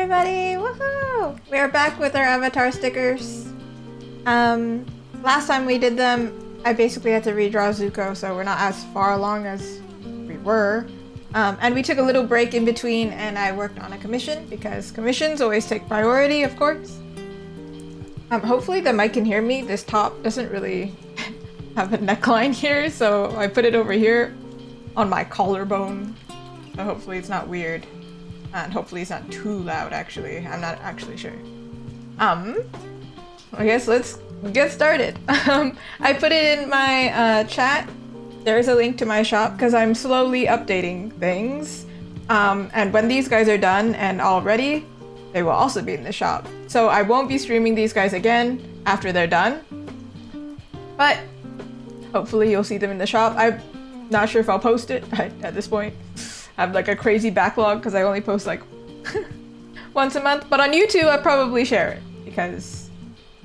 everybody! Woohoo! We are back with our avatar stickers. Last time we did them, I basically had to redraw Zuko, so we're not as far along as we were. And we took a little break in between, and I worked on a commission, because commissions always take priority, of course. Hopefully the mic can hear me. This top doesn't really have a neckline here, so I put it over here on my collarbone. So hopefully it's not weird. And hopefully it's not too loud, actually. I'm not actually sure. I guess let's get started. I put it in my chat. There's a link to my shop because I'm slowly updating things. And when these guys are done and all ready, they will also be in the shop. So I won't be streaming these guys again after they're done. But hopefully you'll see them in the shop. I'm not sure if I'll post it at this point. I have like a crazy backlog because I only post like once a month. But on YouTube, I probably share it because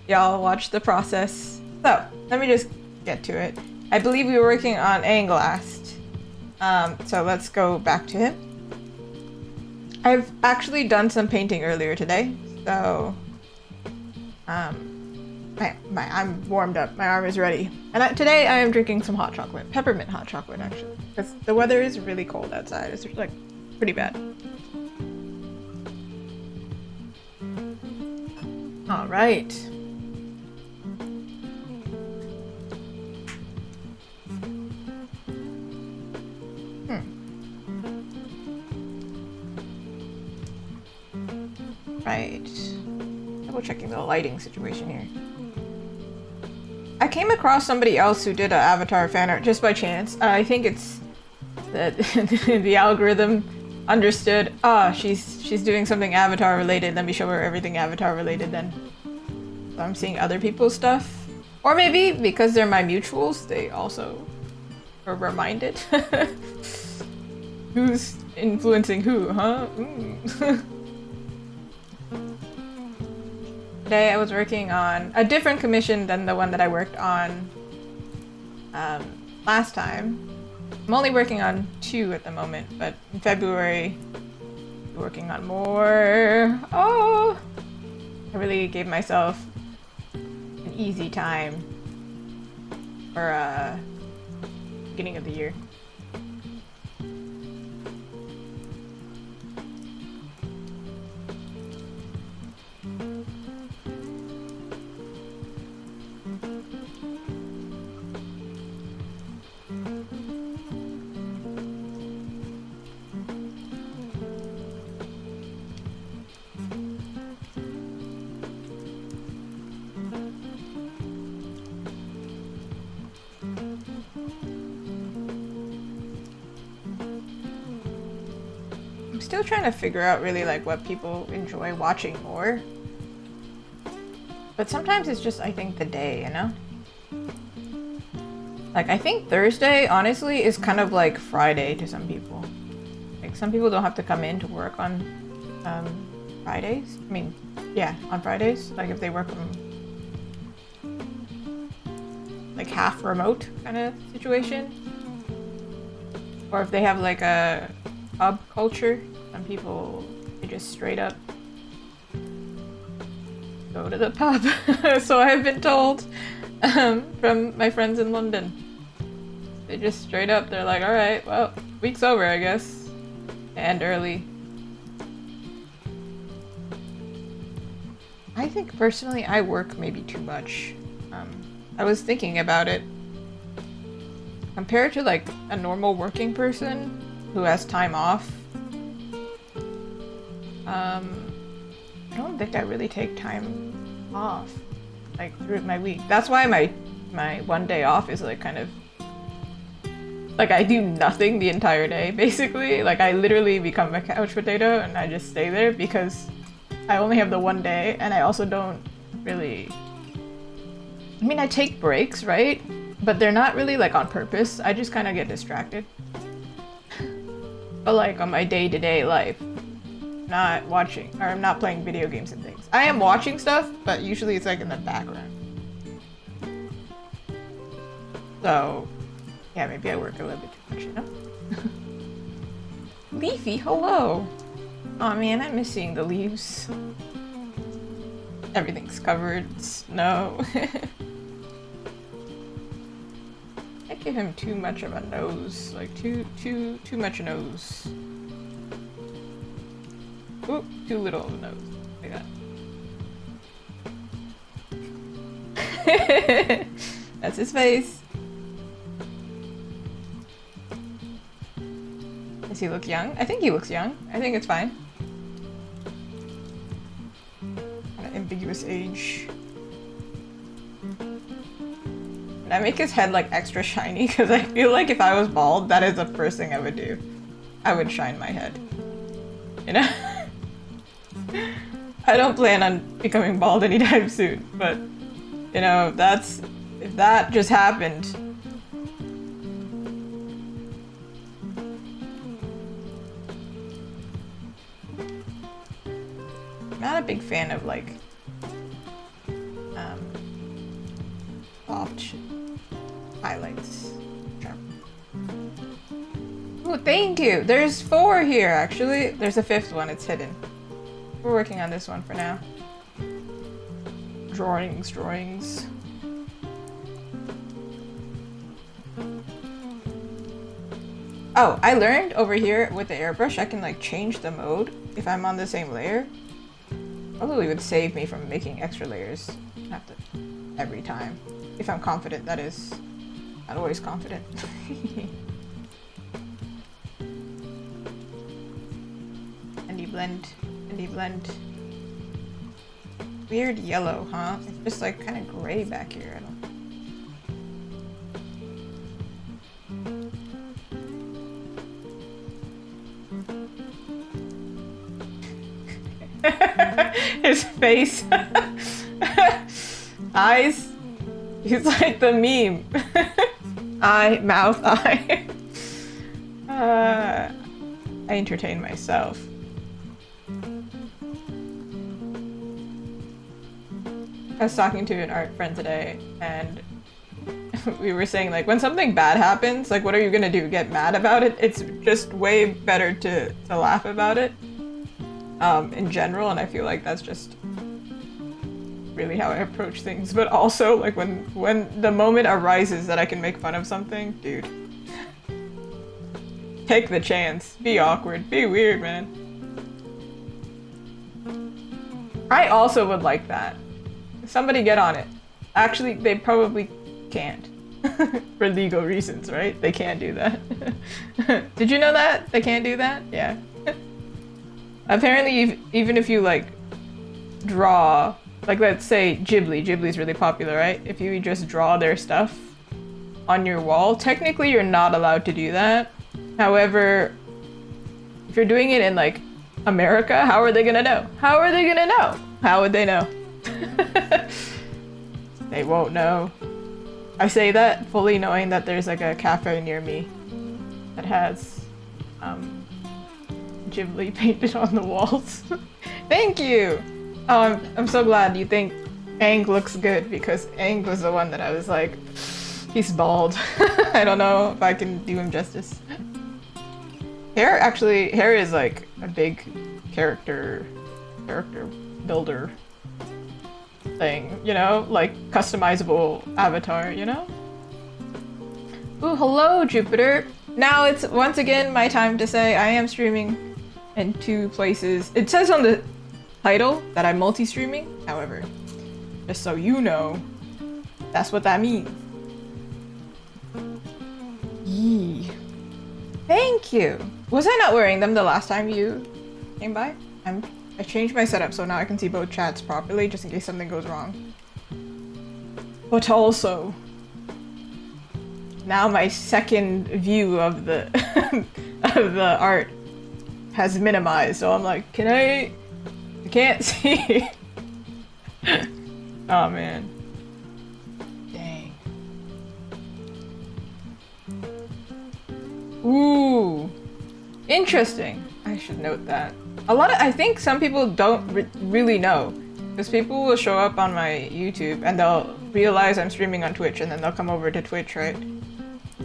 y'all watch the process. So let me just get to it. I believe we were working on Aang last. So let's go back to him. I've actually done some painting earlier today. So I'm warmed up. My arm is ready. And today I am drinking some hot chocolate. Peppermint hot chocolate, actually. Because the weather is really cold outside. It's like pretty bad. All right. Right. Double checking the lighting situation here. I came across somebody else who did an avatar fan art just by chance. I think it's that the algorithm understood, she's doing something avatar related, let me show her everything avatar related then. So I'm seeing other people's stuff. Or maybe because they're my mutuals, they also were reminded. Who's influencing who, huh? Today I was working on a different commission than the one that I worked on last time. I'm only working on 2 at the moment, but in February I'm working on more. Oh! I really gave myself an easy time for beginning of the year. Still trying to figure out really like what people enjoy watching more. But sometimes it's just, I think, the day, you know? Like, I think Thursday, honestly, is kind of like Friday to some people. Like, some people don't have to come in to work on Fridays. I mean, yeah, on Fridays. Like, if they work from like half remote kind of situation. Or if they have like a pub culture. Some people, they just straight up go to the pub. So I've been told from my friends in London. They just straight up, they're like, alright, well, week's over, I guess. And early. I think personally I work maybe too much. I was thinking about it. Compared to like a normal working person who has time off, I don't think I really take time off, like, through my week. That's why my one day off is, like, kind of... Like, I do nothing the entire day, basically. Like, I literally become a couch potato, and I just stay there because I only have the one day, and I also don't really... I mean, I take breaks, right? But they're not really, like, on purpose. I just kind of get distracted. But, like, on my day-to-day life, not watching, or I'm not playing video games and things. I am watching stuff, but usually it's like in the background. So, yeah, maybe I work a little bit too much, you know? Leafy, hello! Oh man, I'm missing the leaves. Everything's covered in snow. I give him too much of a nose, like too much nose. Oop, too little of a nose, like that. That's his face. Does he look young? I think he looks young. I think it's fine. An ambiguous age. And I make his head like extra shiny because I feel like if I was bald, that is the first thing I would do. I would shine my head. You know? I don't plan on becoming bald anytime soon, but you know, if that just happened. I'm not a big fan of like soft highlights. Oh, thank you. There's 4 here actually. There's a 5th one, it's hidden. We're working on this one for now. Drawings. Oh, I learned over here with the airbrush I can like change the mode if I'm on the same layer. Probably would save me from making extra layers. Have to every time. If I'm confident, that is. Not always confident. Indie blend. Weird yellow, huh? It's just like kind of gray back here. I don't. His face. Eyes. He's like the meme. Eye, mouth, eye. I entertain myself. I was talking to an art friend today, and we were saying, like, when something bad happens, like, what are you gonna do? Get mad about it? It's just way better to laugh about it, in general, and I feel like that's just really how I approach things. But also, like, when the moment arises that I can make fun of something, dude, take the chance. Be awkward. Be weird, man. I also would like that. Somebody get on it. Actually, they probably can't. For legal reasons, right? They can't do that. Did you know that? They can't do that? Yeah. Apparently, even if you, like, draw... Like, let's say Ghibli's really popular, right? If you just draw their stuff on your wall, technically you're not allowed to do that. However, if you're doing it in, like, America, how are they gonna know? How are they gonna know? How would they know? They won't know. I say that fully knowing that there's like a cafe near me that has Ghibli painted on the walls. Thank you! Oh, I'm so glad you think Aang looks good, because Aang was the one that I was like, he's bald. I don't know if I can do him justice. Hair is like a big character builder thing, you know? Like, customizable avatar, you know? Ooh, hello, Jupiter! Now it's once again my time to say I am streaming in 2 places. It says on the title that I'm multi-streaming, however, just so you know, that's what that means. Yee. Thank you! Was I not wearing them the last time you came by? I changed my setup so now I can see both chats properly, just in case something goes wrong. But also, now my second view of the of the art has minimized, so I'm like, I can't see. Oh man. Dang. Ooh. Interesting. I should note that. I think some people don't really know, because people will show up on my YouTube and they'll realize I'm streaming on Twitch, and then they'll come over to Twitch, right?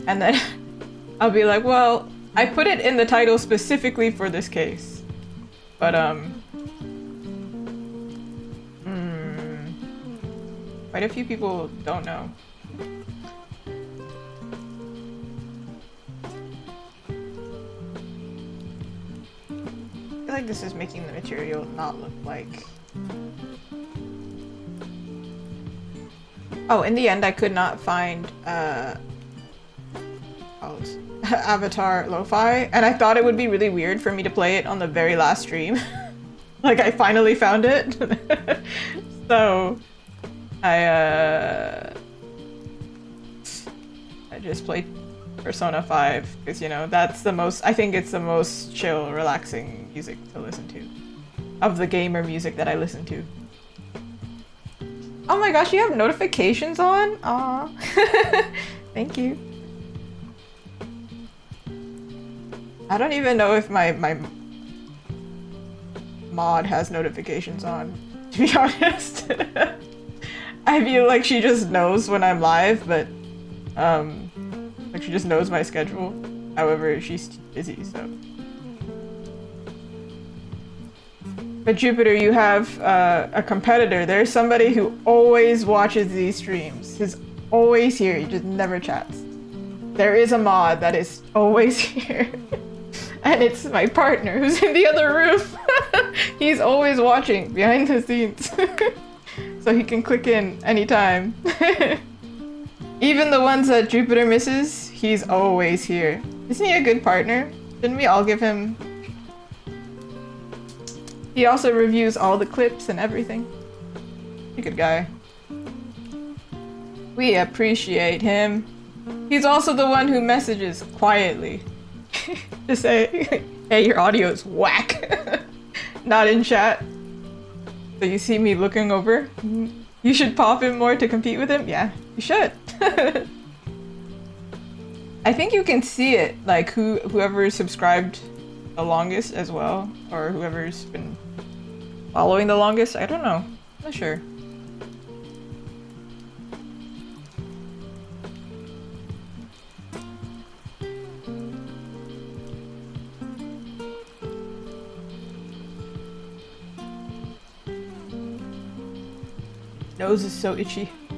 And then I'll be like, well, I put it in the title specifically for this case, but quite a few people don't know. I feel like this is making the material not look like... Oh, in the end I could not find Avatar Lo-Fi, and I thought it would be really weird for me to play it on the very last stream. Like, I finally found it. So I just played Persona 5 because, you know, that's the most, I think it's the most chill, relaxing music to listen to of the gamer music that I listen to. Oh my gosh, you have notifications on? Aw. Thank you. I don't even know if my mod has notifications on, to be honest. I feel like she just knows when I'm live, but like she just knows my schedule. However, she's busy, so. But Jupiter, you have a competitor. There's somebody who always watches these streams. He's always here, he just never chats. There is a mod that is always here. And it's my partner who's in the other room. He's always watching behind the scenes. So he can click in anytime. Even the ones that Jupiter misses, he's always here. Isn't he a good partner? Didn't we all give him... He also reviews all the clips and everything. He's a good guy. We appreciate him. He's also the one who messages quietly. To say, hey, your audio is whack. Not in chat. So you see me looking over. You should pop in more to compete with him? Yeah, you should. I think you can see it, like whoever subscribed the longest as well, or whoever's been following the longest. I don't know. I'm not sure. Nose is so itchy. I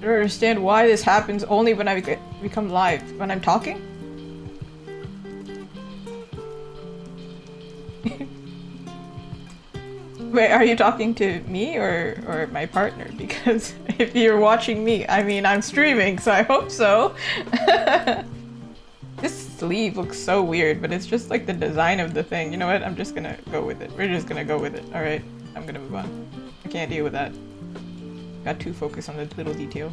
don't understand why this happens only when I become live. When I'm talking? Wait, are you talking to me or my partner? Because if you're watching me, I mean, I'm streaming, so I hope so. This sleeve looks so weird, but it's just like the design of the thing. You know what? I'm just gonna go with it. We're just gonna go with it. Alright, I'm gonna move on. I can't deal with that. Got too focused on the little detail.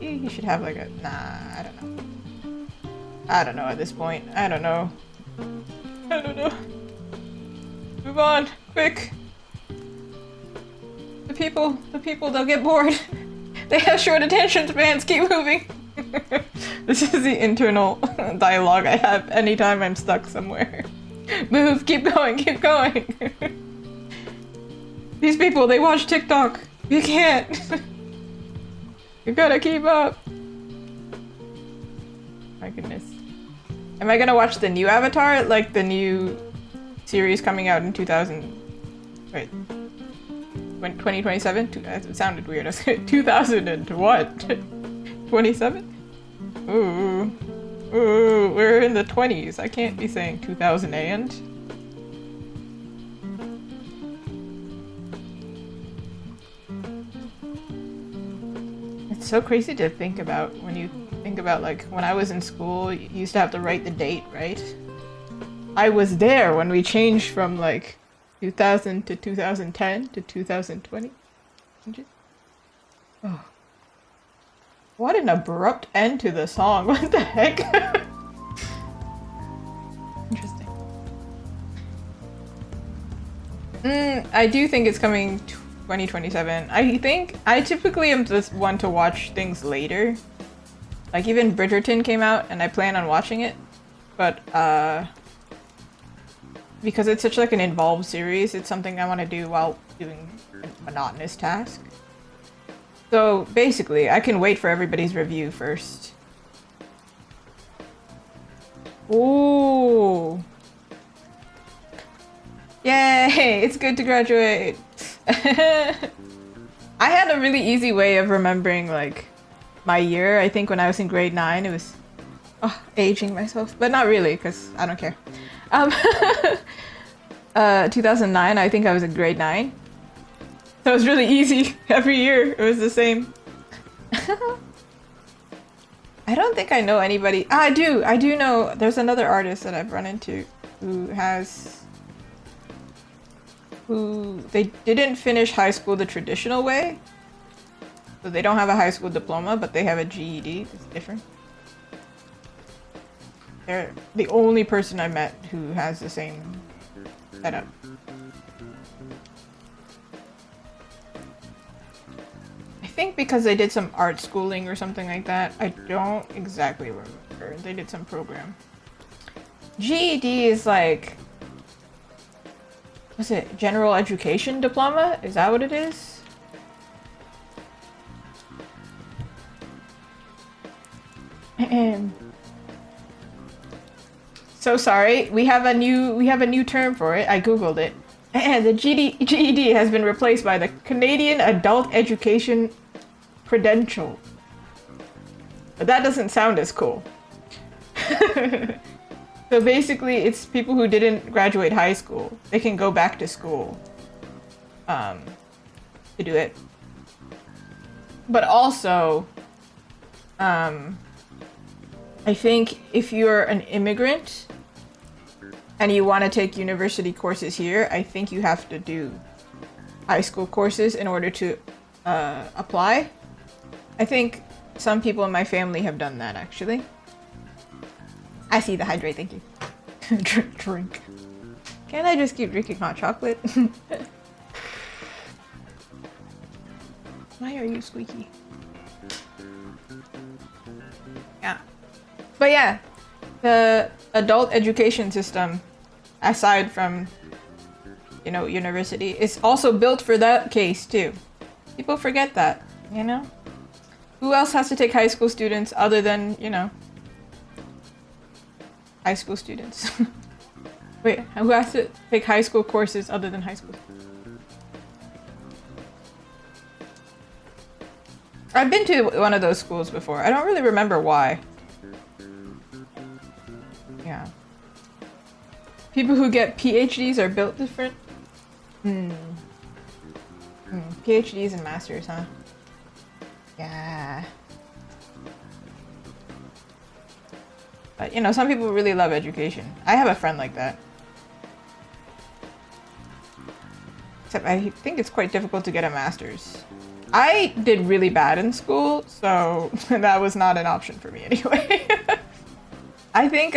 You should have like a... Nah, I don't know. I don't know at this point. I don't know. I don't know. Move on, quick. The people, they'll get bored. They have short attention spans, keep moving. This is the internal dialogue I have anytime I'm stuck somewhere. Move, keep going, keep going. These people, they watch TikTok. You can't. You gotta keep up. My goodness. Am I gonna watch the new Avatar? Like the new series coming out in 2027? It sounded weird. I was like, 2000 and what? 27? Ooh. Ooh, we're in the 20s. I can't be saying 2000 and. It's so crazy to think about when you think about, like, when I was in school, you used to have to write the date, right? I was there when we changed from, like, 2000 to 2010 to 2020. Oh. What an abrupt end to the song. What the heck? Interesting. I do think it's coming 2027. I think I typically am this one to watch things later. Like even Bridgerton came out and I plan on watching it, but because it's such like an involved series, it's something I want to do while doing a monotonous task. So basically, I can wait for everybody's review first. Ooh, Hey, it's good to graduate. I had a really easy way of remembering like my year. I think when I was in grade 9, it was aging myself, but not really because I don't care. 2009, I think I was in grade 9. So it was really easy. Every year it was the same. I don't think I know anybody. I do know there's another artist that I've run into who they didn't finish high school the traditional way. So they don't have a high school diploma, but they have a GED. It's different. They're the only person I met who has the same setup. I think because they did some art schooling or something like that. I don't exactly remember. They did some program. GED is like, what's it? General Education Diploma? Is that what it is? So sorry. We have a new term for it. I googled it. And the GED has been replaced by the Canadian Adult Education Credential. But that doesn't sound as cool. So basically, it's people who didn't graduate high school. They can go back to school to do it. But also, I think if you're an immigrant and you want to take university courses here, I think you have to do high school courses in order to apply. I think some people in my family have done that, actually. I see the hydrate, thank you. Drink. Can't I just keep drinking hot chocolate? Why are you squeaky? Yeah. But yeah, the adult education system, aside from, you know, university, is also built for that case too. People forget that, you know? Who else has to take high school students other than, you know, high school students? Wait, who has to take high school courses other than high school? I've been to one of those schools before. I don't really remember why. Yeah. People who get PhDs are built different? PhDs and masters, huh? Yeah. But, you know, some people really love education. I have a friend like that. Except I think it's quite difficult to get a master's. I did really bad in school, so that was not an option for me anyway. I think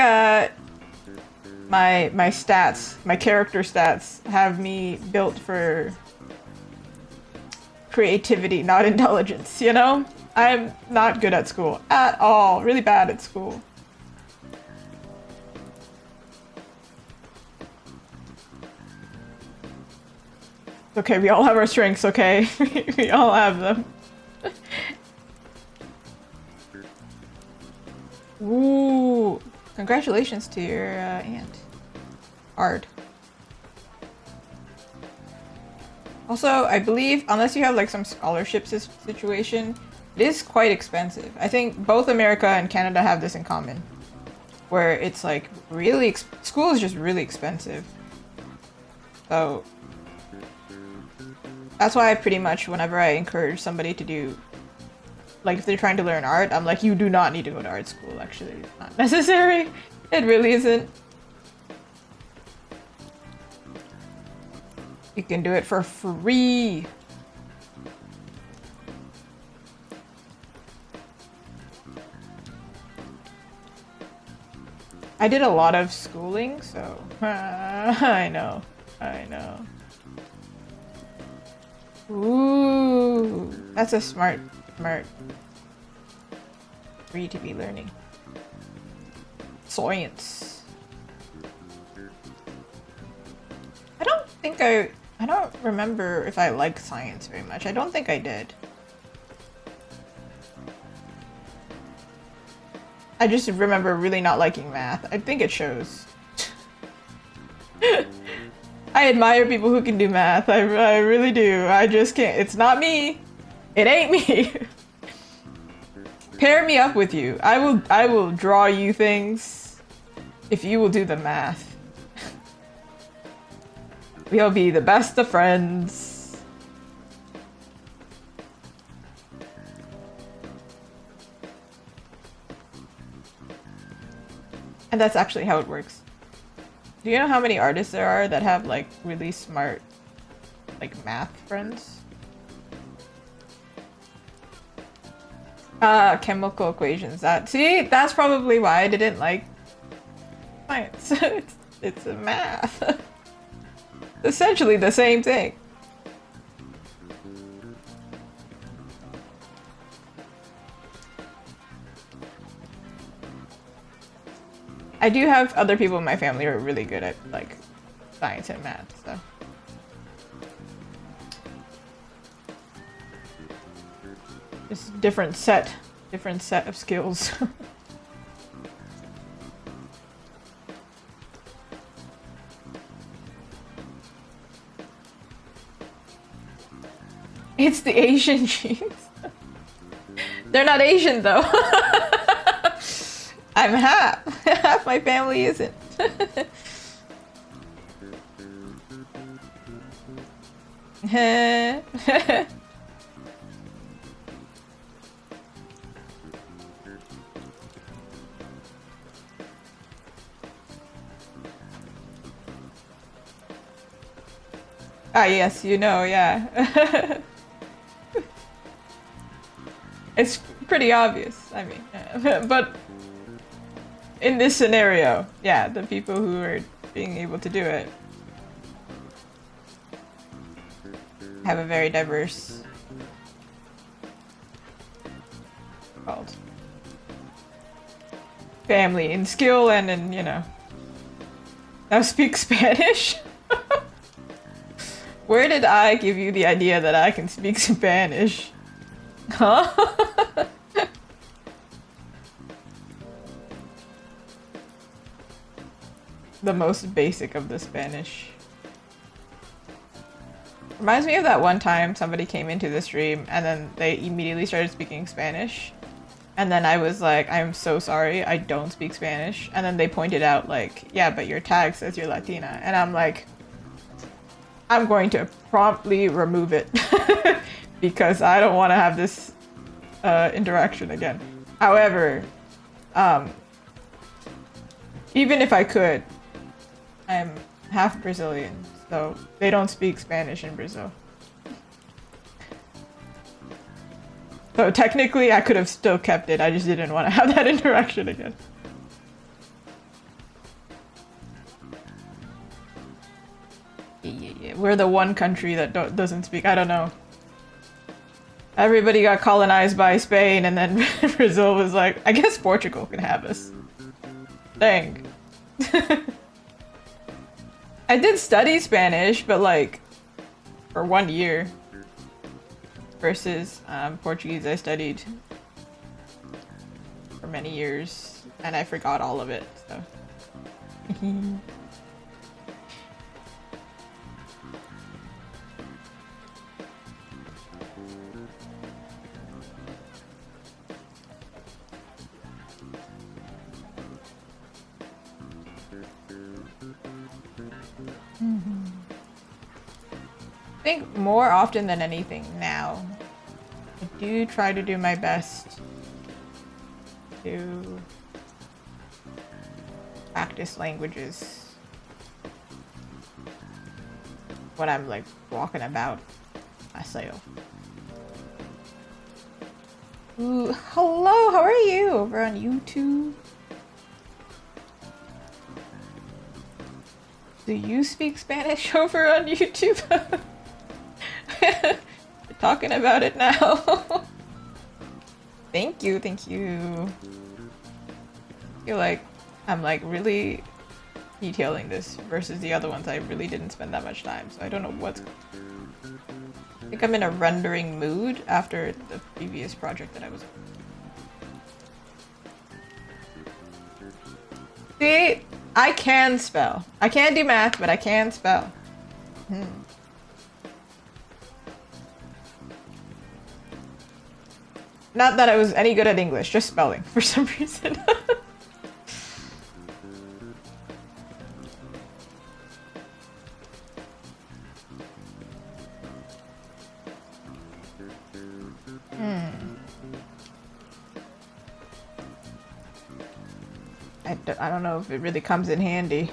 my stats, my character stats, have me built for creativity, not intelligence, you know? I'm not good at school at all. Really bad at school. Okay, we all have our strengths, okay? We all have them. Ooh, congratulations to your aunt. Hard. Also, I believe, unless you have like some scholarship situation, it is quite expensive. I think both America and Canada have this in common, where it's like really, school is just really expensive. So that's why I pretty much, whenever I encourage somebody to do, like if they're trying to learn art, I'm like, you do not need to go to art school, actually. It's not necessary. It really isn't. You can do it for free. I did a lot of schooling, so I know. Ooh, that's a smart free to be learning. Science. I don't remember if I like science very much. I don't think I did. I just remember really not liking math. I think it shows. I I admire people who can do math. I really do. I just can't. It's not me. It ain't me. Pair me up with you. I will draw you things if you will do the math. We'll be the best of friends. And that's actually how it works. Do you know how many artists there are that have like really smart like math friends? Chemical equations. That's probably why I didn't like science. It's a math. Essentially the same thing. I do have other people in my family who are really good at like science and math, so. Just different set of skills. It's the Asian genes. They're not Asian though. I'm half. Half my family isn't. Ah, yes, you know, yeah. It's pretty obvious, I mean, but in this scenario, yeah, the people who are being able to do it have a very diverse called family in skill and in, you know. Now speak Spanish? Where did I give you the idea that I can speak Spanish? Huh? The most basic of the Spanish. Reminds me of that one time somebody came into the stream and then they immediately started speaking Spanish. And then I was like, I'm so sorry, I don't speak Spanish. And then they pointed out like, yeah, but your tag says you're Latina. And I'm like, I'm going to promptly remove it because I don't want to have this interaction again. However, even if I could, I'm half Brazilian, so they don't speak Spanish in Brazil. So technically I could have still kept it, I just didn't want to have that interaction again. Yeah. We're the one country that doesn't speak. I don't know. Everybody got colonized by Spain, and then Brazil was like, I guess Portugal can have us. Dang. I did study Spanish, but like for 1 year. Versus Portuguese I studied for many years, and I forgot all of it, so. I think more often than anything now, I do try to do my best to practice languages when I'm like walking about myself. Ooh, hello, how are you over on YouTube? Do you speak Spanish over on YouTube? We're talking about it now. Thank you, thank you. I feel like I'm like really detailing this versus the other ones I really didn't spend that much time, so I don't know what's... I think I'm in a rendering mood after the previous project that I was on. See? I can spell. I can't do math, but I can spell. Not that I was any good at English, just spelling for some reason. I don't know if it really comes in handy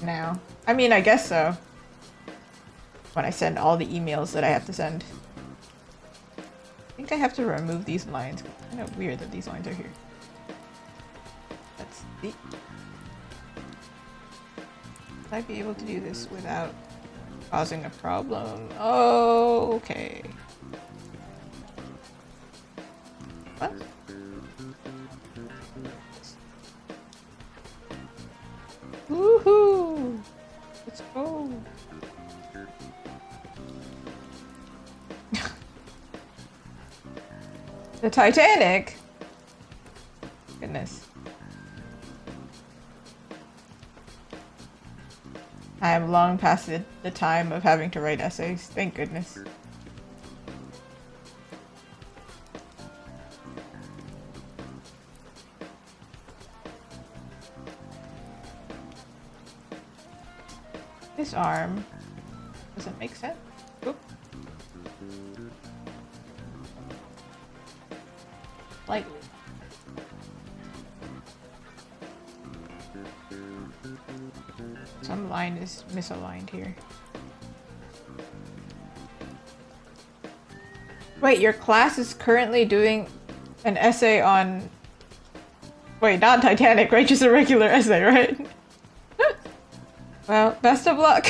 now. I mean, I guess so. When I send all the emails that I have to send. I think I have to remove these lines. It's kind of weird that these lines are here. Let's see. Would I be able to do this without causing a problem? Oh, okay. What? Woohoo! Let's go! The Titanic? Goodness. I am long past the time of having to write essays. Thank goodness. This arm doesn't make sense. Oop. Lightly. Some line is misaligned here. Wait, your class is currently doing an essay on... Wait, not Titanic, right? Just a regular essay, right? Well, best of luck.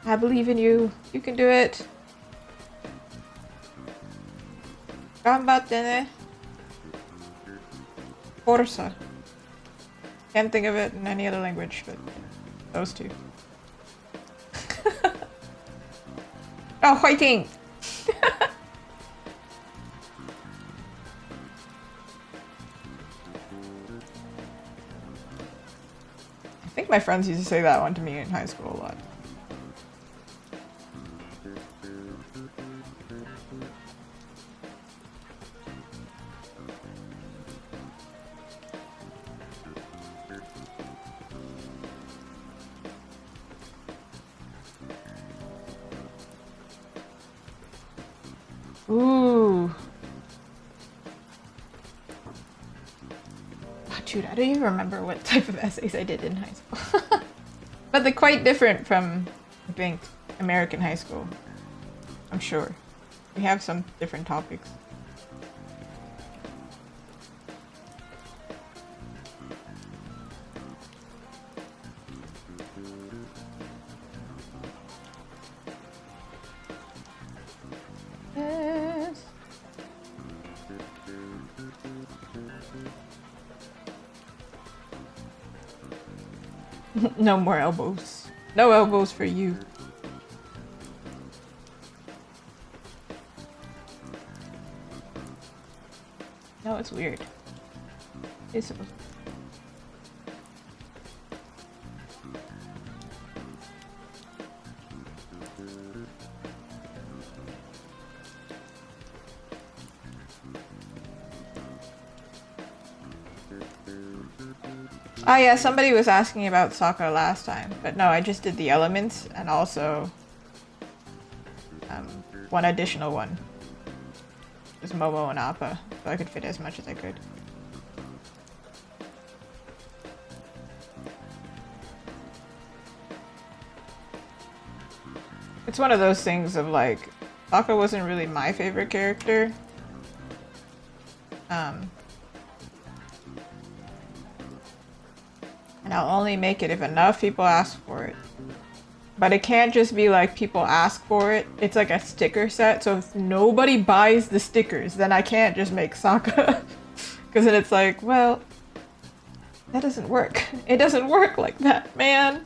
I believe in you. You can do it. Ganbatte ne. Forza. Can't think of it in any other language, but those two. Oh, fighting! I think my friends used to say that one to me in high school a lot. Ooh. Oh, dude, I don't even remember what type of essays I did in high school. But they're quite different from, I think, American high school. I'm sure. We have some different topics. No more elbows. No elbows for you. No, it's weird. It's supposed to... Oh yeah, somebody was asking about Sokka last time, but no, I just did the elements and also one additional one. It was Momo and Appa, so I could fit as much as I could. It's one of those things of like, Sokka wasn't really my favorite character. And I'll only make it if enough people ask for it. But it can't just be like people ask for it. It's like a sticker set, so if nobody buys the stickers, then I can't just make Sokka. Because then it's like, well, that doesn't work. It doesn't work like that, man.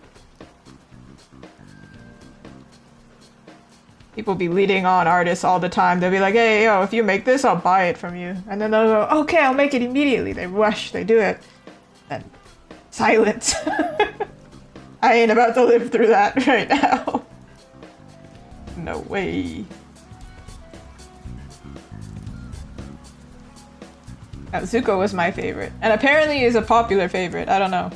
People be leading on artists all the time. They'll be like, hey, yo, if you make this, I'll buy it from you. And then they'll go, okay, I'll make it immediately. They rush, they do it. Then silence. I ain't about to live through that right now. No way. Zuko was my favorite. And apparently is a popular favorite. I don't know.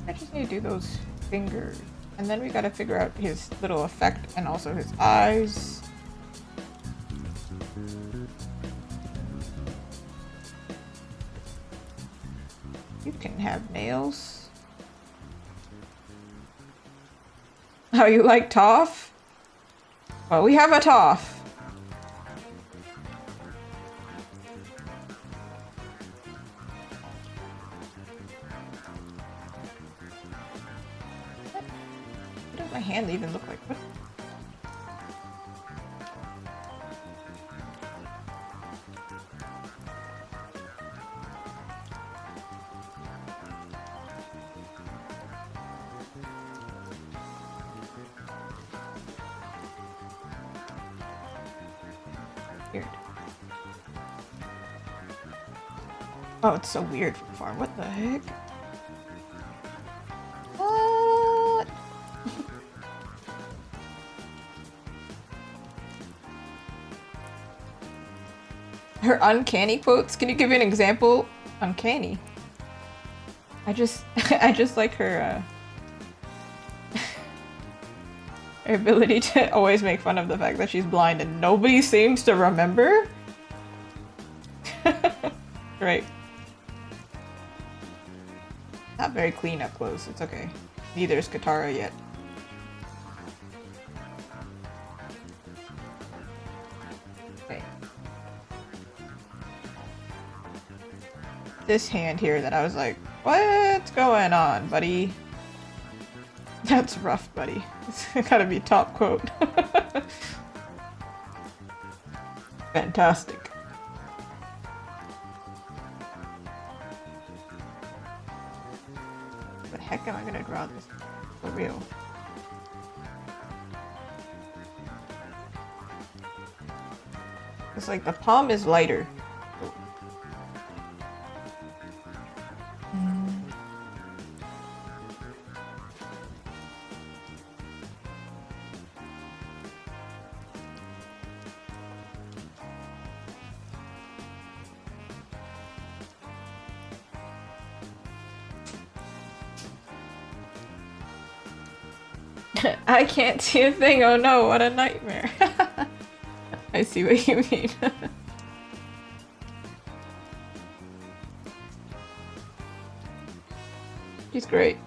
I just need to do those fingers. And then we gotta figure out his little effect and also his eyes. You can have nails. Oh, you like Toph? Well, we have a Toph. My hand even look like what? Weird. Oh, it's so weird from far. What the heck? Her uncanny quotes? Can you give me an example? Uncanny. I just like her, her ability to always make fun of the fact that she's blind and nobody seems to remember. Right. Not very clean up close, it's okay. Neither is Katara yet. This hand here that I was like, what's going on, buddy? That's rough, buddy. It's gotta be top quote. Fantastic. The heck am I gonna draw this for real? It's like the palm is lighter. I can't see a thing. Oh no, what a nightmare. I see what you mean. She's great.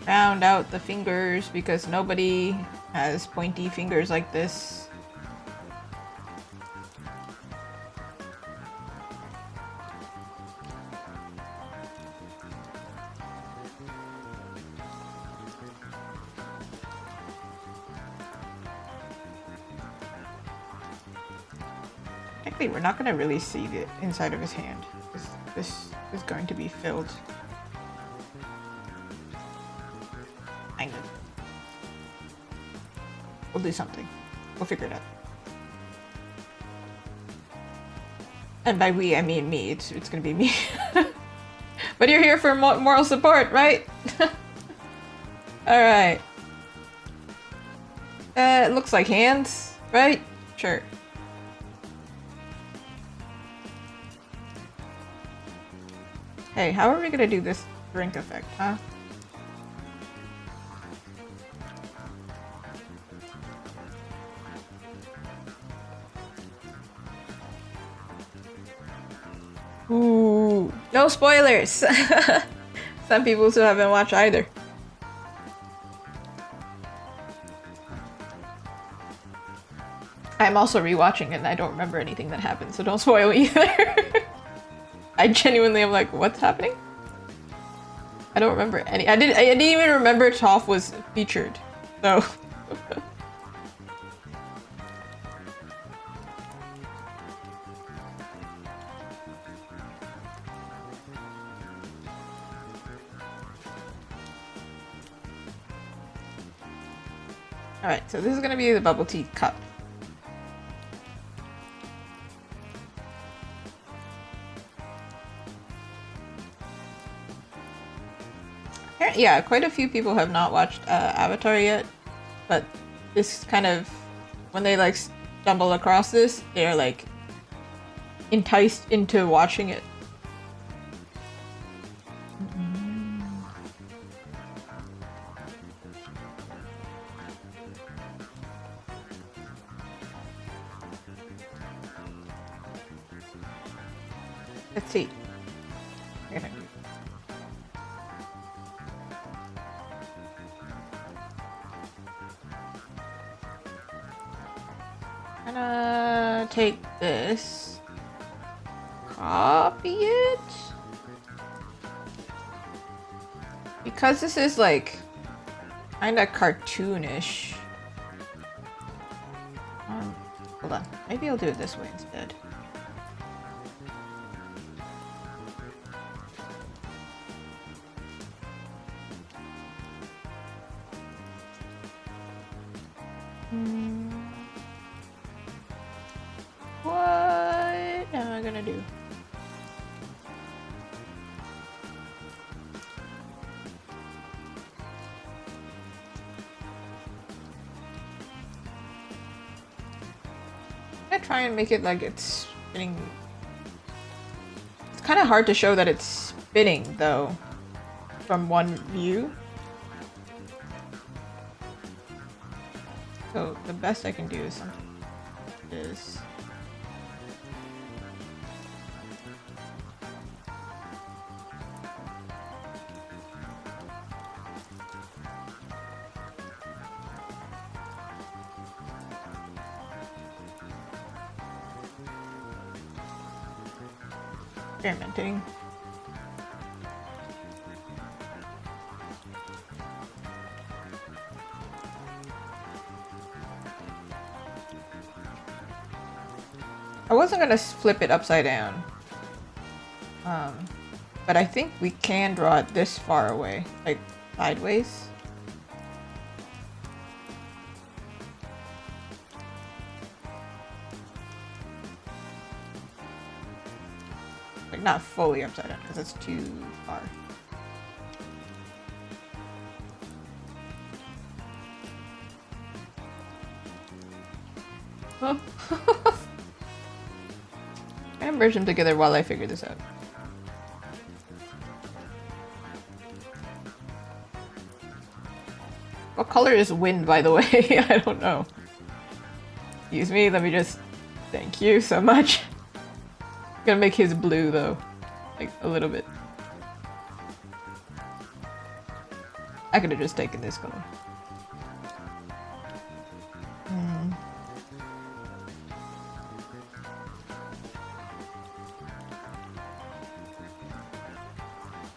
Round out the fingers because nobody has pointy fingers like this. Technically, we're not going to really see the inside of his hand. This is going to be filled. Kind of. We'll do something. We'll figure it out. And by we, I mean me. It's gonna be me. But you're here for moral support, right? Alright. It looks like hands, right? Sure. Hey, how are we gonna do this drink effect, huh? Ooh, no spoilers! Some people still haven't watched either. I'm also rewatching it and I don't remember anything that happened, so don't spoil me either. I genuinely am like, what's happening? I don't remember any. I didn't even remember Toph was featured, so. Alright, so this is gonna be the bubble tea cup. Yeah, quite a few people have not watched Avatar yet, but this kind of, when they like stumble across this, they're like enticed into watching it. Let's see. I'm gonna take this, copy it, because this is like kinda cartoonish. Hold on, maybe I'll do it this way instead. What am I gonna do? I'm gonna try and make it like it's spinning. It's kind of hard to show that it's spinning though, from one view. So the best I can do is something like this. Experimenting. I wasn't gonna flip it upside down, but I think we can draw it this far away, like sideways. Like not fully upside down because it's too far. Oh. I'm gonna merge them together while I figure this out. What color is wind, by the way? I don't know. Excuse me, let me just... Thank you so much. Gonna make his blue though, like a little bit. I could have just taken this color.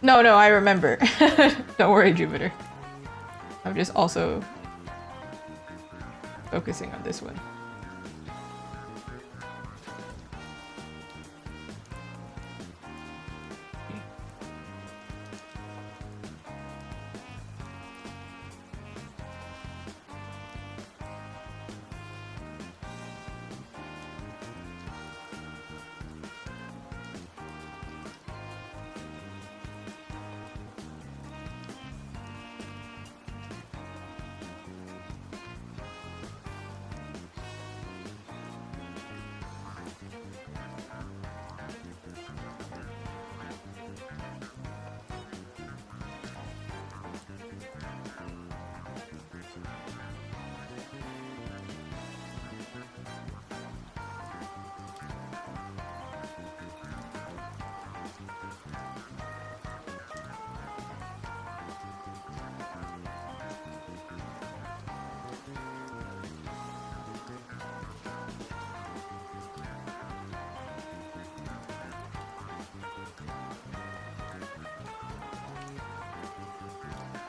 No, I remember. Don't worry, Jupiter. I'm just also focusing on this one.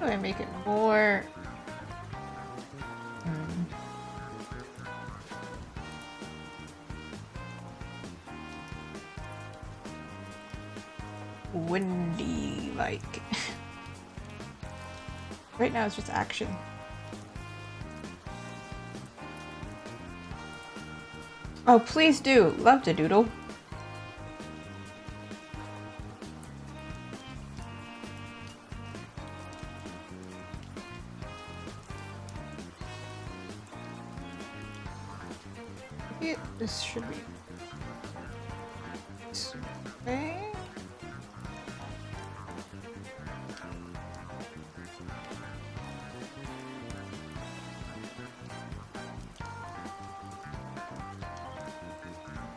How do I make it more? Windy like. Right now it's just action. Oh, please do. Love to doodle. Maybe this should be this way.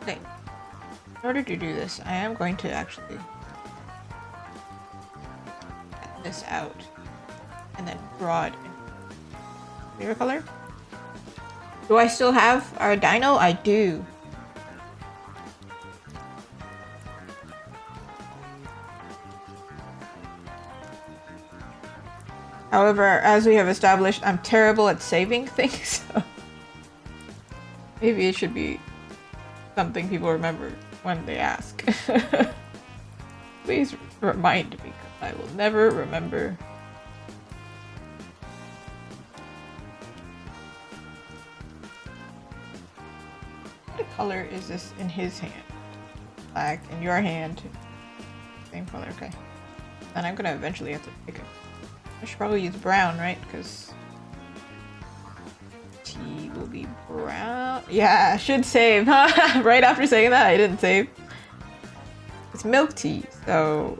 Okay. In order to do this, I am going to actually cut this out and then draw it in clear color. Do I still have our dino? I do. However, as we have established, I'm terrible at saving things, so maybe it should be something people remember when they ask. Please remind me, because I will never remember. What color is this in his hand? Black. In your hand, same color. Okay. And I'm gonna eventually have to pick it. I should probably use brown, right? Because tea will be brown. Yeah, I should save, huh? Right after saying that, I didn't save. It's milk tea, so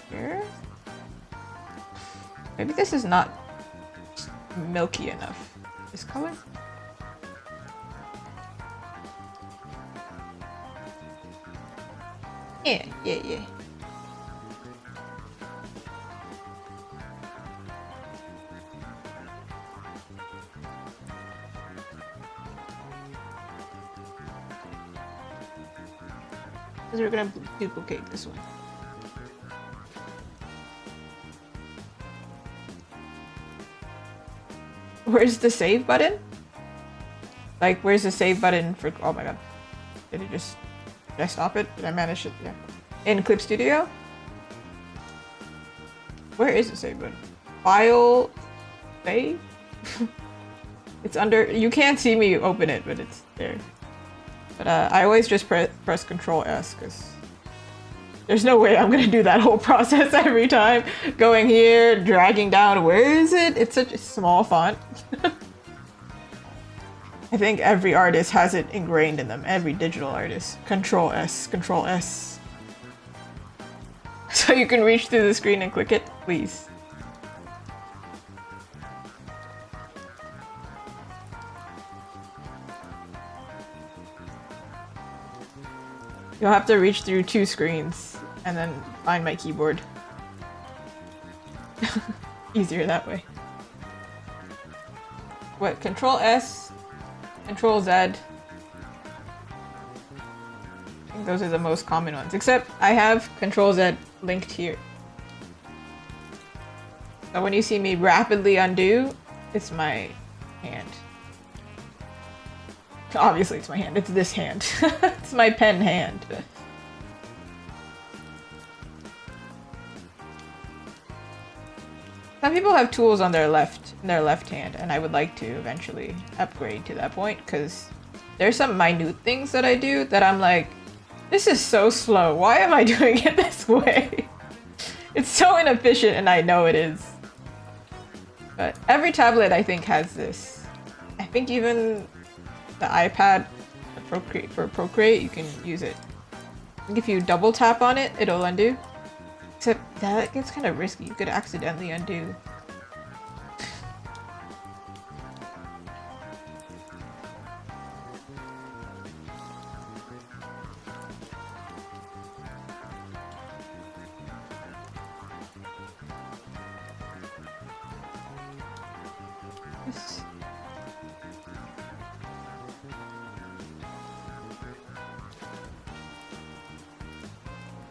here. Maybe this is not milky enough. This color? Yeah. Because we're gonna duplicate this one. Where's the save button? Like, where's the save button for... Oh my god. Did I stop it? Did I manage it? Yeah. In Clip Studio? Where is the save button? File... Save? It's under... You can't see me open it, but it's there. But I always just press Control S, because there's no way I'm gonna do that whole process every time. Going here, dragging down. Where is it? It's such a small font. I think every artist has it ingrained in them. Every digital artist. Control S, Control S. So you can reach through the screen and click it, please. You'll have to reach through 2 screens and then find my keyboard. Easier that way. What? Control S, Control Z. I think those are the most common ones. Except I have Control Z linked here. So when you see me rapidly undo, it's my hand. Obviously it's my hand. It's this hand. It's my pen hand. Some people have tools on their left hand, and I would like to eventually upgrade to that point, because there's some minute things that I do that I'm like, this is so slow. Why am I doing it this way? It's so inefficient, and I know it is. But every tablet, I think, has this. I think even the iPad for Procreate, you can use it. I think if you double tap on it, it'll undo. Except that gets kind of risky. You could accidentally undo.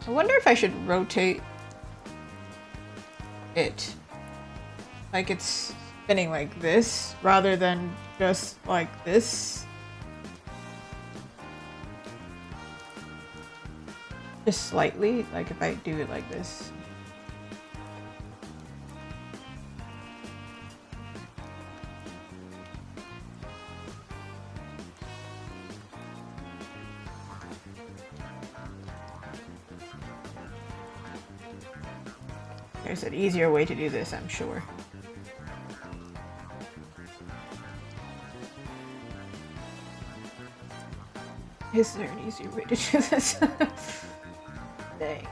I wonder if I should rotate it. Like it's spinning like this rather than just like this. Just slightly, like if I do it like this. There's an easier way to do this, I'm sure. Is there an easier way to do this? Dang.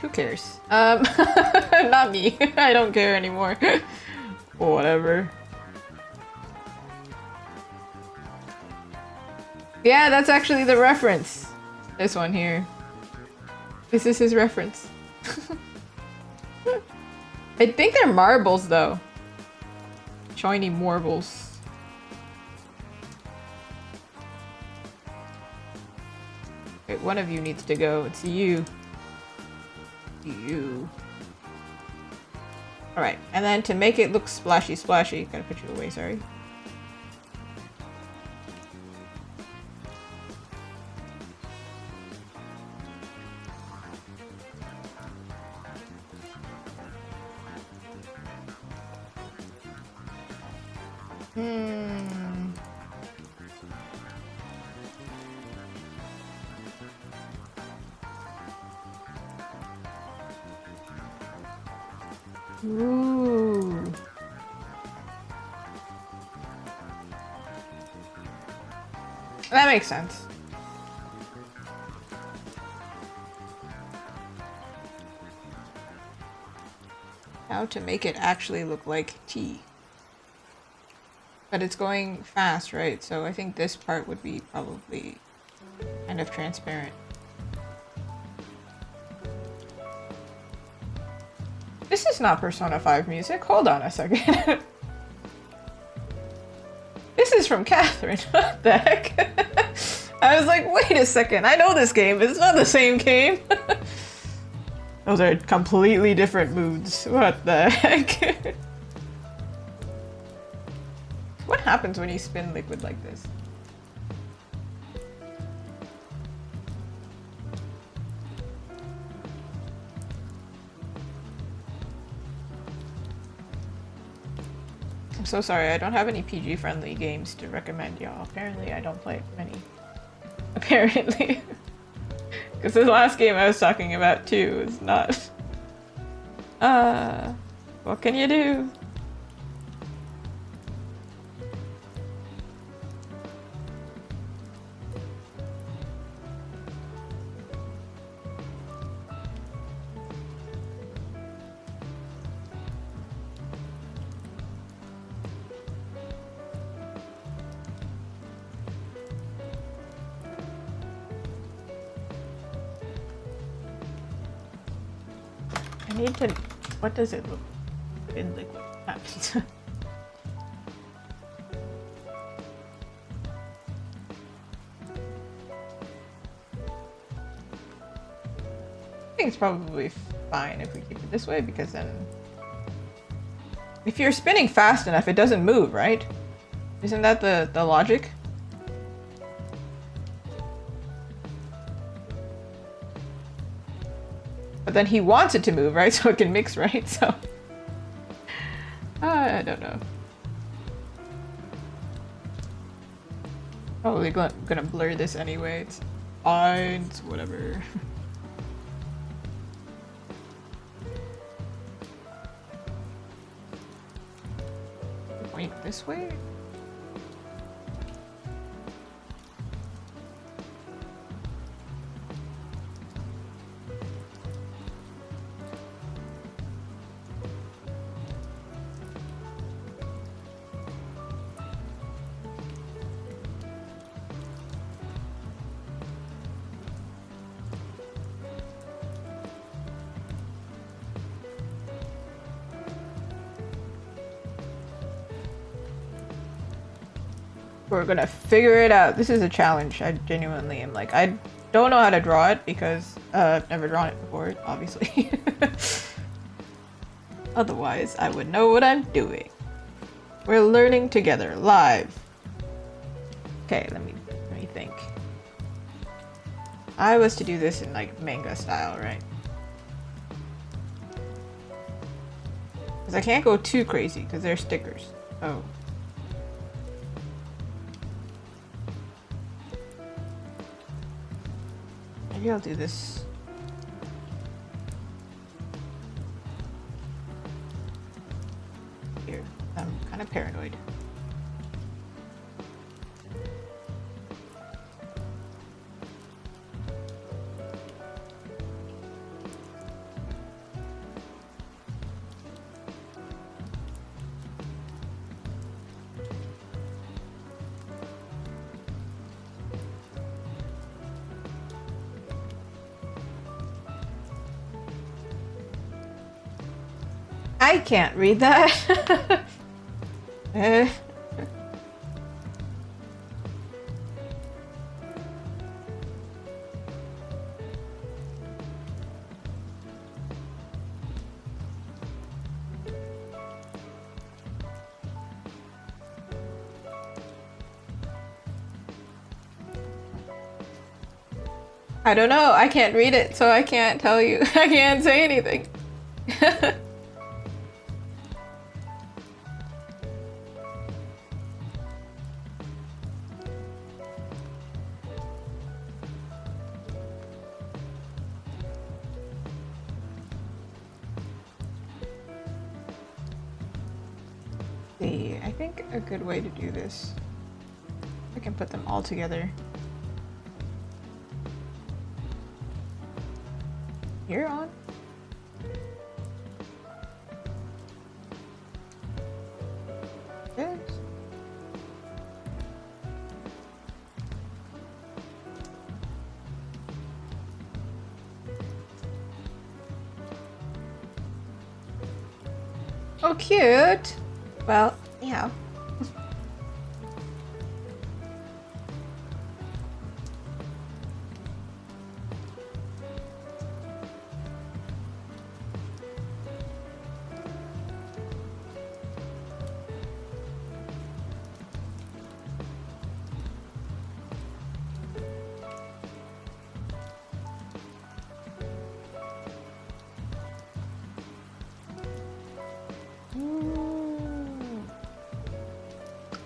Who cares? Not me. I don't care anymore. Whatever. Yeah, that's actually the reference. This one here. This is his reference. I think they're marbles, though. Shiny marbles. Wait, one of you needs to go. It's you. You. Alright, and then to make it look splashy, gotta put you away, sorry. Ooh. That makes sense. How to make it actually look like tea. But it's going fast, right? So I think this part would be probably kind of transparent. This is not Persona 5 music. Hold on a second. This is from Catherine. What the heck? I was like, wait a second. I know this game, but it's not the same game. Those are completely different moods. What the heck? What happens when you spin liquid like this? I'm so sorry, I don't have any PG-friendly games to recommend y'all. Apparently I don't play many. Apparently. Because the last game I was talking about too is not... what can you do? I need to... What does it look in liquid? I think it's probably fine if we keep it this way, because then... If you're spinning fast enough, it doesn't move, right? Isn't that the logic? But then he wants it to move, right? So it can mix, right? So... I don't know. Probably gonna blur this anyway. It's fine. It's whatever. Point this way? We're gonna figure it out. This is a challenge. I genuinely am like, I don't know how to draw it because I've never drawn it before, obviously. Otherwise, I would know what I'm doing. We're learning together, live. Okay, let me think. I was to do this in like manga style, right? Because I can't go too crazy because they're stickers. Oh. Maybe I'll do this. Here, I'm kind of paranoid. I can't read that. I don't know. I can't read it, so I can't tell you. I can't say anything. See, I think a good way to do this, I can put them all together. You're on. Yes. Oh, cute. Well, yeah.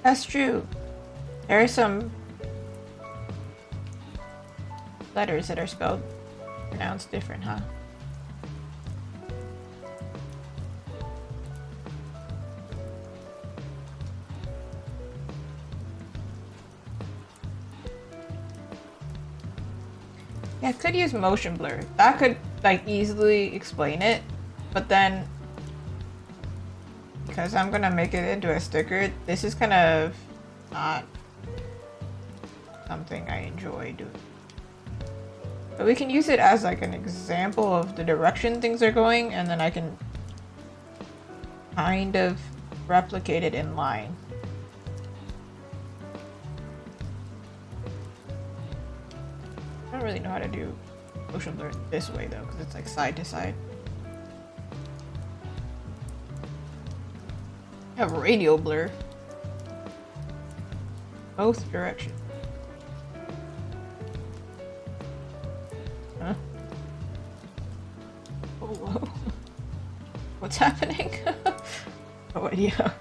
That's true. There are some letters that are pronounced different, huh? Yeah, I could use motion blur. That could like easily explain it, but then because I'm gonna make it into a sticker, this is kind of not something I enjoy doing. But we can use it as like an example of the direction things are going, and then I can kind of replicate it in line. I don't really know how to do motion blur this way though, because it's like side to side. I have radial blur. Both directions. Huh? Oh, whoa. What's happening? No idea.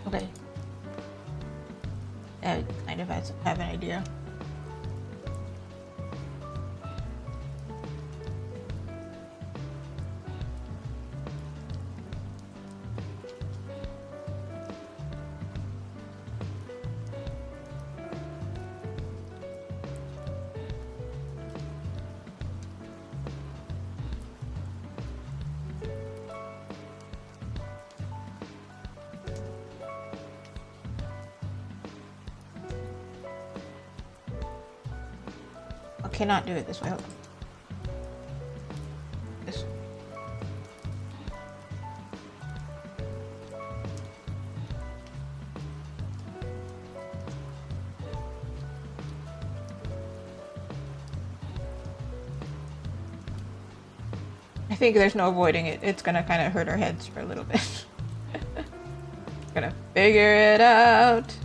Okay. I kind of have an idea. I cannot do it this way. Hold on. This way. I think there's no avoiding it. It's gonna kind of hurt our heads for a little bit. Gonna figure it out.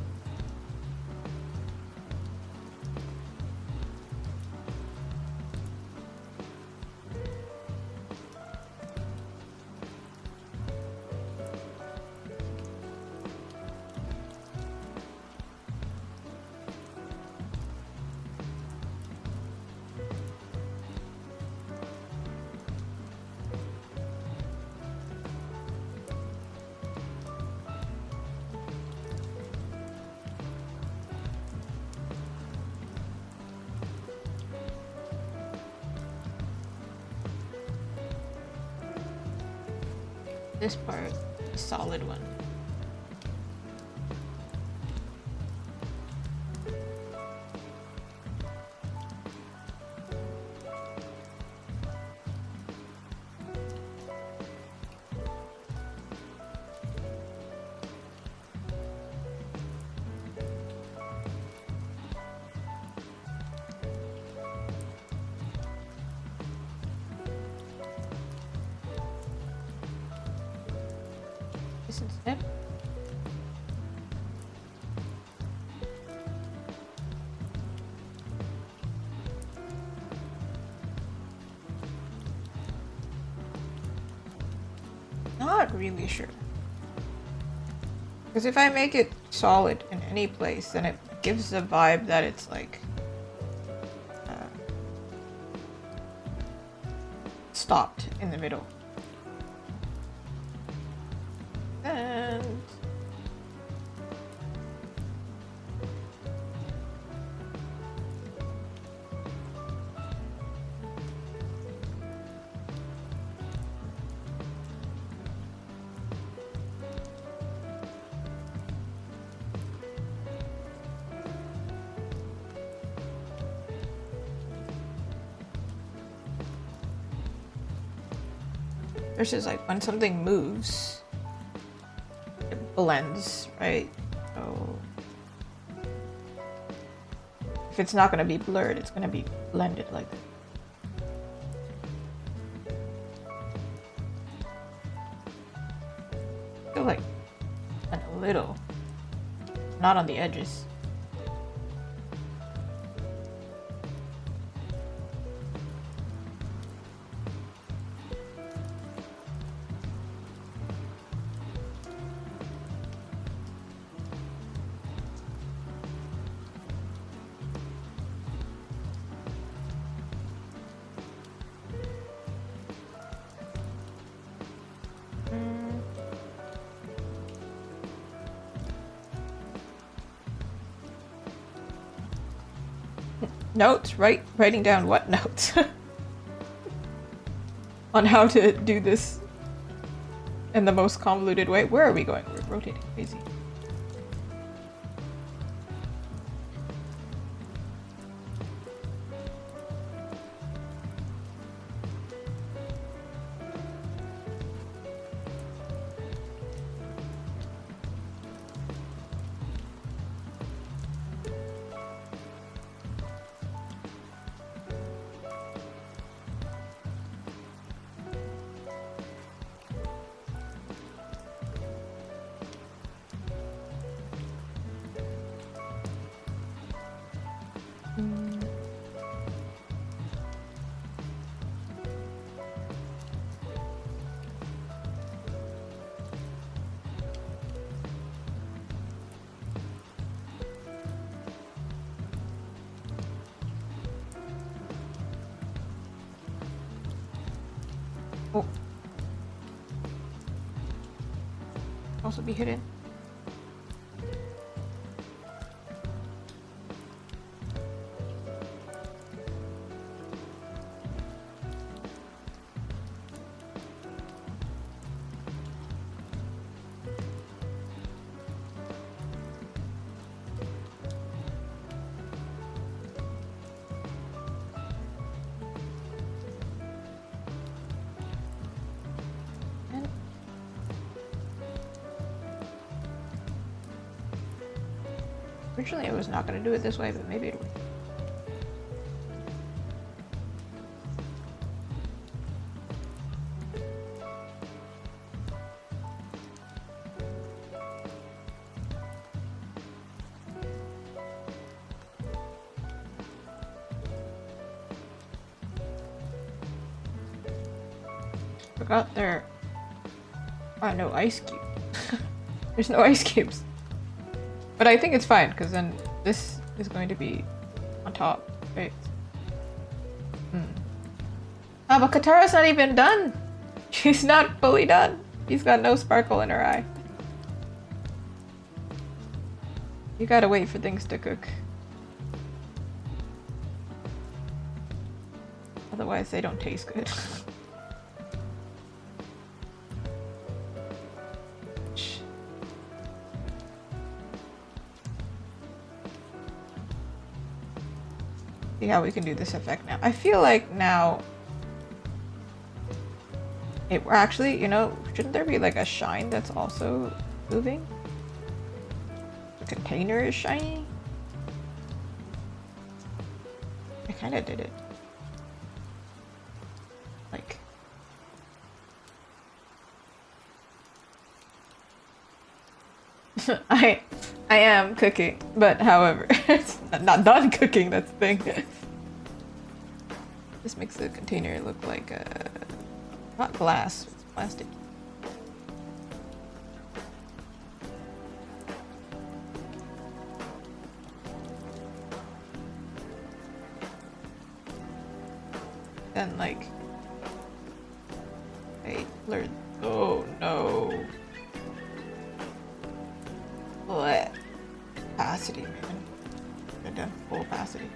This part, a solid one. This instead. Not really sure. Because if I make it solid in any place, then it gives the vibe that it's like stopped in the middle. And versus like when something moves, it blends, right? So if it's not going to be blurred, it's going to be blended like that. I feel like a little, not on the edges. Notes? Writing down what notes? On how to do this in the most convoluted way. Where are we going? We're rotating crazy. Oh. Also be hidden. Originally I was not going to do it this way, but maybe it would. Forgot there are no ice cubes. There's no ice cubes. But I think it's fine, because then this is going to be on top, right? Oh, but Katara's not even done! She's not fully done! She's got no sparkle in her eye. You gotta wait for things to cook. Otherwise they don't taste good. See how we can do this effect now. I feel like now it actually, you know, shouldn't there be like a shine that's also moving? The container is shiny. I kind of did it. Like I am cooking, but however, it's not done cooking, that's the thing. This makes the container look like not glass, it's plastic. Then like I learned, oh no. What? Opacity, man. I've done full opacity.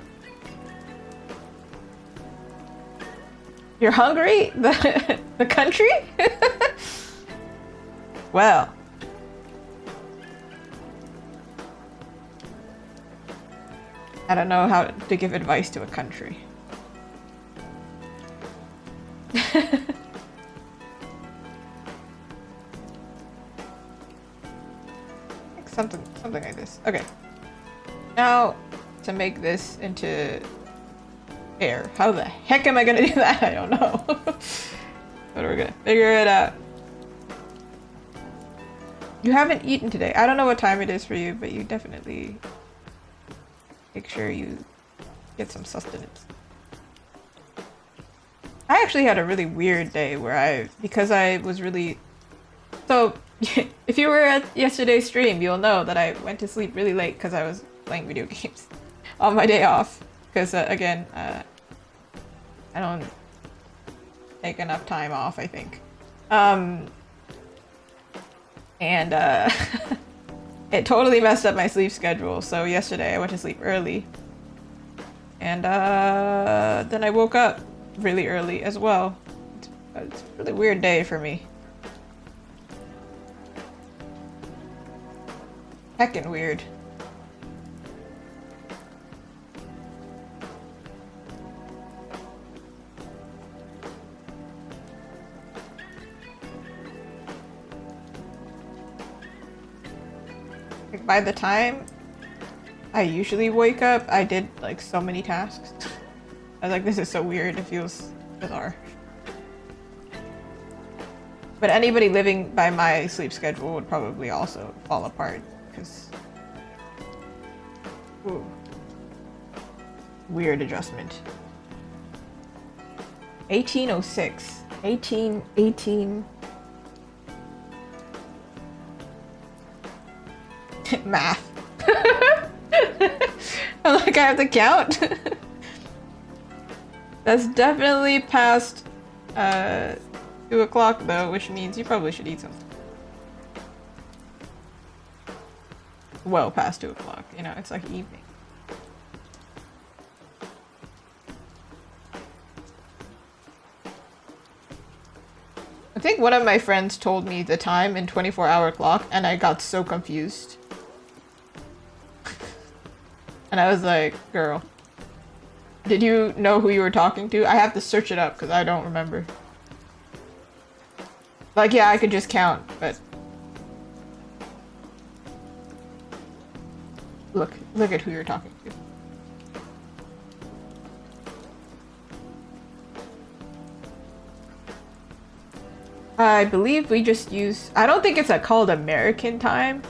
You're hungry? The country? Well. I don't know how to give advice to a country. Something like this. Okay. Now, to make this into air. How the heck am I gonna do that? I don't know. But we're gonna figure it out. You haven't eaten today. I don't know what time it is for you, but you definitely make sure you get some sustenance. I actually had a really weird day where because I was really... So, if you were at yesterday's stream, you'll know that I went to sleep really late because I was playing video games on my day off. Because, again, I don't take enough time off, I think. It totally messed up my sleep schedule. So yesterday I went to sleep early. And then I woke up really early as well. It's a really weird day for me. Heckin' weird. Like by the time I usually wake up, I did like so many tasks. I was like, this is so weird, it feels bizarre. But anybody living by my sleep schedule would probably also fall apart. Because weird adjustment. 1806. 1818. Math. I'm like, I have to count. That's definitely past 2 2 o'clock though, which means you probably should eat something. Well past 2 o'clock, you know, it's like evening. I think one of my friends told me the time in 24-hour clock and I got so confused. And I was like, girl, did you know who you were talking to? I have to search it up because I don't remember. Like, yeah, I could just count, but... Look at who you're talking to. I believe we just use... I don't think it's called American time.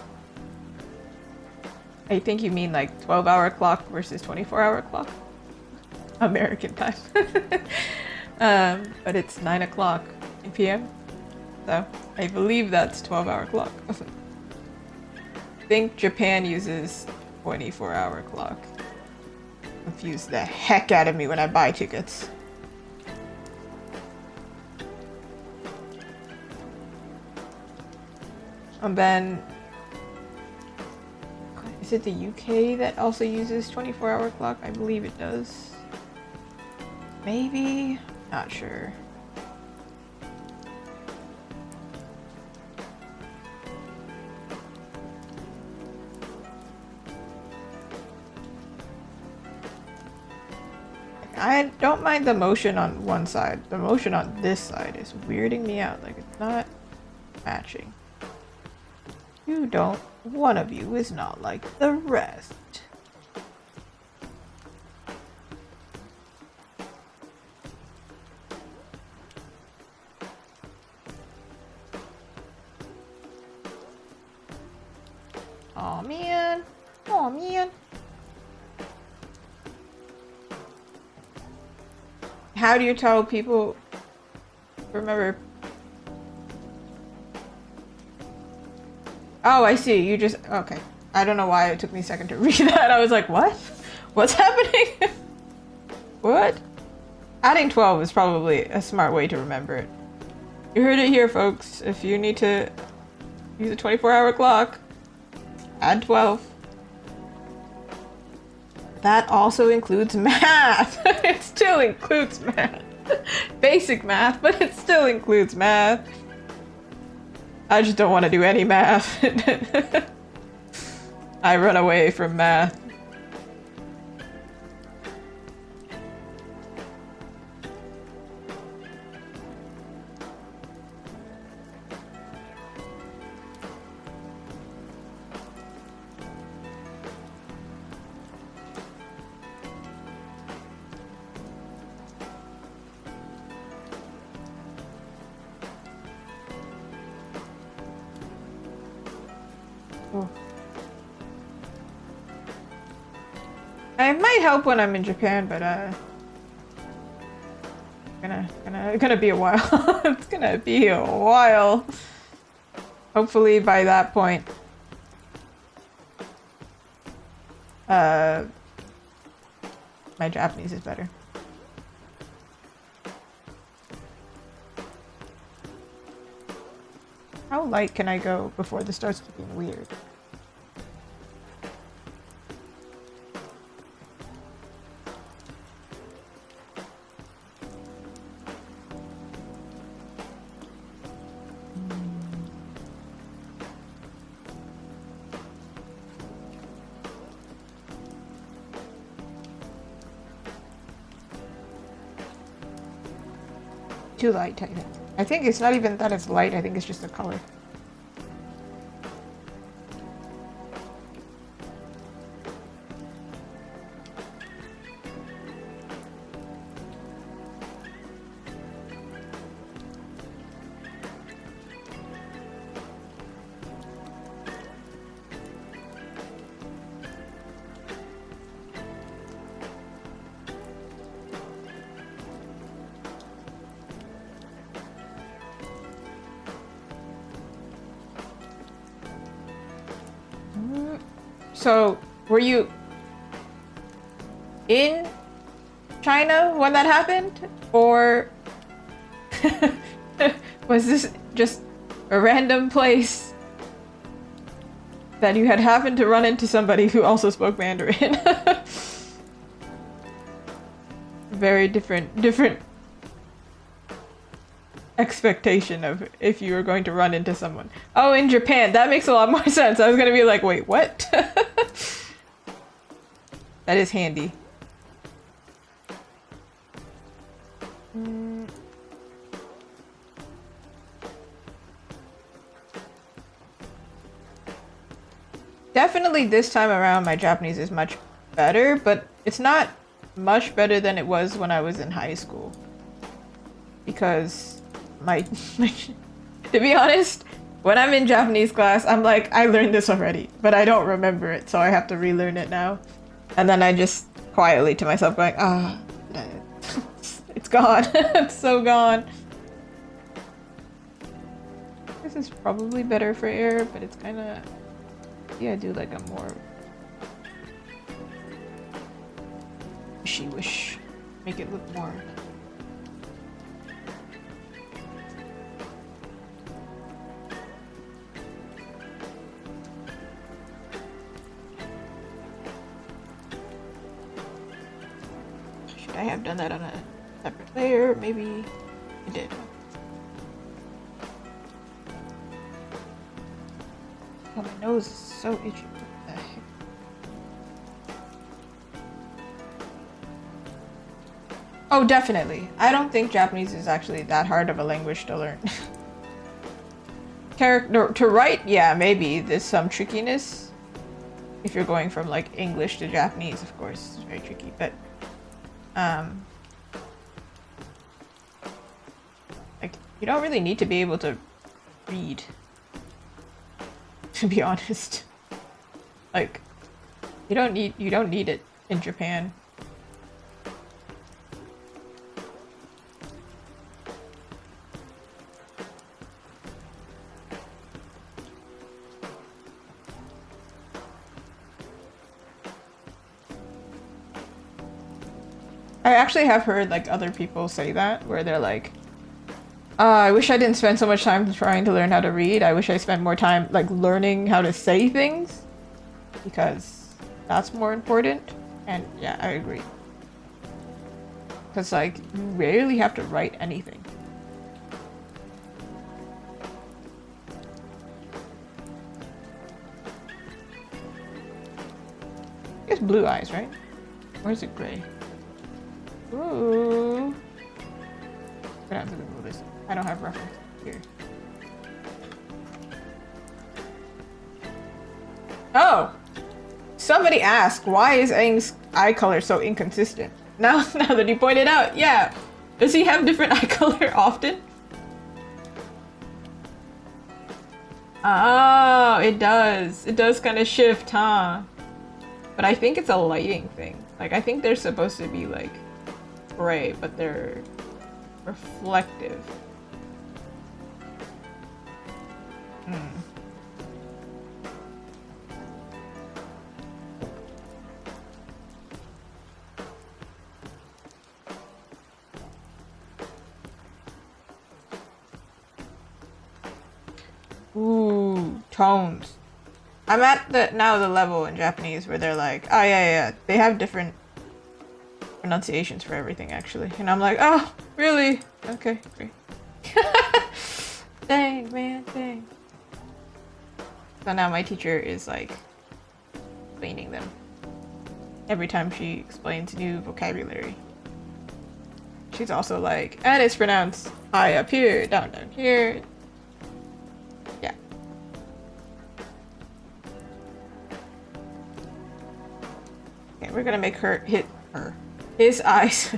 I think you mean like 12-hour clock versus 24-hour clock. American time. But it's 9 o'clock p.m. So I believe that's 12-hour clock. I think Japan uses 24-hour clock. Confuse the heck out of me when I buy tickets. And then, is it the UK that also uses 24-hour clock? I believe it does. Maybe? Not sure. I don't mind the motion on one side. The motion on this side is weirding me out. Like, it's not matching. You don't. One of you is not like the rest. Aw, man. Aw, man. How do you tell people? Remember. Oh, I see. You just... Okay. I don't know why it took me a second to read that. I was like, what? What's happening? What? Adding 12 is probably a smart way to remember it. You heard it here, folks. If you need to use a 24-hour clock, add 12. That also includes math. It still includes math. Basic math, but it still includes math. I just don't want to do any math. I run away from math. It might help when I'm in Japan, but gonna be a while. It's gonna be a while. Hopefully by that point, my Japanese is better. How light can I go before this starts getting weird? Too light, I think. I think it's not even that it's light, I think it's just the color. So, were you in China when that happened? Or Was this just a random place that you had happened to run into somebody who also spoke Mandarin? Very different expectation of if you were going to run into someone. Oh, in Japan. That makes a lot more sense. I was gonna be like, wait, what? That is handy. Definitely this time around my Japanese is much better, but it's not much better than it was when I was in high school. Because to be honest, when I'm in Japanese class, I'm like, I learned this already, but I don't remember it, so I have to relearn it now. And then I just quietly to myself going, it's gone. It's so gone. This is probably better for air, but it's kind of... Yeah, I do like a more... wishy-wish. Make it look more... Should I have done that on a separate layer? Maybe I did. Oh, my nose is so itchy. What the heck? Oh, definitely. I don't think Japanese is actually that hard of a language to learn. To write, yeah, maybe there's some trickiness. If you're going from like English to Japanese, of course, it's very tricky. But like you don't really need to be able to read. To be honest, like you don't need it in Japan. I actually have heard like other people say that, where they're like, I wish I didn't spend so much time trying to learn how to read. I wish I spent more time like learning how to say things, because that's more important. And yeah, I agree. Because like you rarely have to write anything. It's blue eyes, right? Or is it gray? Ooh. I'm gonna have to Google this. I don't have reference here. Oh! Somebody asked, why is Aang's eye color so inconsistent? Now that you pointed out, yeah. Does he have different eye color often? Oh, it does. It does kind of shift, huh? But I think it's a lighting thing. Like, I think they're supposed to be, like, gray, but they're reflective. Ooh, tones. I'm at the level in Japanese where they're like, oh yeah, they have different pronunciations for everything actually. And I'm like, oh, really? Okay, great. Dang, man, dang. So now my teacher is like explaining them every time she explains new vocabulary. She's also like, and it's pronounced high up here, down here. Yeah. Okay, we're gonna make his eyes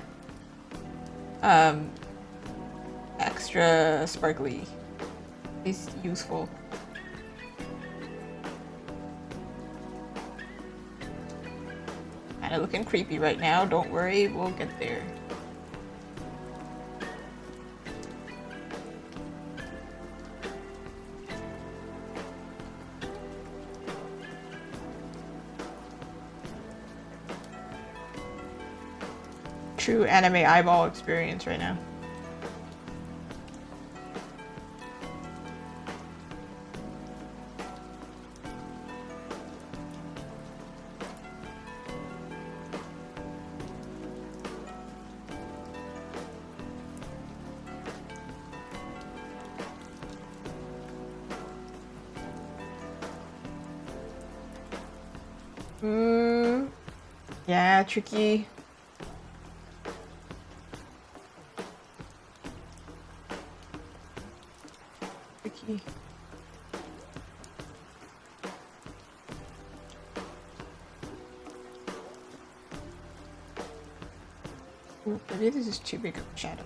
extra sparkly. He's useful. Kinda looking creepy right now, don't worry, we'll get there. True anime eyeball experience right now. Yeah, tricky. Tricky. Ooh, maybe this is too big of a shadow.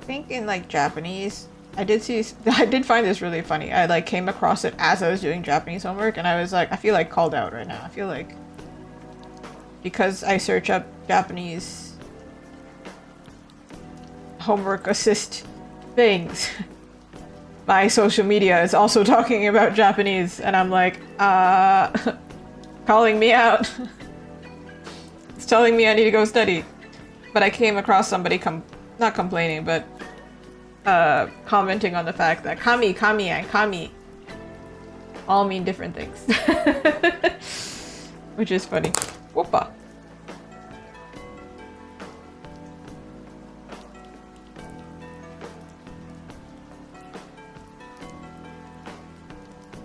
I think in like Japanese, I did find this really funny. I like came across it as I was doing Japanese homework, and I was like, I feel like called out right now. I feel like because I search up Japanese homework assist things, my social media is also talking about Japanese, and I'm like, calling me out. It's telling me I need to go study. But I came across somebody not complaining, but commenting on the fact that kami, kami, and kami all mean different things. Which is funny. Whoopa.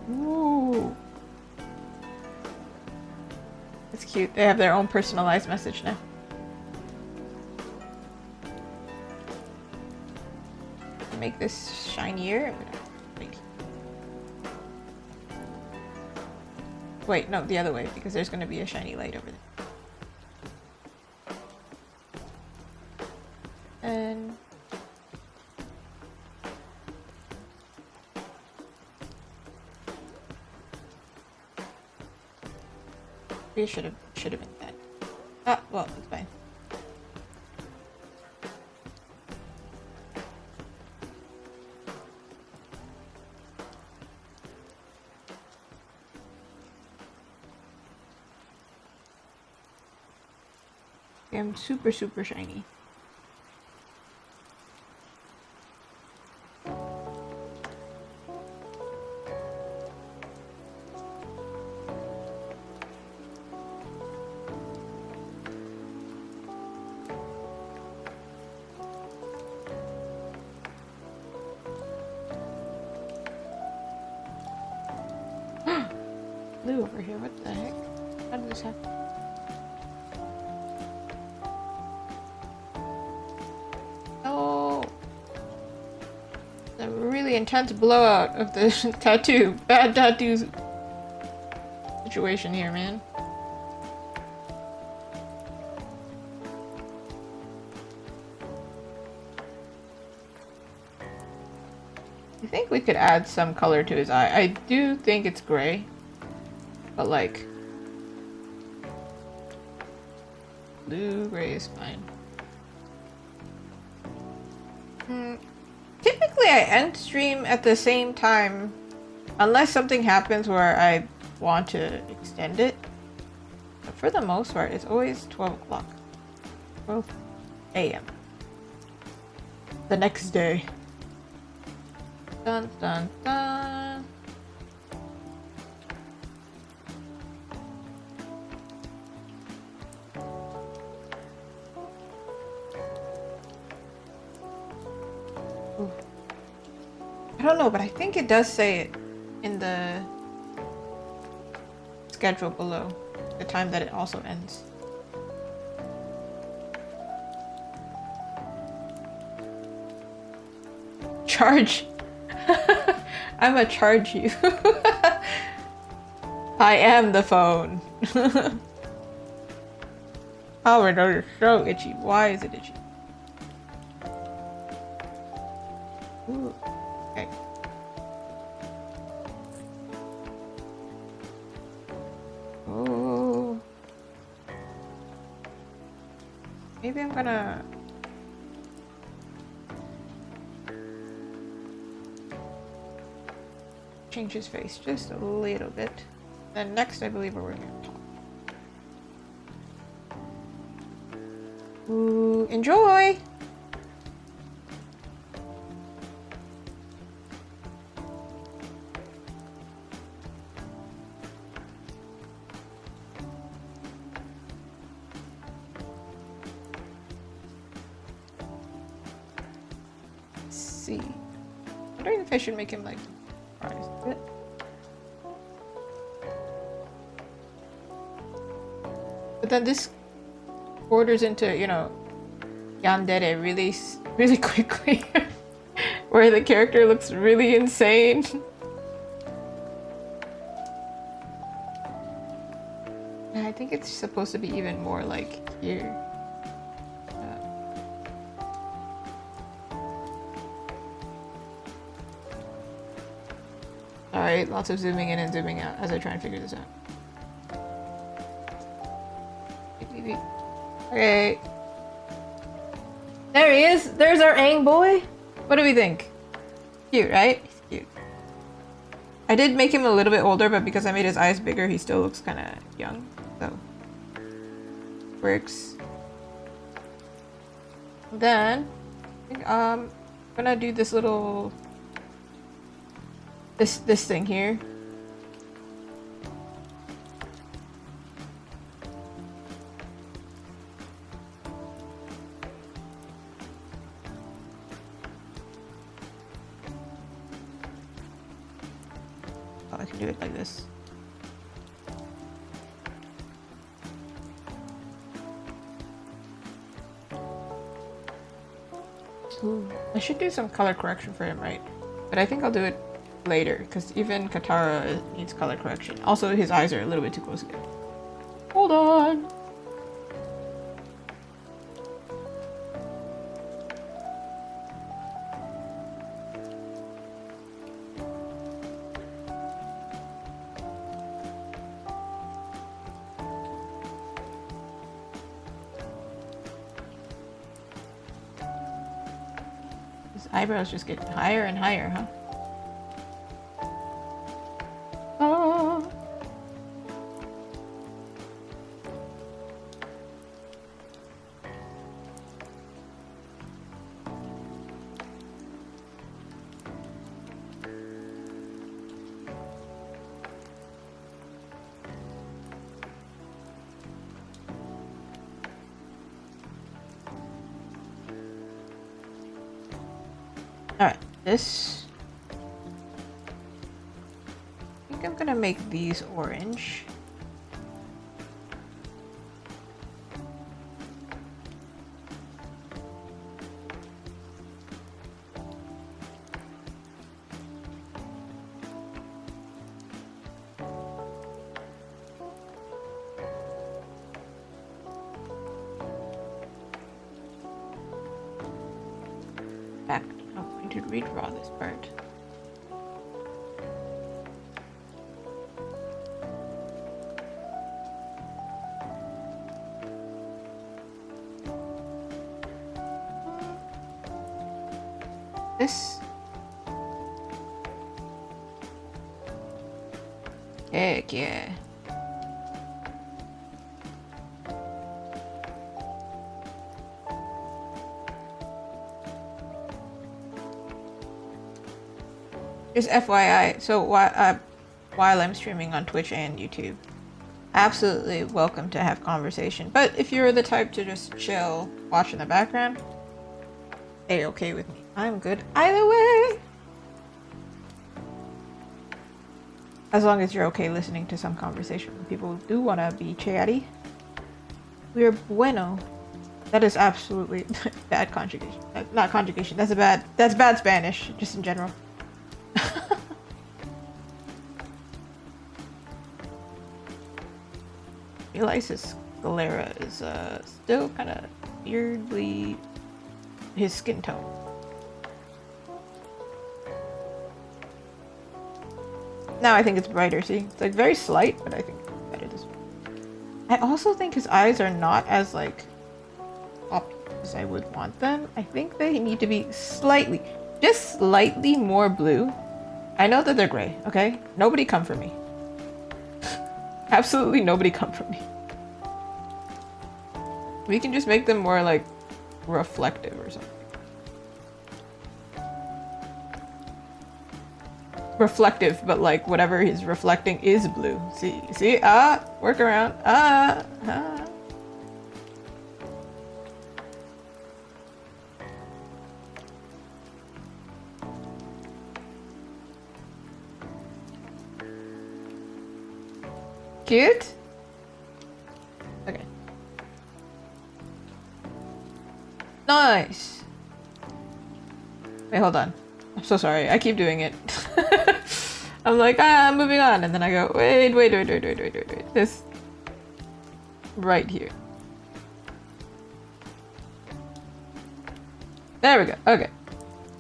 Ooh. It's cute. They have their own personalized message now. Make this shinier. Wait, no, the other way, because there's going to be a shiny light over there. And it should have been that. Ah, well, it's fine. I'm super, super shiny. Blue over here, what the heck? How did this happen? Intense blowout of the tattoo. Bad tattoo situation here, man. I think we could add some color to his eye. I do think it's gray, but like blue-gray is fine. Typically I end stream at the same time, unless something happens where I want to extend it. But for the most part, it's always 12 o'clock. 12 a.m. the next day. Dun dun dun. Ooh. I don't know, but I think it does say it in the schedule below, the time that it also ends. Charge. I'ma charge you. I am the phone. Oh, my nose is so itchy. Why is it itchy? Ooh. Okay. Oh. Maybe I'm gonna... change his face just a little bit. Then next, I believe we're working on top. Ooh, enjoy! see. I'm wondering if I should make him like surprised a bit. But then this borders into, you know, yandere really quickly. Where the character looks really insane. I think it's supposed to be even more like here. Alright, lots of zooming in and zooming out as I try and figure this out. Okay. There he is! There's our Aang boy! What do we think? Cute, right? He's cute. I did make him a little bit older, but because I made his eyes bigger, he still looks kind of young. So, works. Then, I think, I'm gonna do this little... This thing here. Oh, I can do it like this. Ooh, I should do some color correction for him, right? But I think I'll do it later, because even Katara needs color correction. Also, his eyes are a little bit too close together. Hold on! His eyebrows just get higher and higher, huh? Oh. Alright, this... I think I'm gonna make these orange. Back, I'm going to redraw this part. This. Heck yeah. Just FYI, so while I'm streaming on Twitch and YouTube, absolutely welcome to have conversation. But if you're the type to just chill, watch in the background, they're okay with me. I'm good either way. As long as you're okay listening to some conversation. People do want to be chatty. We're bueno. That is absolutely bad conjugation. Not conjugation. That's bad Spanish, just in general. I realize his sclera is still kind of weirdly his skin tone. Now I think it's brighter, see? It's like very slight, but I think it's better this way. I also think his eyes are not as like poppy as I would want them. I think they need to be slightly, just slightly more blue. I know that they're gray, okay? Nobody come for me. Absolutely nobody come for me. We can just make them more like reflective or something. Reflective, but like whatever he's reflecting is blue. See, work around, Cute? Okay. Nice! Wait, hold on. I'm so sorry. I keep doing it. I'm like, I'm moving on. And then I go, wait. This right here. There we go. Okay.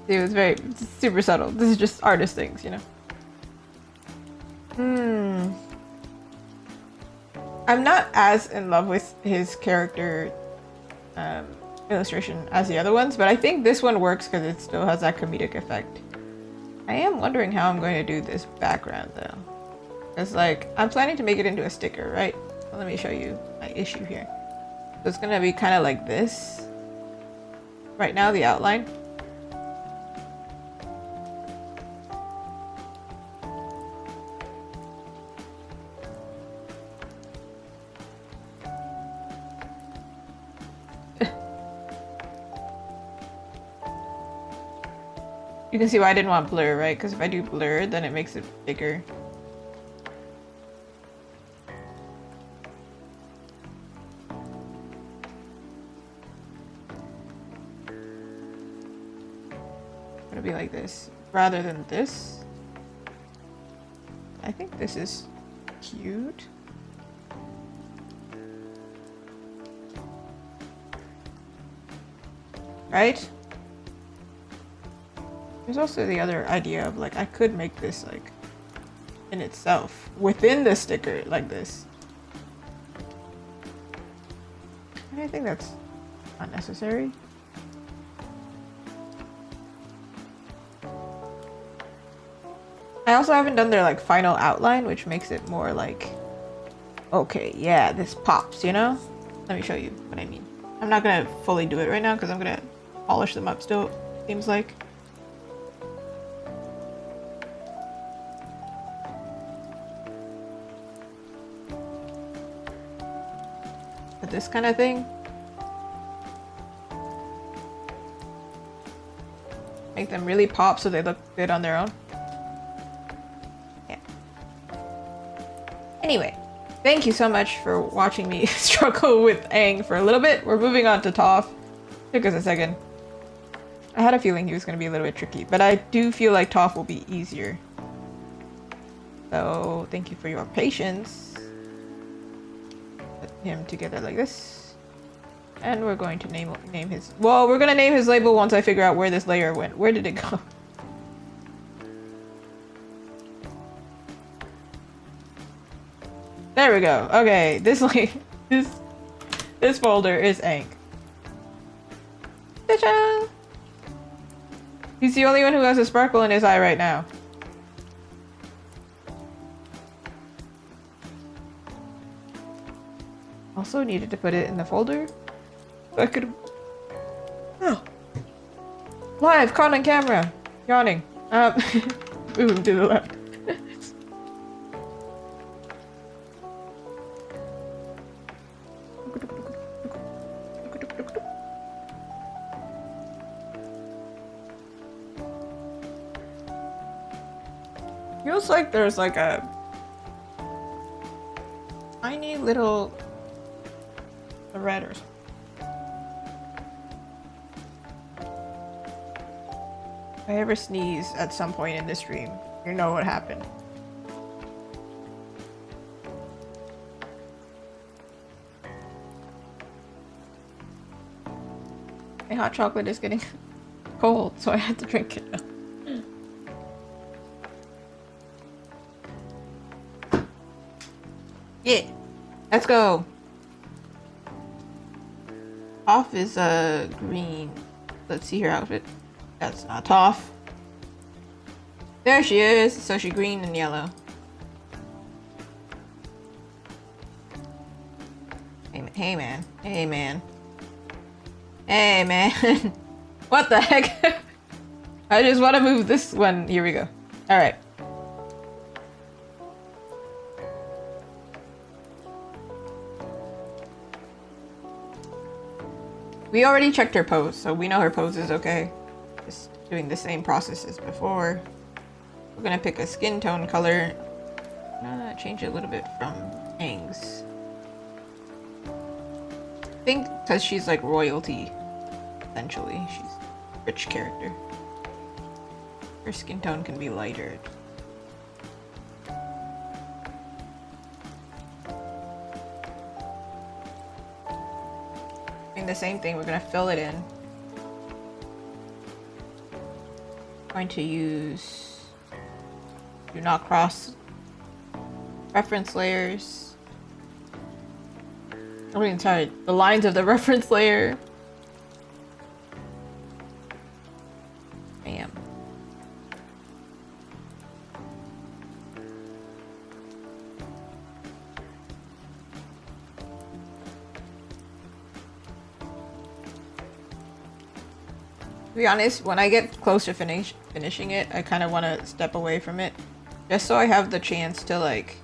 See, it was it's super subtle. This is just artist things, you know? I'm not as in love with his character illustration as the other ones, but I think this one works because it still has that comedic effect. I am wondering how I'm going to do this background though. It's like, I'm planning to make it into a sticker, right? Well, let me show you my issue here. So it's gonna be kind of like this. Right now, the outline. You can see why I didn't want blur, right? Because if I do blur, then it makes it bigger. It'll be like this rather than this. I think this is cute. Right? There's also the other idea of like, I could make this like in itself within the sticker like this. I think that's unnecessary. I also haven't done their like final outline, which makes it more like, okay, yeah, this pops, you know? Let me show you what I mean. I'm not gonna fully do it right now because I'm gonna polish them up still, seems like. But this kind of thing. Make them really pop so they look good on their own. Yeah. Anyway, thank you so much for watching me struggle with Aang for a little bit. We're moving on to Toph. Took us a second. I had a feeling he was going to be a little bit tricky, but I do feel like Toph will be easier. So, thank you for your patience. Put him together like this. And we're going to name his... Well, we're going to name his label once I figure out where this layer went. Where did it go? There we go. Okay, this folder is Aang. Ta-cha! He's the only one who has a sparkle in his eye right now. Also needed to put it in the folder. So I could... Oh. Live! Caught on camera! Yawning. Move him to the left. Feels like there's like a tiny little thread or something. If I ever sneeze at some point in this stream, you know what happened. My hot chocolate is getting cold, so I had to drink it now. Yeah, let's go. Toph is green. Let's see her outfit. That's not Toph. There she is. So she's green and yellow. Hey man. Hey man. Hey man. What the heck? I just want to move this one. Here we go. All right. We already checked her pose, so we know her pose is okay. Just doing the same process as before. We're gonna pick a skin tone color. Change it a little bit from Hangs. I think because she's like royalty, essentially. She's a rich character. Her skin tone can be lighter. Doing the same thing, we're gonna fill it in. Going to use do not cross reference layers. I mean, sorry, the lines of the reference layer. Bam. To be honest, when I get close to finishing it, I kind of want to step away from it. Just so I have the chance to like...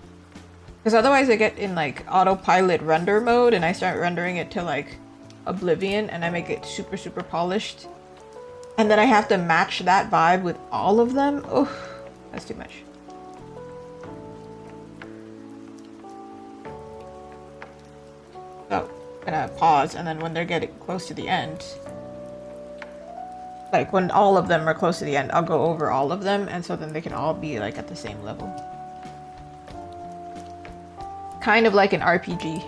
Because otherwise I get in like autopilot render mode and I start rendering it to like oblivion and I make it super, super polished. And then I have to match that vibe with all of them. Oh, that's too much. So, I'm gonna pause and then when they're getting close to the end... Like, when all of them are close to the end, I'll go over all of them, and so then they can all be, like, at the same level. Kind of like an RPG.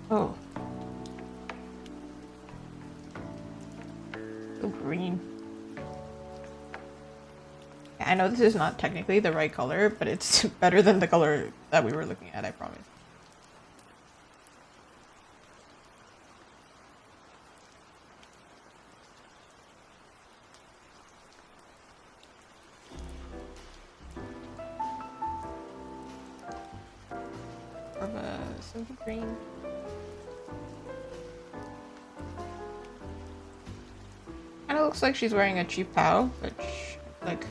Oh. Green. I know this is not technically the right color, but it's better than the color that we were looking at, I promise. Of a silky green. Kinda looks like she's wearing a cheap POW, which, like,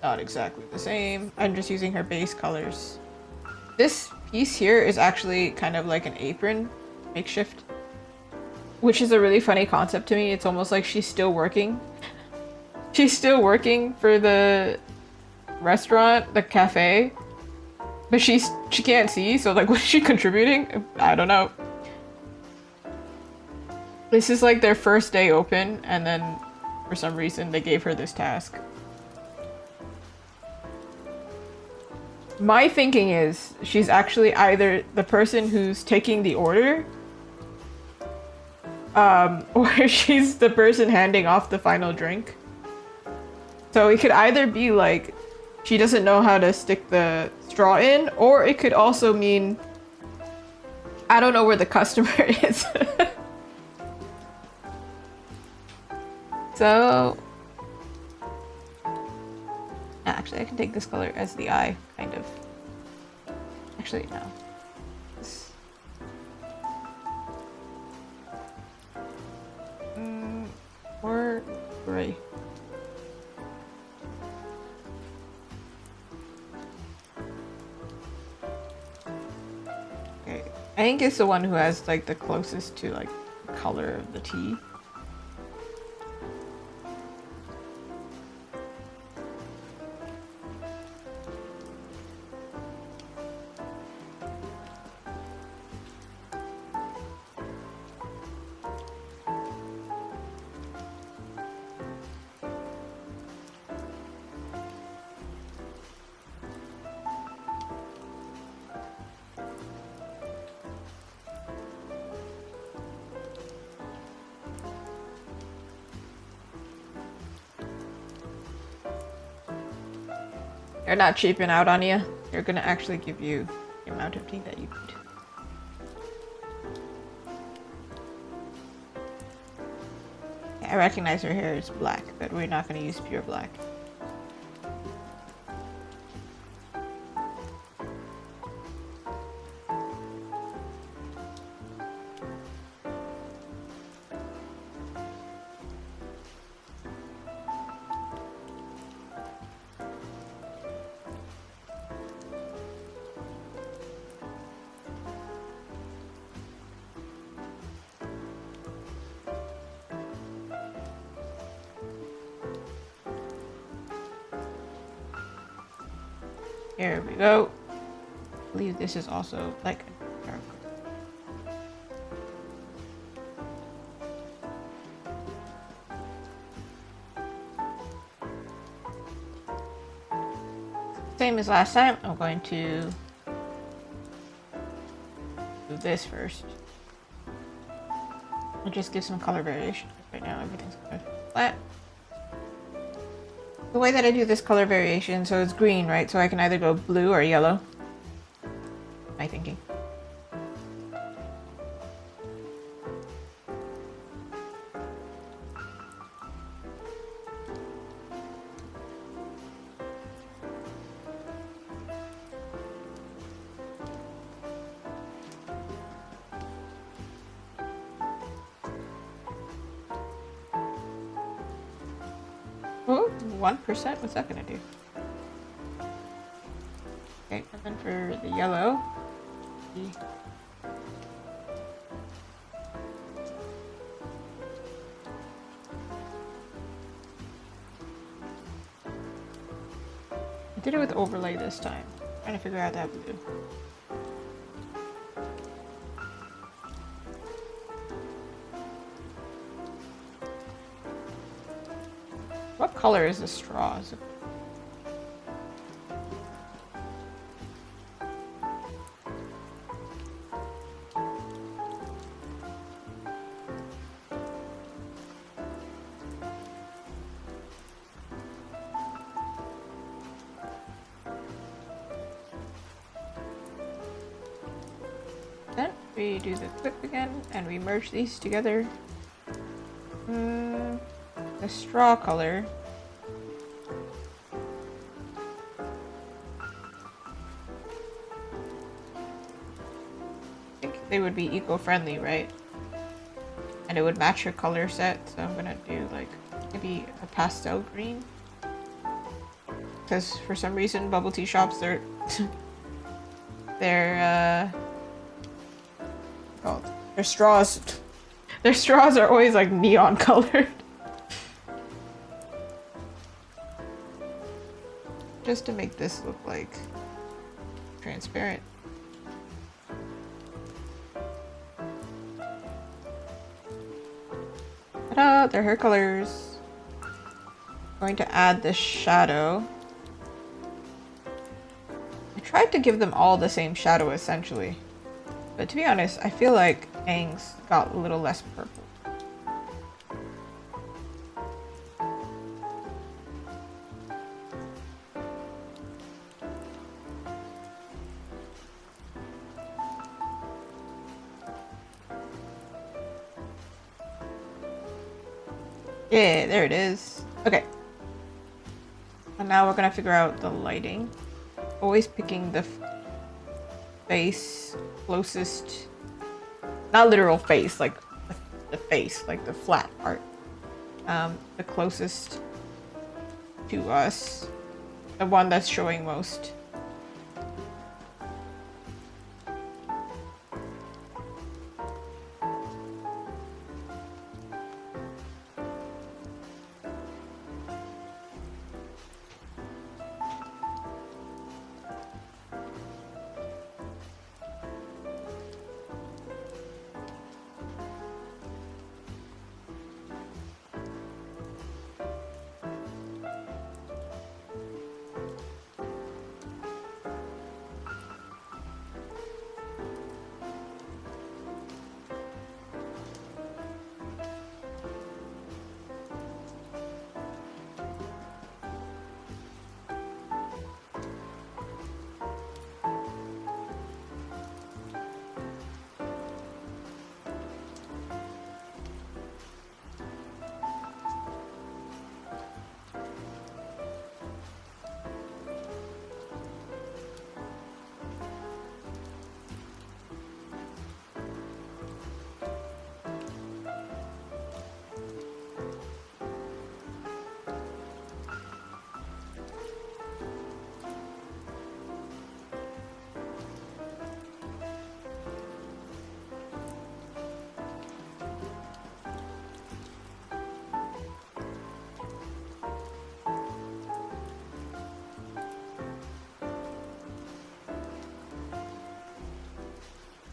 not exactly the same. I'm just using her base colors. This piece here is actually kind of like an apron makeshift, which is a really funny concept to me. It's almost like she's still working. She's still working for the restaurant, the cafe, but she can't see, so like, what is she contributing? I don't know. This is like their first day open, and then for some reason they gave her this task. My thinking is she's actually either the person who's taking the order, or she's the person handing off the final drink. So it could either be like she doesn't know how to stick the straw in, or it could also mean I don't know where the customer is. So, actually I can take this color as the eye, kind of. Actually, no. This... or gray. Okay, I think it's the one who has like the closest to like the color of the tea. They're not cheaping out on you. They're gonna actually give you the amount of tea that you need. I recognize her hair is black, but we're not gonna use pure black. Here we go. I believe this is also like a dark. Same as last time, I'm going to do this first. I'll just give some color variation. Right now everything's kind of flat. The way that I do this color variation, so it's green, right? So I can either go blue or yellow. My thinking. Oh, 1%? What's that gonna do? Okay, and then for the yellow, I did it with overlay this time. Trying to figure out that blue. What color is the straw? Is it... Then we do the clip again and we merge these together. The straw color. I think they would be eco-friendly, right? And it would match your color set, so I'm gonna do like maybe a pastel green. Because for some reason bubble tea shops, they're their straws are always like neon colored. Just to make this look like transparent. Ta-da! They're hair colors. Going to add the shadow. I tried to give them all the same shadow essentially. But to be honest, I feel like Aang's got a little less purple. Yeah, there it is. Okay. And now we're gonna figure out the lighting. Always picking the face closest, not literal face, like the face, like the flat part. The closest to us. The one that's showing most.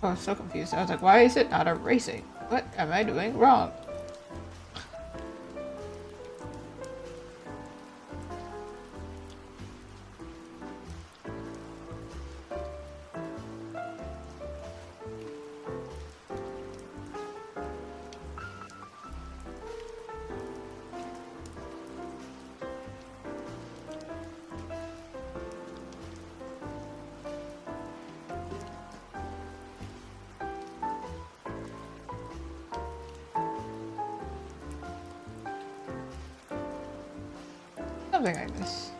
I was so confused. I was like, why is it not erasing? What am I doing wrong? Something like this.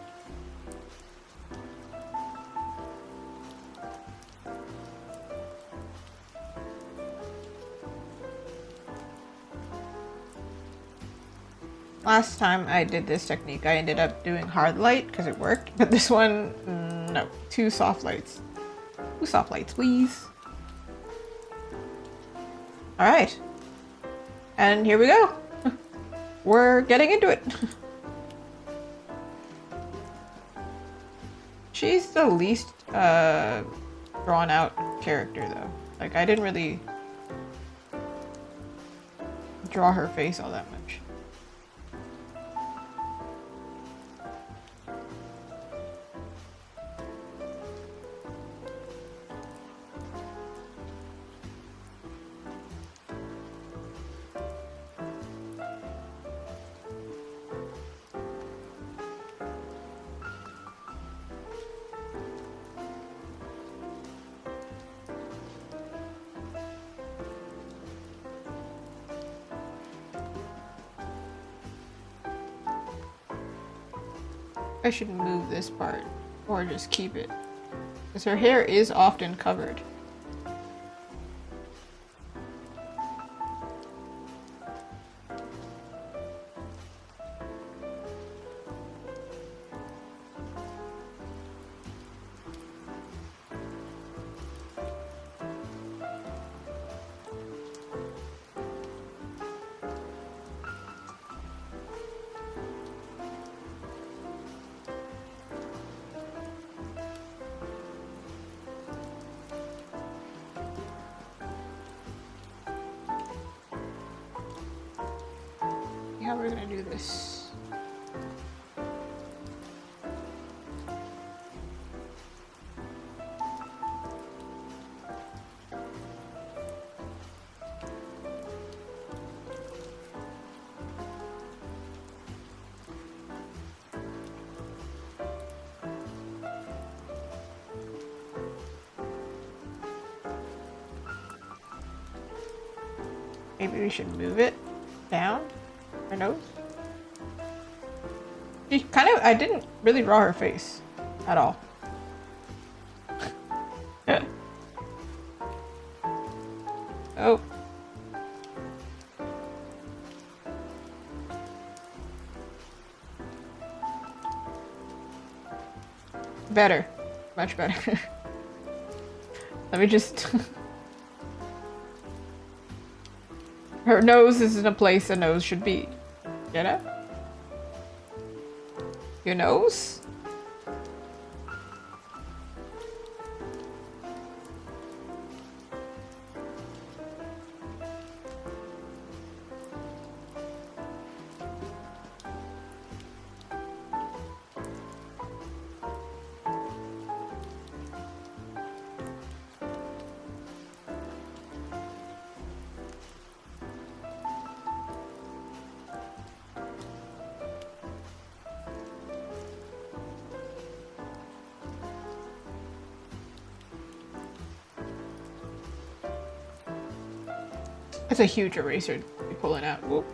Last time I did this technique, I ended up doing hard light because it worked, but this one, no. 2 soft lights. 2 soft lights, please. Alright. And here we go. We're getting into it. She's the least drawn out character though. Like, I didn't really draw her face all that much. I should move this part or just keep it because her hair is often covered. How we're gonna do this. Maybe we should move it down. Her nose? She kind of, I didn't really draw her face at all. Oh. Better. Much better. Let me just... Her nose isn't a place a nose should be. You know? Your nose? That's a huge eraser to be pulling out. Whoop.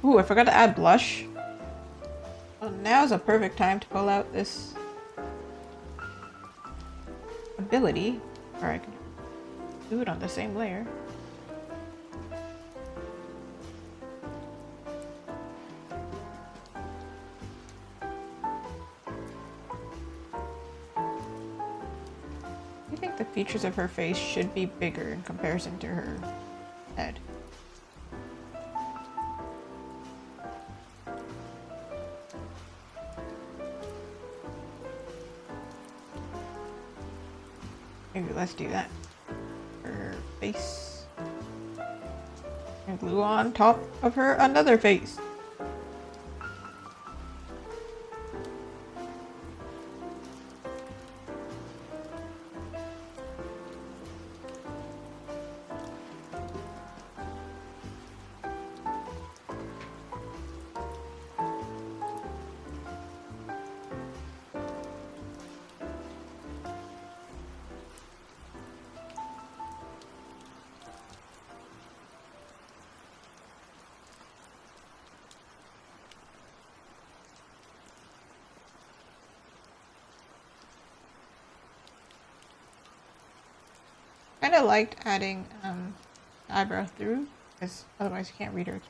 Ooh, I forgot to add blush. Oh Now is a perfect time to pull out this ability, or I can do it on the same layer. I think the features of her face should be bigger in comparison to her head. Maybe let's do that. Her face. And glue on top of her another face. Kind of liked adding eyebrow through, because otherwise you can't read her.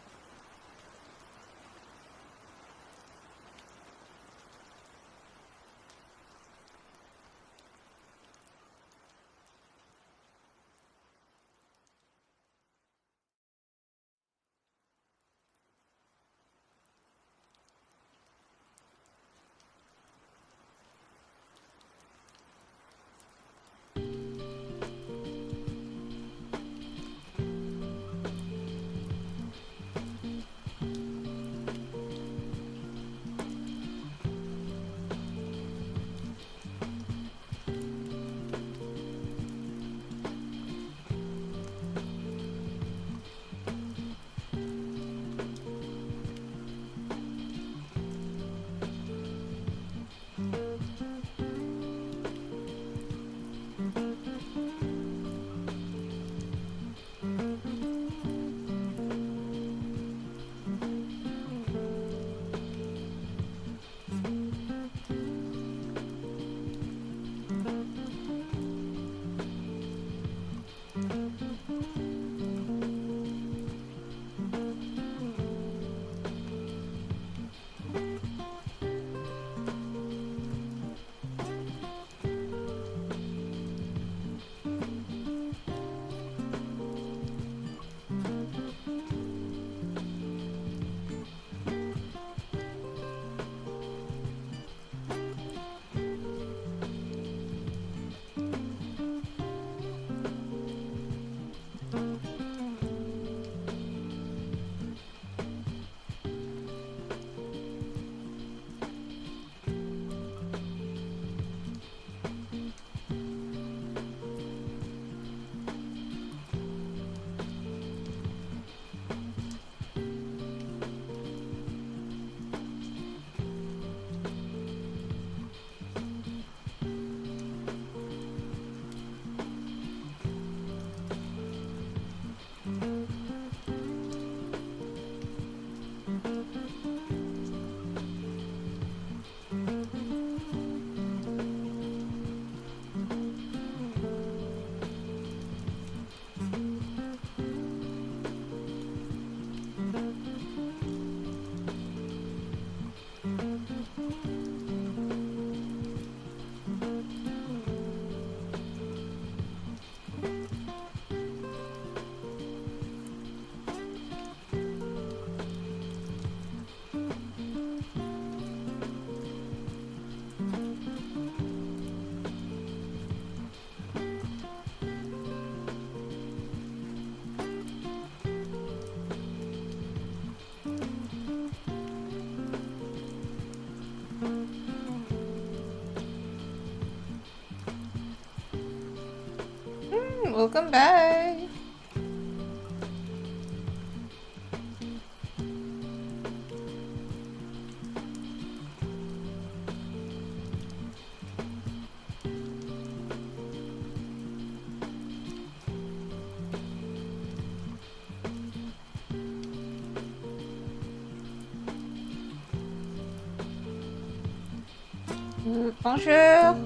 Welcome back. Bonjour.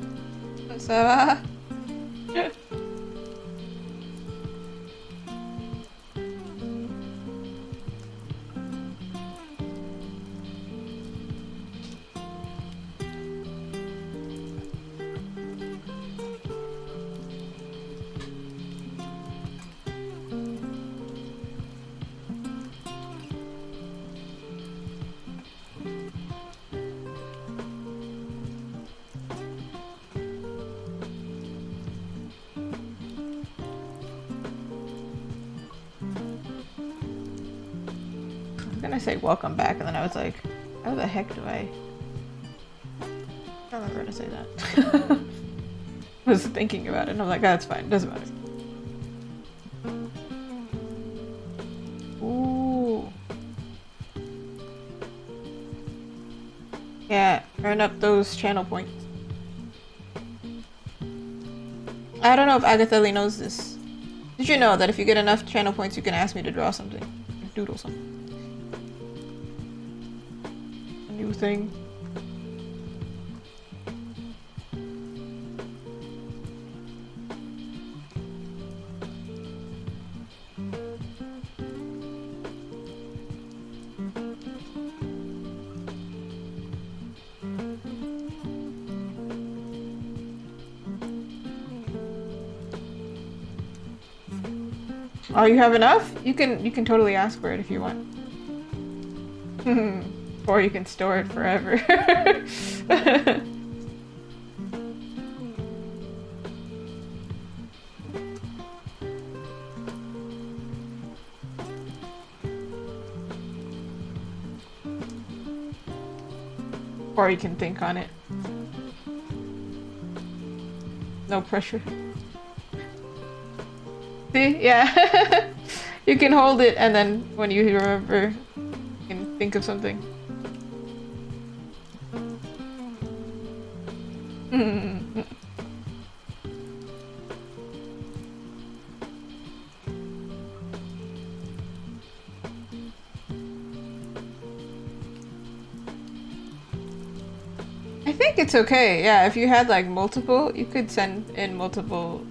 Ça va? I say welcome back, and then I was like, how the heck do I don't remember how to say that. I was thinking about it, and I'm like, oh, that's fine, doesn't matter. Ooh. Yeah, earn up those channel points. I don't know if Agatheli knows this. Did you know that if you get enough channel points, you can ask me to draw something? Doodle something. New thing. Oh, you have enough? You can totally ask for it if you want. Or you can store it forever. Or you can think on it. No pressure. See? Yeah. You can hold it, and then when you remember, you can think of something. I think it's okay. Yeah, if you had like multiple, you could send in multiple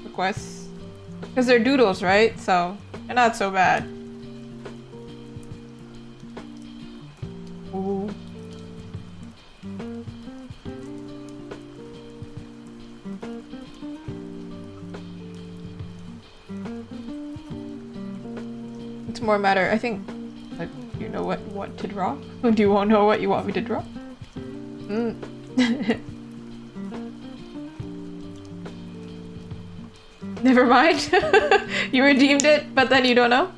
requests. Because they're doodles, right? So they're not so bad. Ooh. It's more a matter, I think, like, you know what to draw? Do you want to know what you want me to draw? Never mind. You redeemed it, but then you don't know?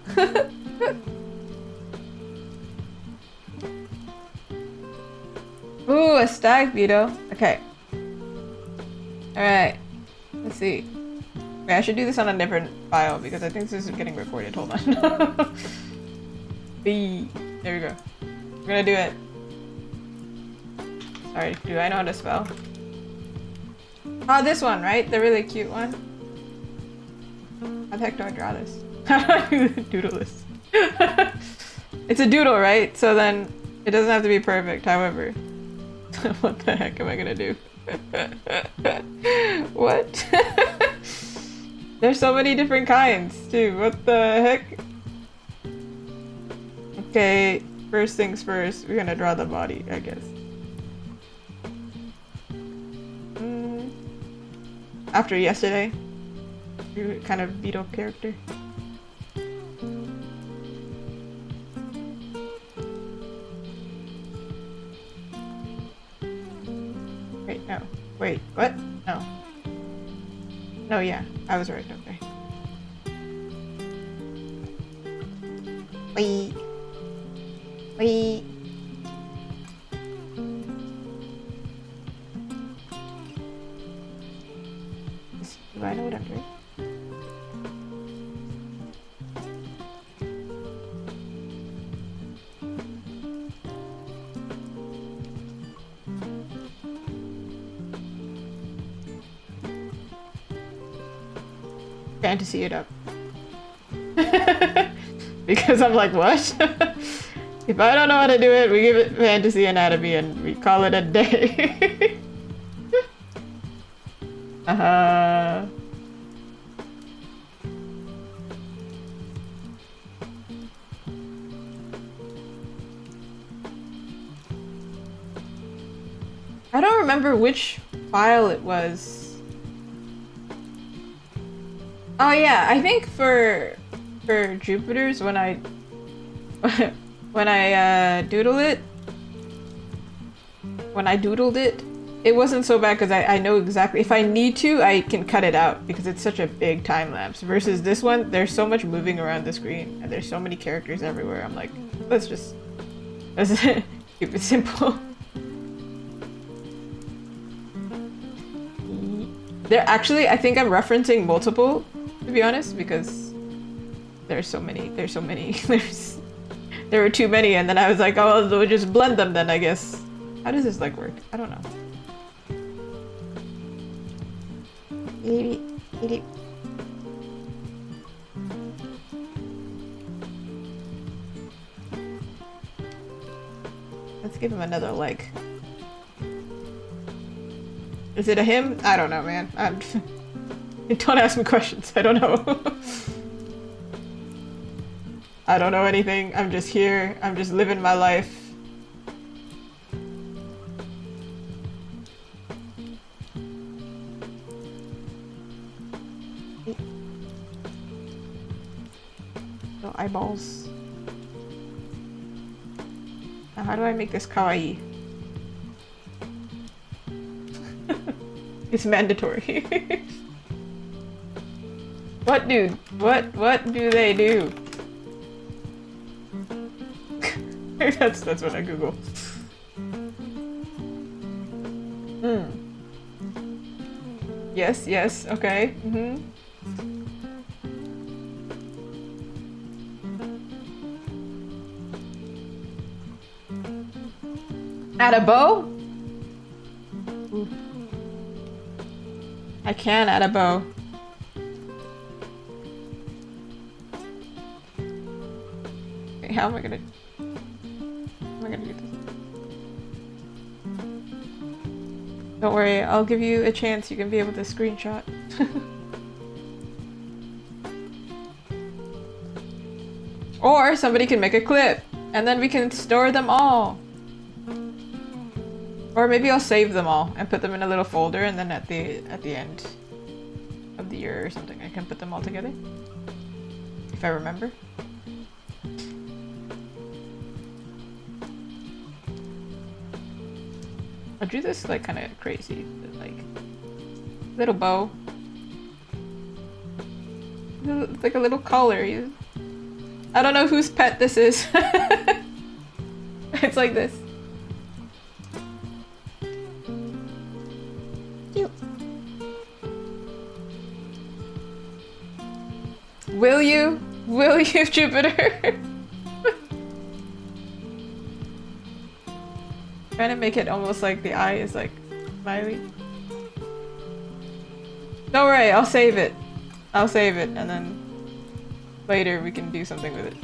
Ooh, a stag beetle. Okay. Alright. Let's see. Wait, I should do this on a different file because I think this is getting recorded. Hold on. B. There we go. We're gonna do it. Sorry, do I know how to spell? Oh, this one, right? The really cute one. How the heck do I draw this? How do I doodle this? It's a doodle, right? So then it doesn't have to be perfect, however. What the heck am I gonna do? What? There's so many different kinds, too. What the heck? Okay, first things first. We're gonna draw the body, I guess. After yesterday. Kind of beetle character. Wait, no. Wait, what? No. No, yeah. I was right, okay. Wait. Wait. Do I know what I'm doing? Fantasy it up. Because I'm like, what? If I don't know how to do it, we give it fantasy anatomy and we call it a day. Uh-huh. I don't remember which file it was. Oh yeah, I think for Jupiter's when I doodled it, it wasn't so bad because I know exactly if I need to, I can cut it out because it's such a big time lapse. Versus this one, there's so much moving around the screen and there's so many characters everywhere. I'm like, let's keep it simple. I think I'm referencing multiple, to be honest, because there's so many, there were too many, and then I was like, oh, we'll just blend them then, I guess. How does this, like, work? I don't know. Let's give him another leg. Is it a him? I don't know, man. Don't ask me questions. I don't know. I don't know anything. I'm just here. I'm just living my life. No eyeballs. Now how do I make this kawaii? It's mandatory. What, dude? What do they do? that's what I Google. Yes, okay. Add a bow? Ooh. I can add a bow. Okay, how am I gonna do this? Don't worry, I'll give you a chance. You can be able to screenshot. Or somebody can make a clip, and then we can store them all. Or maybe I'll save them all and put them in a little folder, and then at the end of the year or something, I can put them all together. If I remember. I drew this like kind of crazy, but, like little bow. It's like a little collar. I don't know whose pet this is. It's like this. Cute. Will you? Will you, Jupiter? Trying to make it almost like the eye is like smiley. Don't worry, I'll save it. I'll save it, and then later we can do something with it.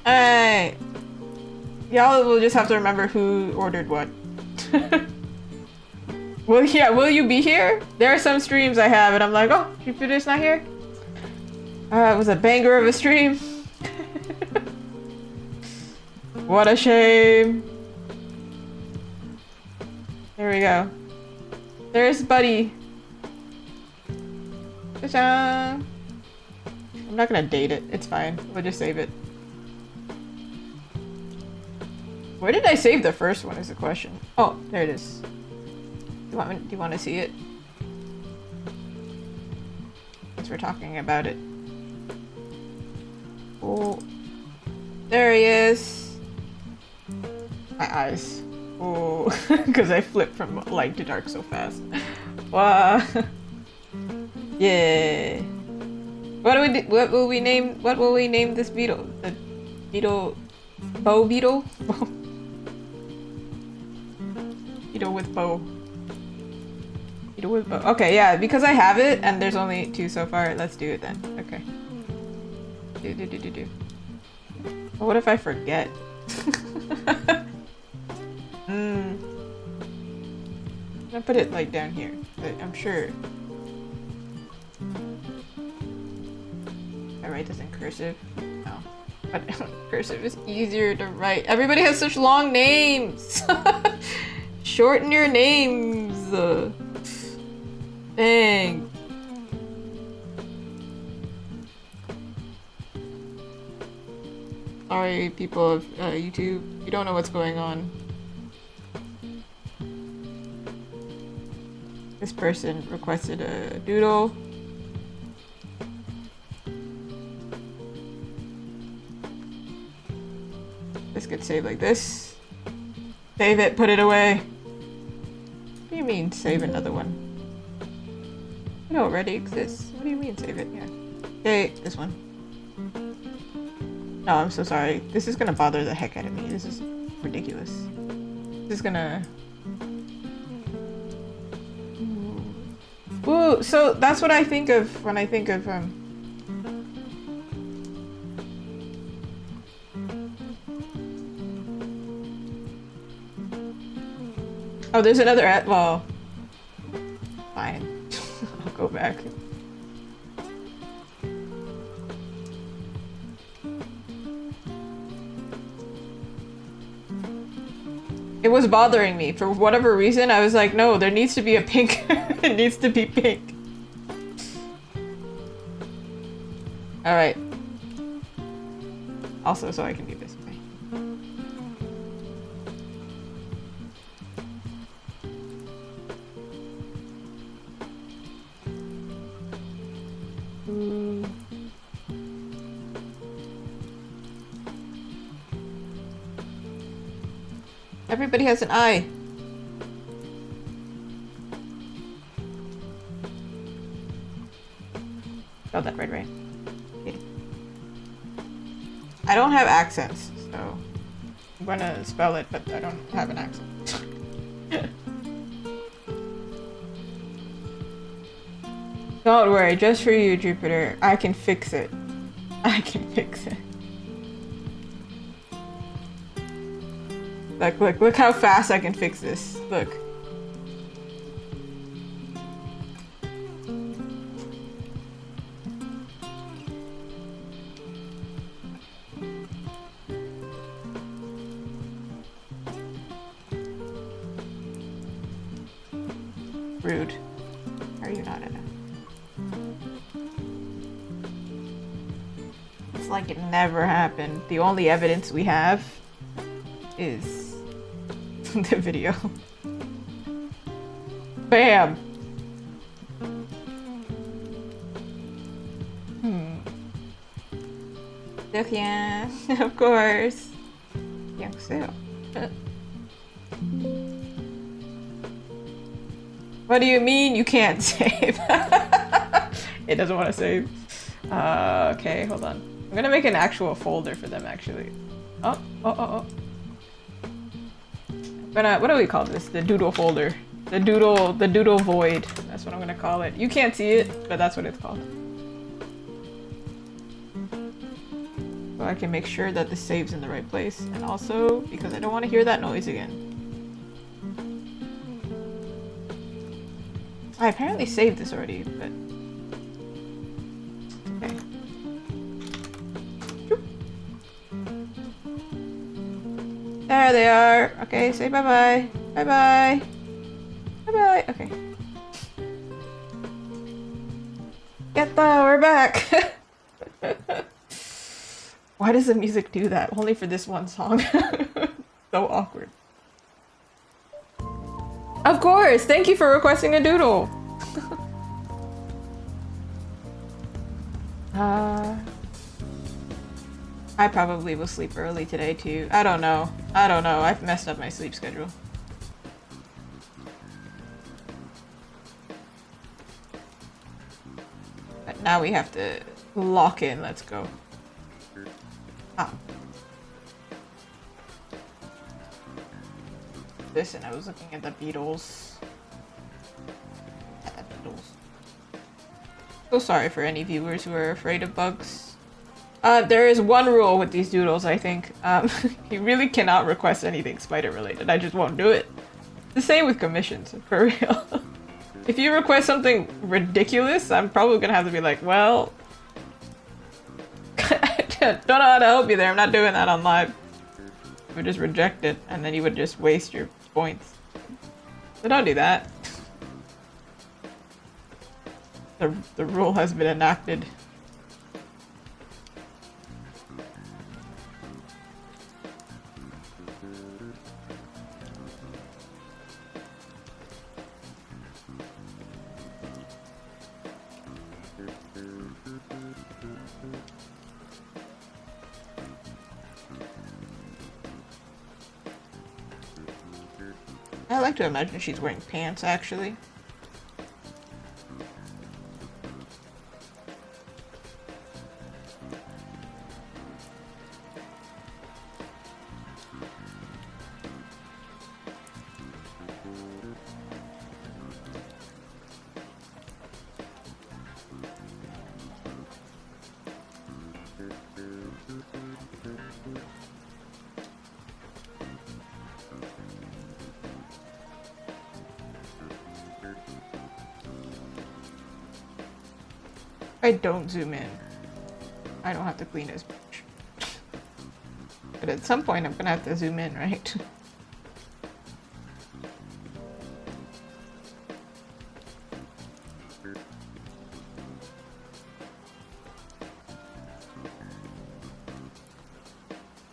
Alright. Y'all will just have to remember who ordered what. Well, yeah, will you be here? There are some streams I have, and I'm like, oh, Jupiter's not here? It was a banger of a stream. What a shame. There we go. There's Buddy. Ta-da! I'm not gonna date it. It's fine. We'll just save it. Where did I save the first one is the question. Oh, there it is. Do you want to see it? Since we're talking about it. Oh, there he is. My eyes. Oh, because I flip from light to dark so fast. Wow. Yeah. What will we name this beetle? The beetle, bow beetle. Beetle with bow. Okay, yeah, because I have it and there's only 2 so far. Let's do it then. Okay. Do. But what if I forget? I'm gonna put it like down here, but I'm sure. I write this in cursive? No. But cursive is easier to write. Everybody has such long names! Shorten your names! Dang. Sorry, people of YouTube. You don't know what's going on. This person requested a doodle. This gets saved like this. Save it, put it away. What do you mean, save another one? It already exists. What do you mean, save it? Yeah. Okay, this one. No, I'm so sorry. This is gonna bother the heck out of me. This is ridiculous. This is gonna... Ooh, so that's what I think of when I think of, Oh, there's another well... Fine. I'll go back. It was bothering me. For whatever reason, I was like, no, there needs to be a pink. It needs to be pink. Alright. Also, so I can do this. Okay. Everybody has an eye. Spelled that right. Okay. I don't have accents, so I'm gonna spell it, but I don't have an accent. Don't worry, just for you, Jupiter. I can fix it. I can fix it. Look how fast I can fix this. Look. Rude. Are you not enough? It's like it never happened. The only evidence we have is the video. Bam! Look, yeah, of course. Yeah, so. What do you mean you can't save? It doesn't want to save. Okay, hold on. I'm gonna make an actual folder for them, actually. Oh. But what do we call this? The doodle folder. The doodle void. That's what I'm gonna call it. You can't see it, but that's what it's called. So I can make sure that this saves in the right place. And also, because I don't want to hear that noise again. I apparently saved this already, but... Okay. There they are. Okay, say bye-bye. Bye-bye. Bye-bye. Okay. Get the, we're back. Why does the music do that? Only for this one song. So awkward. Of course! Thank you for requesting a doodle! I probably will sleep early today too. I don't know. I've messed up my sleep schedule. But now we have to lock in. Let's go. Ah. Listen, I was looking at the Beatles. doodles. So sorry for any viewers who are afraid of bugs. There is one rule with these doodles, I think. You really cannot request anything spider related. I just won't do it. The same with commissions, for real. If you request something ridiculous, I'm probably gonna have to be like, well... don't know how to help you there, I'm not doing that on live. You would just reject it, and then you would just waste your points. So don't do that. The rule has been enacted. I like to imagine she's wearing pants, actually. I don't zoom in. I don't have to clean as much. But at some point I'm gonna have to zoom in, right?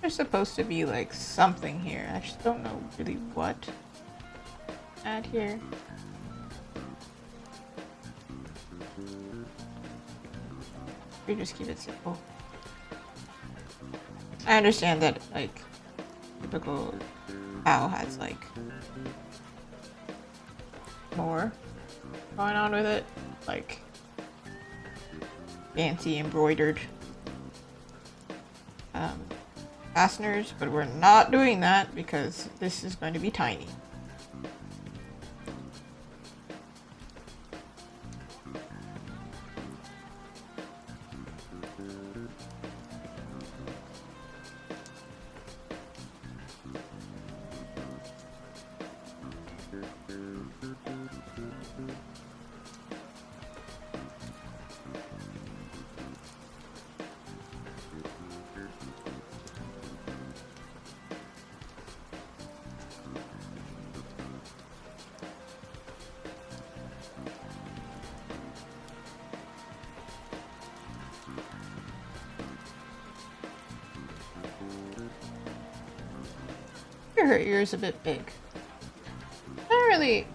There's supposed to be like something here. I just don't know really what. Add here. We just keep it simple. I understand that, like, typical cow has, like, more going on with it. Like, fancy embroidered fasteners, but we're not doing that because this is going to be tiny. Her ear's a bit big. Not really.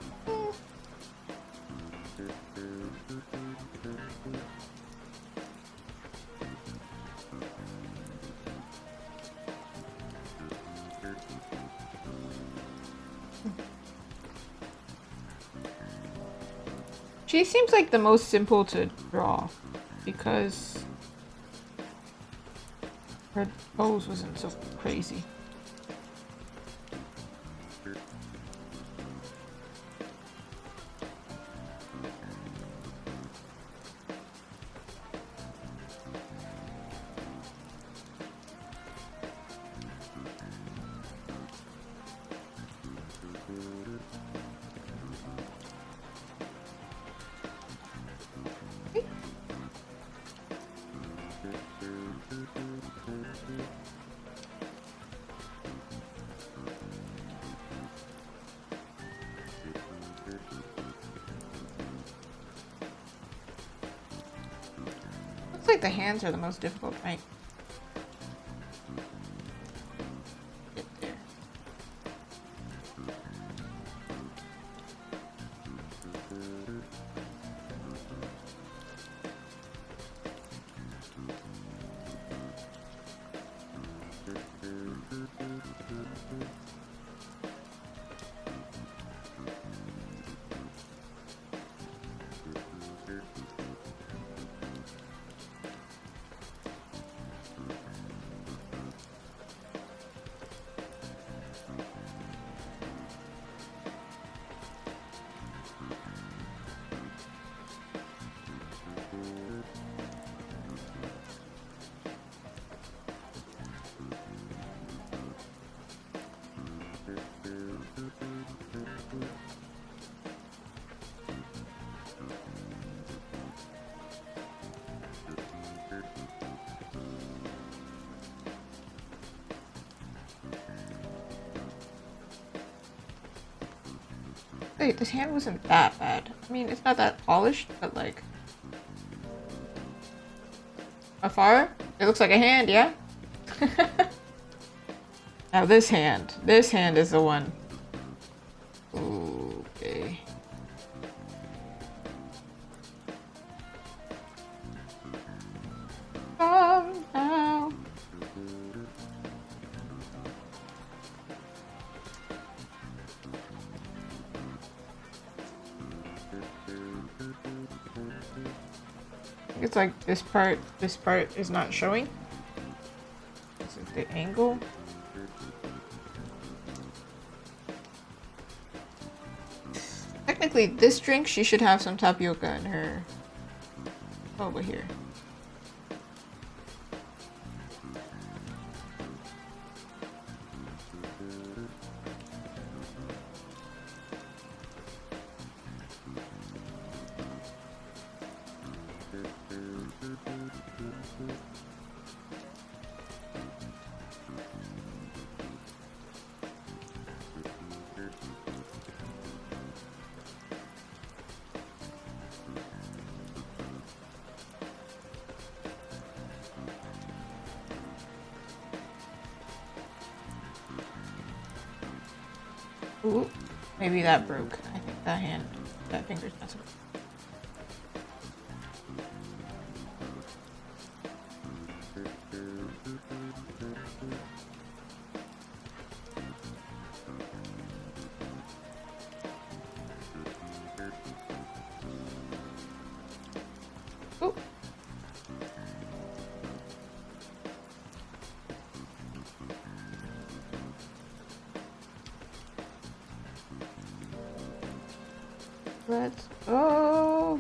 She seems like the most simple to draw because her pose wasn't so crazy. Looks like the hands are the most difficult, right? Get there. Wait, this hand wasn't that bad. I mean, it's not that polished, but like... Afar? It looks like a hand, yeah? Now this hand is the one. Okay. Oh, no. It's like this part is not showing. This is the angle. Technically, this drink, she should have some tapioca in her over here. Ooh, maybe that broke. I think that finger's not so good. Ooh. Let's go.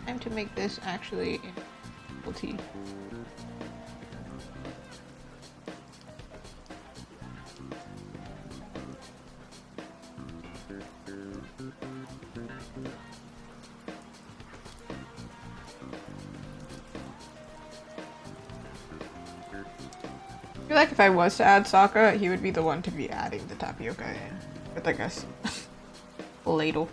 Time to make this actually in multi. I feel like if I was to add Sokka, he would be the one to be adding the tapioca in with like a ladle.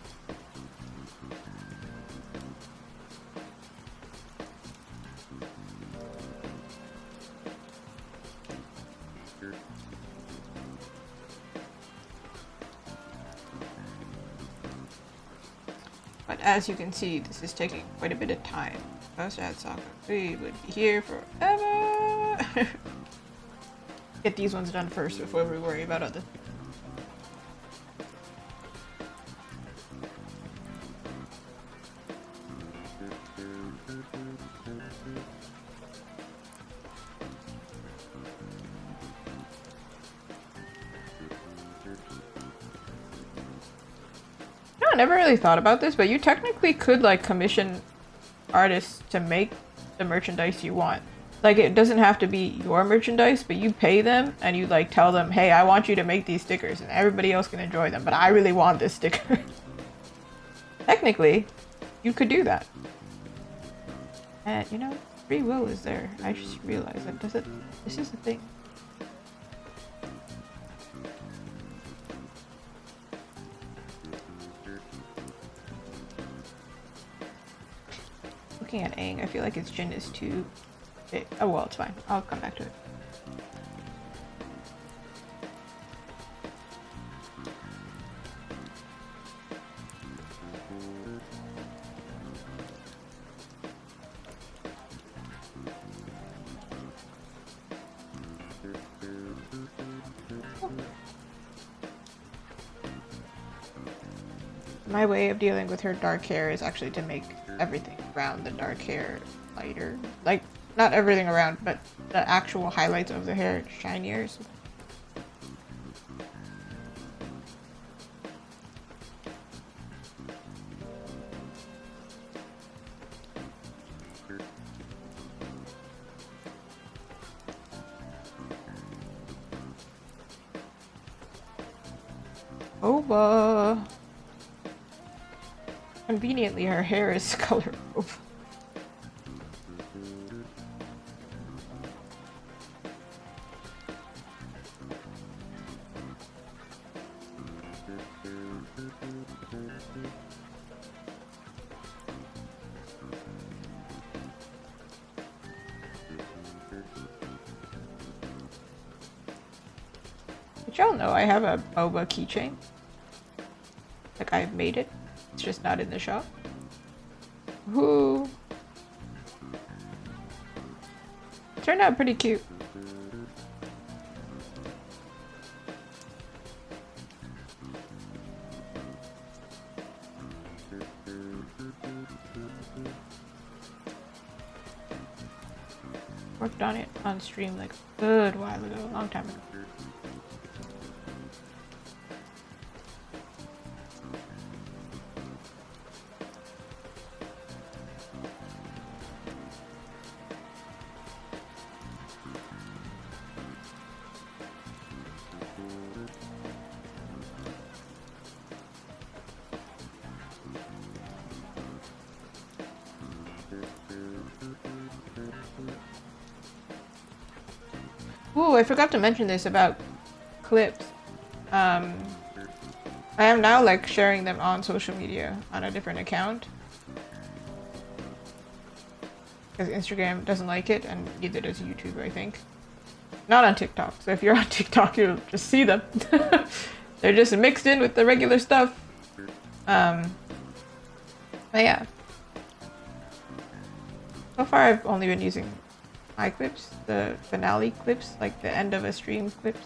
But as you can see, this is taking quite a bit of time. If I was to add Sokka, we would be here forever. Get these ones done first before we worry about other. No, I never really thought about this, but you technically could like commission artists to make the merchandise you want. Like, it doesn't have to be your merchandise, but you pay them and you like tell them, hey, I want you to make these stickers and everybody else can enjoy them, but I really want this sticker. Technically, you could do that. And you know, free will is there. I just realized that this is the thing. looking at Aang, I feel like his chin is too big. Oh well, it's fine. I'll come back to it. My way of dealing with her dark hair is actually to make everything around the dark hair lighter. Like, not everything around, but the actual highlights of the hair shinier. Boba. Conveniently, her hair is color boba. Did y'all know I have a boba keychain? Like, I've made it. It's just not in the shop. Ooh. Turned out pretty cute. Worked on it on stream like a good while ago, a long time ago. Ooh, I forgot to mention this about clips. I am now like sharing them on social media on a different account. Because Instagram doesn't like it, and neither does YouTube, I think. Not on TikTok, so if you're on TikTok, you'll just see them. They're just mixed in with the regular stuff. But yeah. So far I've only been using my clips, the finale clips, like the end of a stream clips.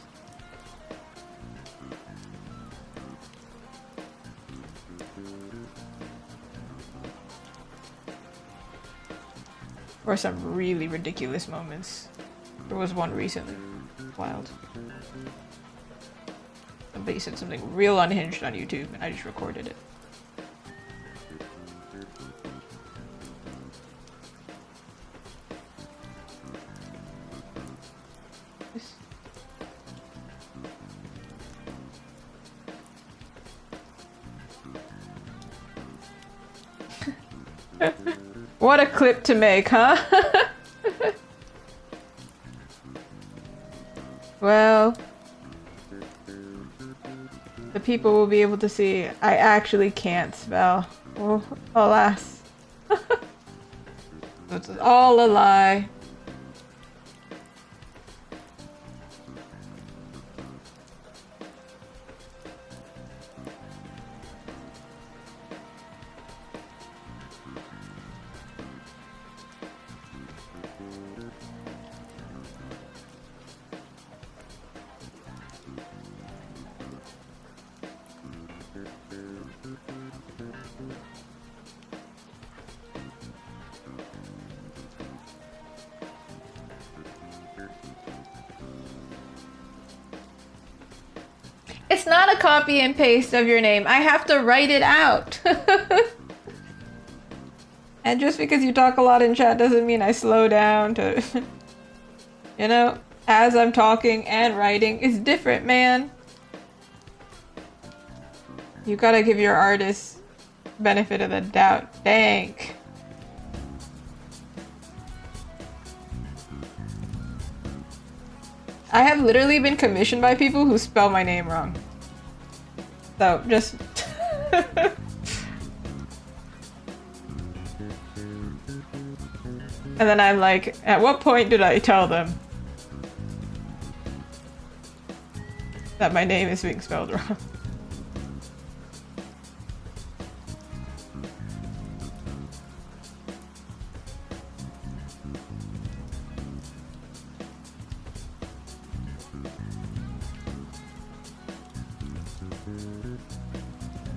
Or some really ridiculous moments. There was one recently. Wild. Somebody said something real unhinged on YouTube and I just recorded it. What a clip to make, huh? Well, the people will be able to see I actually can't spell. Oh, alas. It's all a lie. It's not a copy and paste of your name. I have to write it out. And just because you talk a lot in chat doesn't mean I slow down to... You know, as I'm talking and writing, it's different, man. You gotta give your artist benefit of the doubt. Dang. I have literally been commissioned by people who spell my name wrong. So, just... And then I'm like, at what point did I tell them that my name is being spelled wrong?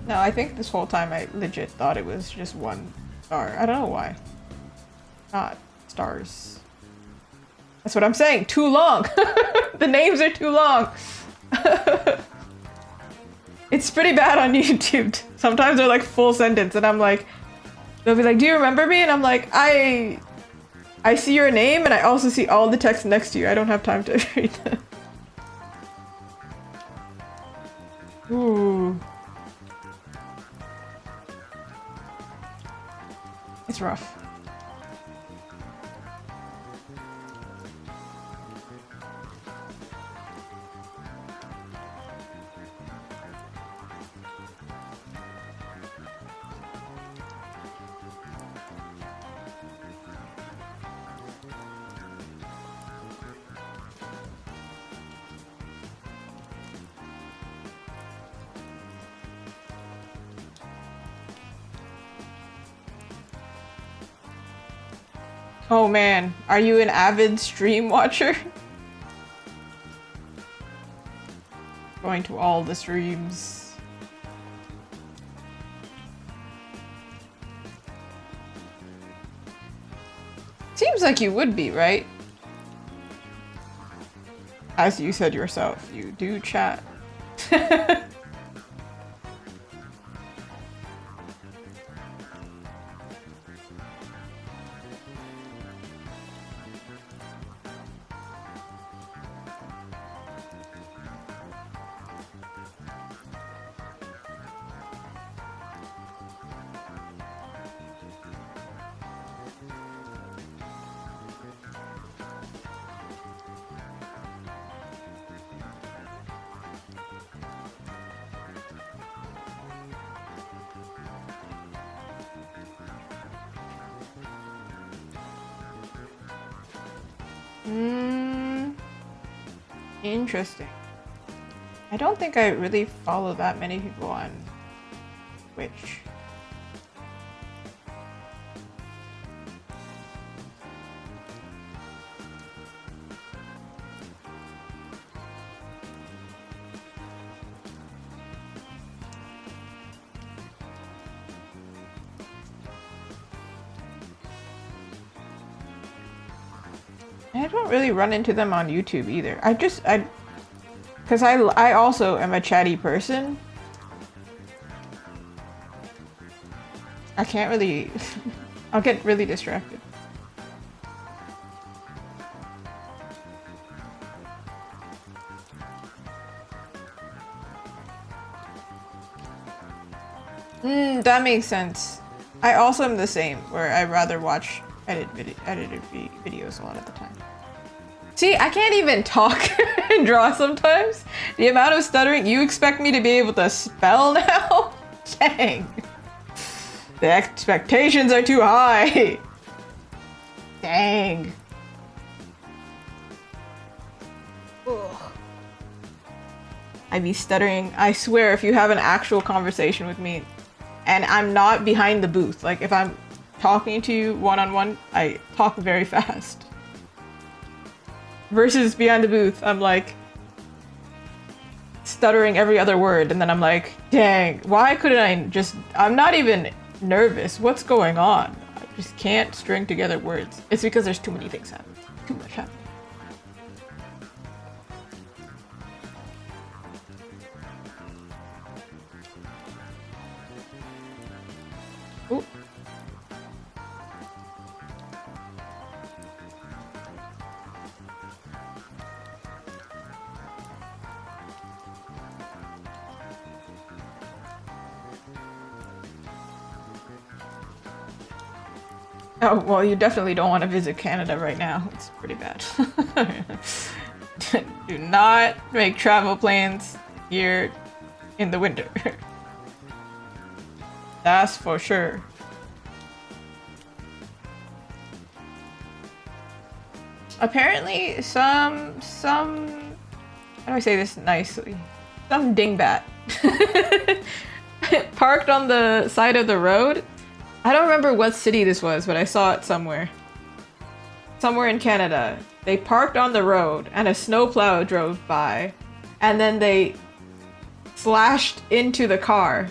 No, I think this whole time I legit thought it was just one star. I don't know why. Not stars. That's what I'm saying. Too long. The names are too long. It's pretty bad on YouTube. Sometimes they're like full sentence and I'm like, they'll be like, do you remember me? And I'm like, I see your name and I also see all the text next to you. I don't have time to read them. Ooh. It's rough. Oh man, are you an avid stream watcher? Going to all the streams. Seems like you would be, right? As you said yourself, you do chat. Interesting. I don't think I really follow that many people on Twitch. I don't really run into them on YouTube either. Because I also am a chatty person. I can't really, I'll get really distracted. That makes sense. I also am the same, where I rather watch edited videos a lot of the time. See, I can't even talk and draw sometimes. The amount of stuttering, you expect me to be able to spell now? Dang. The expectations are too high. Dang. Ugh. I be stuttering. I swear, if you have an actual conversation with me, and I'm not behind the booth, like if I'm talking to you one-on-one, I talk very fast. Versus behind the booth, I'm like stuttering every other word, and then I'm like, dang, why couldn't I just, I'm not even nervous. What's going on? I just can't string together words. It's because there's too many things happening. Too much happening. Ooh. Oh, well, you definitely don't want to visit Canada right now. It's pretty bad. Do not make travel plans here in the winter. That's for sure. Apparently how do I say this nicely? Some dingbat parked on the side of the road. I don't remember what city this was, but I saw it somewhere. Somewhere in Canada. They parked on the road and a snowplow drove by, and then they slashed into the car.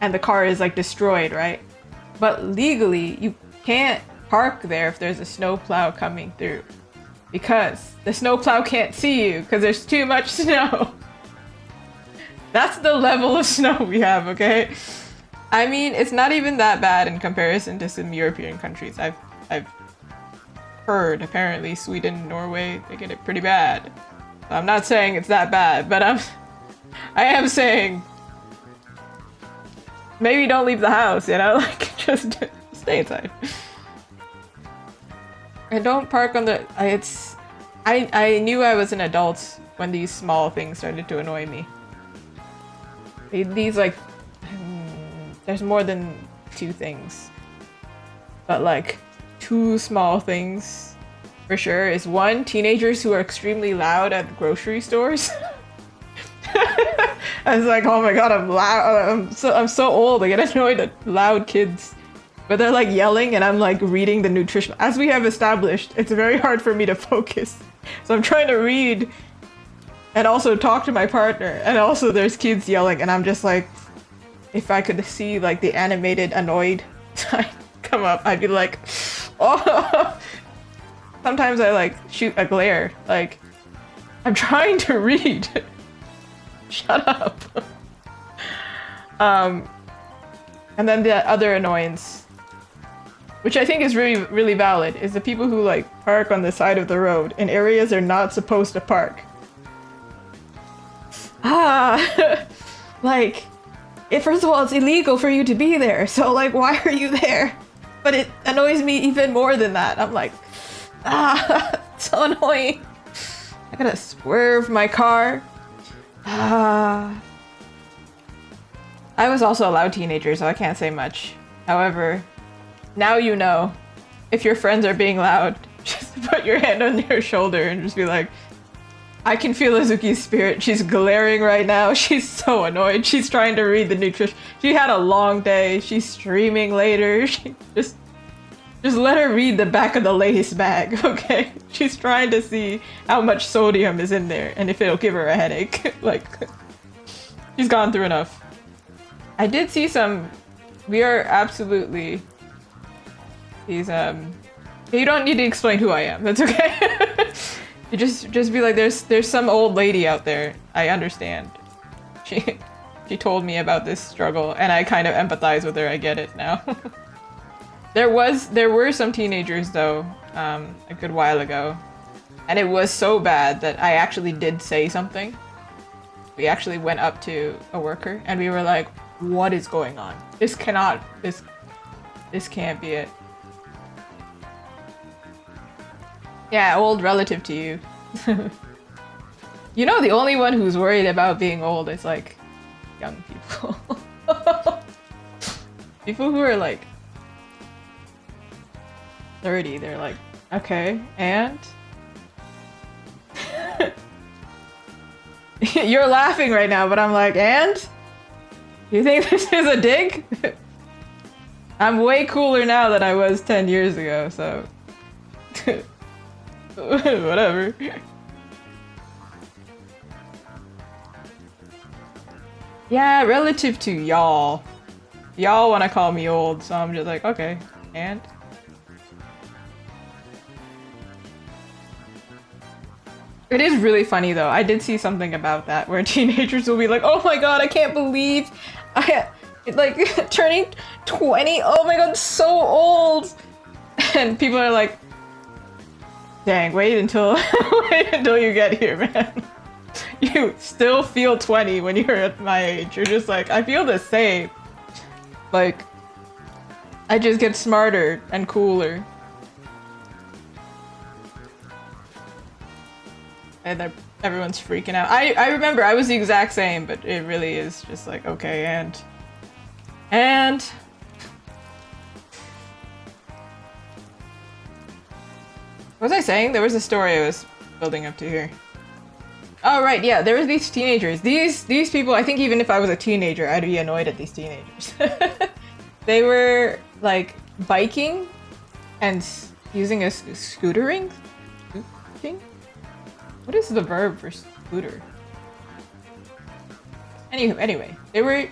And the car is like destroyed, right? But legally, you can't park there if there's a snowplow coming through, because the snowplow can't see you because there's too much snow. That's the level of snow we have, okay? I mean, it's not even that bad in comparison to some European countries. I've heard apparently Sweden, Norway, they get it pretty bad. I'm not saying it's that bad, but I am saying maybe don't leave the house, you know? Like, just stay inside. And don't park on the... I knew I was an adult when these small things started to annoy me. These, like... There's more than 2 things. But, like, 2 small things, for sure, is 1, teenagers who are extremely loud at grocery stores. I was like, oh my god, I'm loud. I'm so old. I get annoyed at loud kids. But they're like yelling and I'm like reading the nutrition. As we have established, it's very hard for me to focus. So I'm trying to read and also talk to my partner. And also there's kids yelling and I'm just like, if I could see like the animated annoyed sign come up, I'd be like, oh. Sometimes I like shoot a glare. Like, I'm trying to read. Shut up. And then the other annoyance, which I think is really, really valid, is the people who like park on the side of the road in areas they're not supposed to park. Like, first of all, it's illegal for you to be there, so like, why are you there? But it annoys me even more than that. I'm like, so annoying. I gotta swerve my car. I was also a loud teenager, so I can't say much. However, now you know, if your friends are being loud, just put your hand on your shoulder and just be like, I can feel Azuki's spirit. She's glaring right now. She's so annoyed. She's trying to read the nutrition. She had a long day. She's streaming later. She just let her read the back of the Lay's bag, okay? She's trying to see how much sodium is in there and if it'll give her a headache. Like, she's gone through enough. I did see some... We are absolutely... These, You don't need to explain who I am. That's okay. You just be like, there's some old lady out there. I understand. She told me about this struggle, and I kind of empathize with her. I get it now. There were some teenagers though, a good while ago, and it was so bad that I actually did say something. We actually went up to a worker and we were like, what is going on? This can't be it. Yeah, old relative to you. You know, the only one who's worried about being old is like young people. People who are like 30, they're like, okay, and? You're laughing right now, but I'm like, and? You think this is a dig? I'm way cooler now than I was 10 years ago, so... Whatever. Yeah, relative to y'all. Y'all want to call me old, so I'm just like, okay, and? It is really funny though. I did see something about that where teenagers will be like, oh my god, I can't believe like turning 20. Oh my god, so old. And people are like, dang, wait until you get here, man. You still feel 20 when you're at my age. You're just like, I feel the same. Like, I just get smarter and cooler. And everyone's freaking out. I remember I was the exact same, but it really is just like, okay, and... What was I saying? There was a story I was building up to here. Oh, right, yeah, there was these teenagers. These people, I think even if I was a teenager, I'd be annoyed at these teenagers. They were, like, biking and using a scootering? What is the verb for scooter? Anyway, they were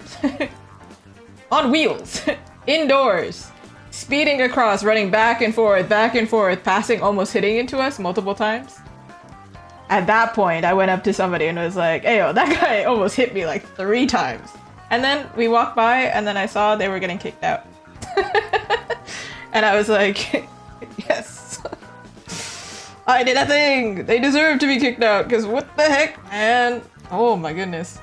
on wheels, indoors, speeding across, running back and forth, passing, almost hitting into us multiple times. At that point, I went up to somebody and was like, hey, yo, that guy almost hit me like 3 times. And then we walked by and then I saw they were getting kicked out. And I was like, yes, I did a thing. They deserve to be kicked out because what the heck, man? Oh my goodness.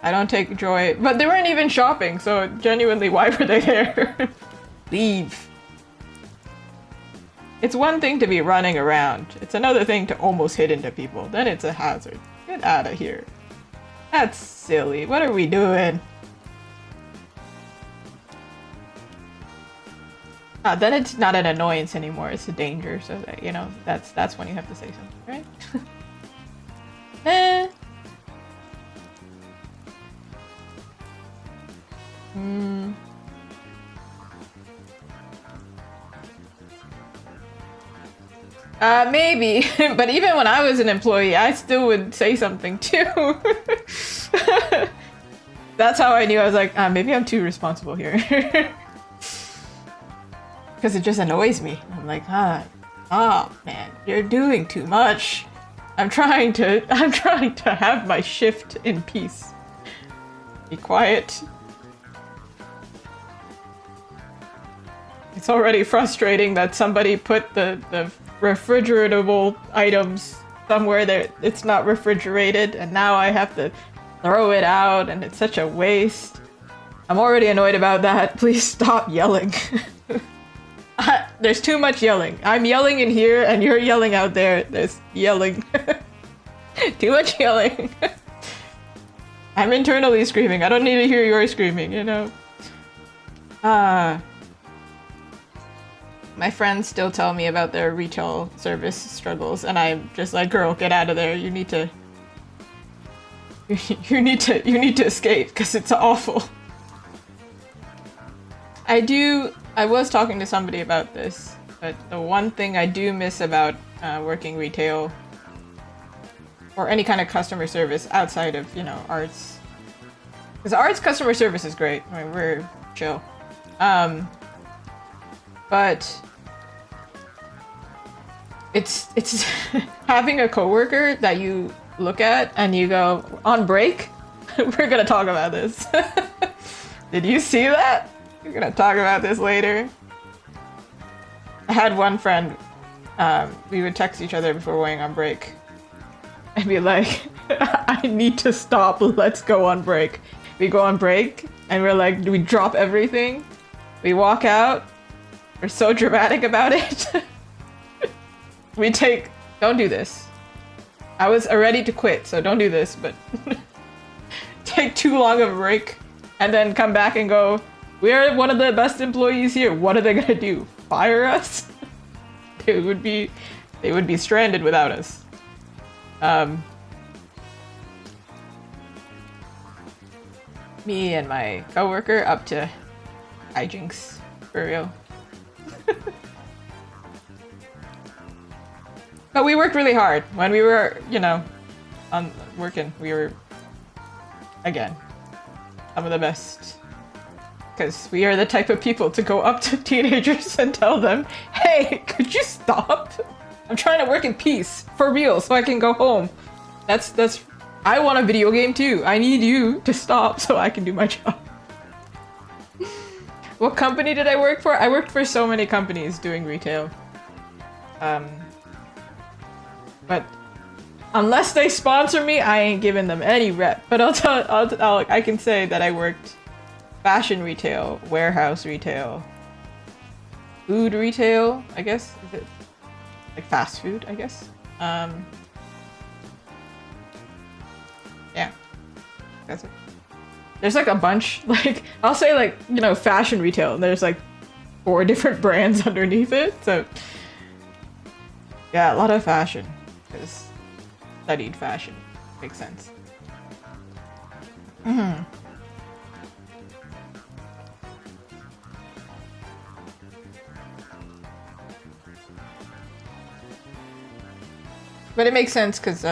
I don't take joy, but they weren't even shopping, so genuinely, why were they there? Leave. It's one thing to be running around. It's another thing to almost hit into people. Then it's a hazard. Get out of here. That's silly. What are we doing? Then it's not an annoyance anymore. It's a danger. So that, you know, that's when you have to say something, right? Maybe, but even when I was an employee, I still would say something too. That's how I knew. I was like, maybe I'm too responsible here. Because it just annoys me. I'm like, man, you're doing too much. I'm trying to have my shift in peace. Be quiet. It's already frustrating that somebody put the refrigeratable items somewhere that it's not refrigerated, and now I have to throw it out, and it's such a waste. I'm already annoyed about that. Please stop yelling. There's too much yelling. I'm yelling in here, and you're yelling out there. There's yelling. Too much yelling. I'm internally screaming. I don't need to hear your screaming, you know? My friends still tell me about their retail service struggles, and I'm just like, girl, get out of there. You need to escape, because it's awful. I was talking to somebody about this, but the one thing I do miss about working retail or any kind of customer service outside of, you know, arts, because arts customer service is great. I mean, we're chill. But it's having a coworker that you look at and you go, on break, we're gonna talk about this. Did you see that? We're gonna talk about this later. I had one friend, we would text each other before going on break. And be like, I need to stop, let's go on break. We go on break, and we're like, we drop everything. We walk out. We're so dramatic about it. We take, don't do this. I was ready to quit, so don't do this, but take too long of a break and then come back and go, we're one of the best employees here. What are they gonna do? Fire us? They would be stranded without us. Me and my coworker up to hijinks, for real. But we worked really hard. When we were, you know, working, we were, again, some of the best. Because we are the type of people to go up to teenagers and tell them, hey, could you stop? I'm trying to work in peace, for real, so I can go home. I want a video game too. I need you to stop so I can do my job. What company did I work for? I worked for so many companies doing retail. But unless they sponsor me, I ain't giving them any rep. But I can say that I worked fashion retail, warehouse retail, food retail, I guess. Is it like fast food, I guess? Yeah, that's it. There's like a bunch, like, I'll say like, you know, fashion retail, and there's like 4 different brands underneath it. So yeah, a lot of fashion. Because studied fashion. Makes sense. But it makes sense because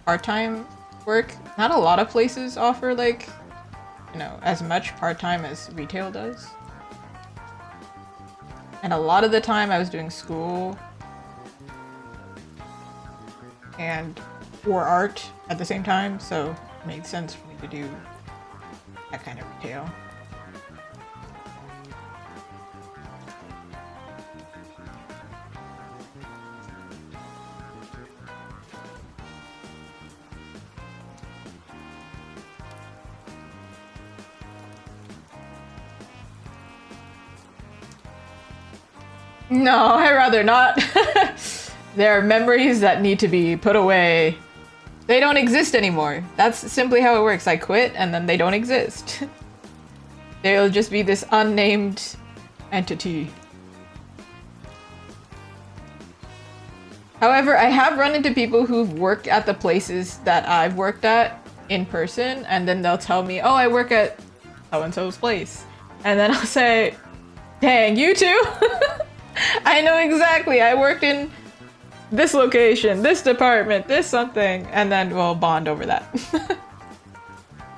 part-time work, not a lot of places offer like, you know, as much part-time as retail does. And a lot of the time I was doing school and or art at the same time, so it made sense for me to do that kind of retail. No, I'd rather not. There are memories that need to be put away. They don't exist anymore. That's simply how it works. I quit and then they don't exist. They'll just be this unnamed entity. However, I have run into people who've worked at the places that I've worked at in person, and then they'll tell me, oh, I work at so-and-so's place. And then I'll say, dang, you too? I know exactly. I worked in this location, this department, this something, and then we'll bond over that.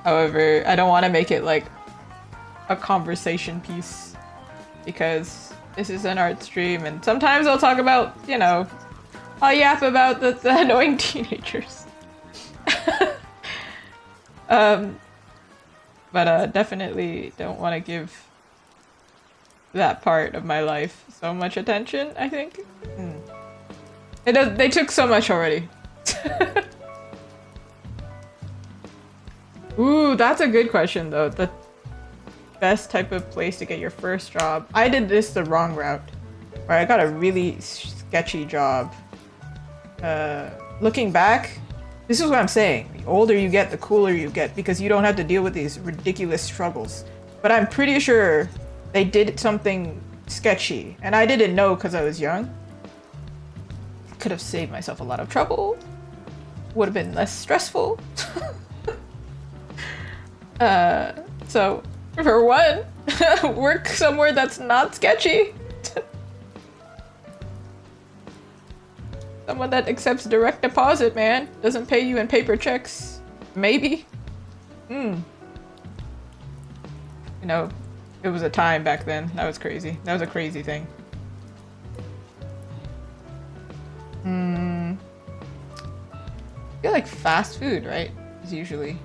However, I don't want to make it like a conversation piece because this is an art stream, and sometimes I'll talk about, you know, I'll yap about the annoying teenagers. But definitely don't want to give that part of my life so much attention, I think. They took so much already. Ooh, that's a good question though. The best type of place to get your first job. I did this the wrong route, where I got a really sketchy job. Looking back, this is what I'm saying. The older you get, the cooler you get, because you don't have to deal with these ridiculous struggles. But I'm pretty sure they did something sketchy, and I didn't know because I was young. Could have saved myself a lot of trouble. Would have been less stressful. So, for one, work somewhere that's not sketchy. Someone that accepts direct deposit, man. Doesn't pay you in paper checks. Maybe. You know, it was a time back then. That was crazy. That was a crazy thing. I feel like fast food, right? Is usually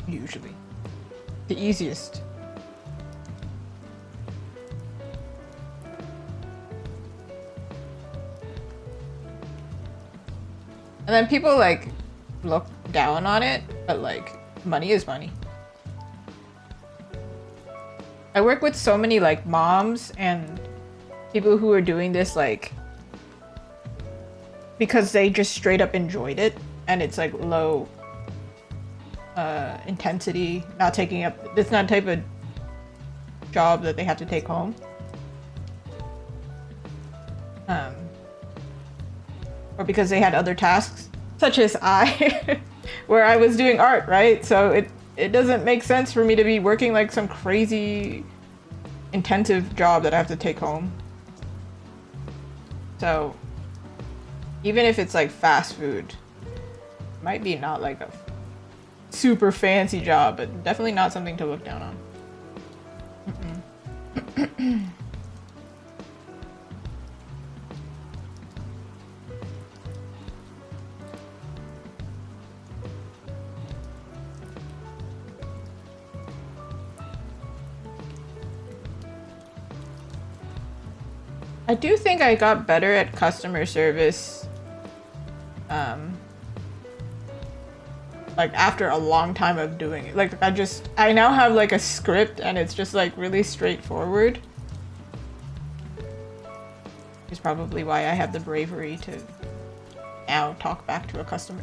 the easiest. And then people like look down on it, but like money is money. I work with so many like moms and people who are doing this like because they just straight up enjoyed it, and it's like low intensity, not taking up, it's not the type of job that they have to take home. Or because they had other tasks, such as I, where I was doing art, right? So it doesn't make sense for me to be working like some crazy intensive job that I have to take home. So even if it's like fast food, it might be not like a super fancy job, but definitely not something to look down on. I do think I got better at customer service, like after a long time of doing it. Like I now have like a script and it's just like really straightforward. Is probably why I have the bravery to now talk back to a customer.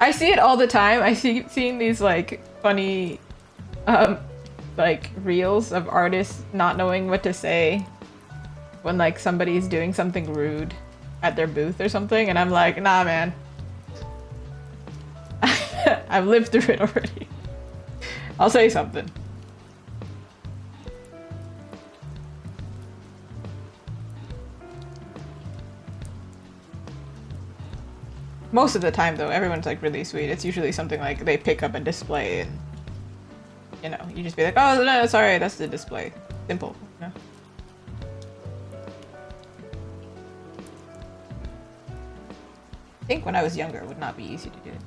I see it all the time. I seeing these like funny like reels of artists not knowing what to say when like somebody's doing something rude at their booth or something, and I'm like, nah, man. I've lived through it already. I'll say something. Most of the time, though, everyone's like really sweet. It's usually something like they pick up a display and, you know, you just be like, oh, no, sorry, that's the display. Simple, you know? I think when I was younger, it would not be easy to do it.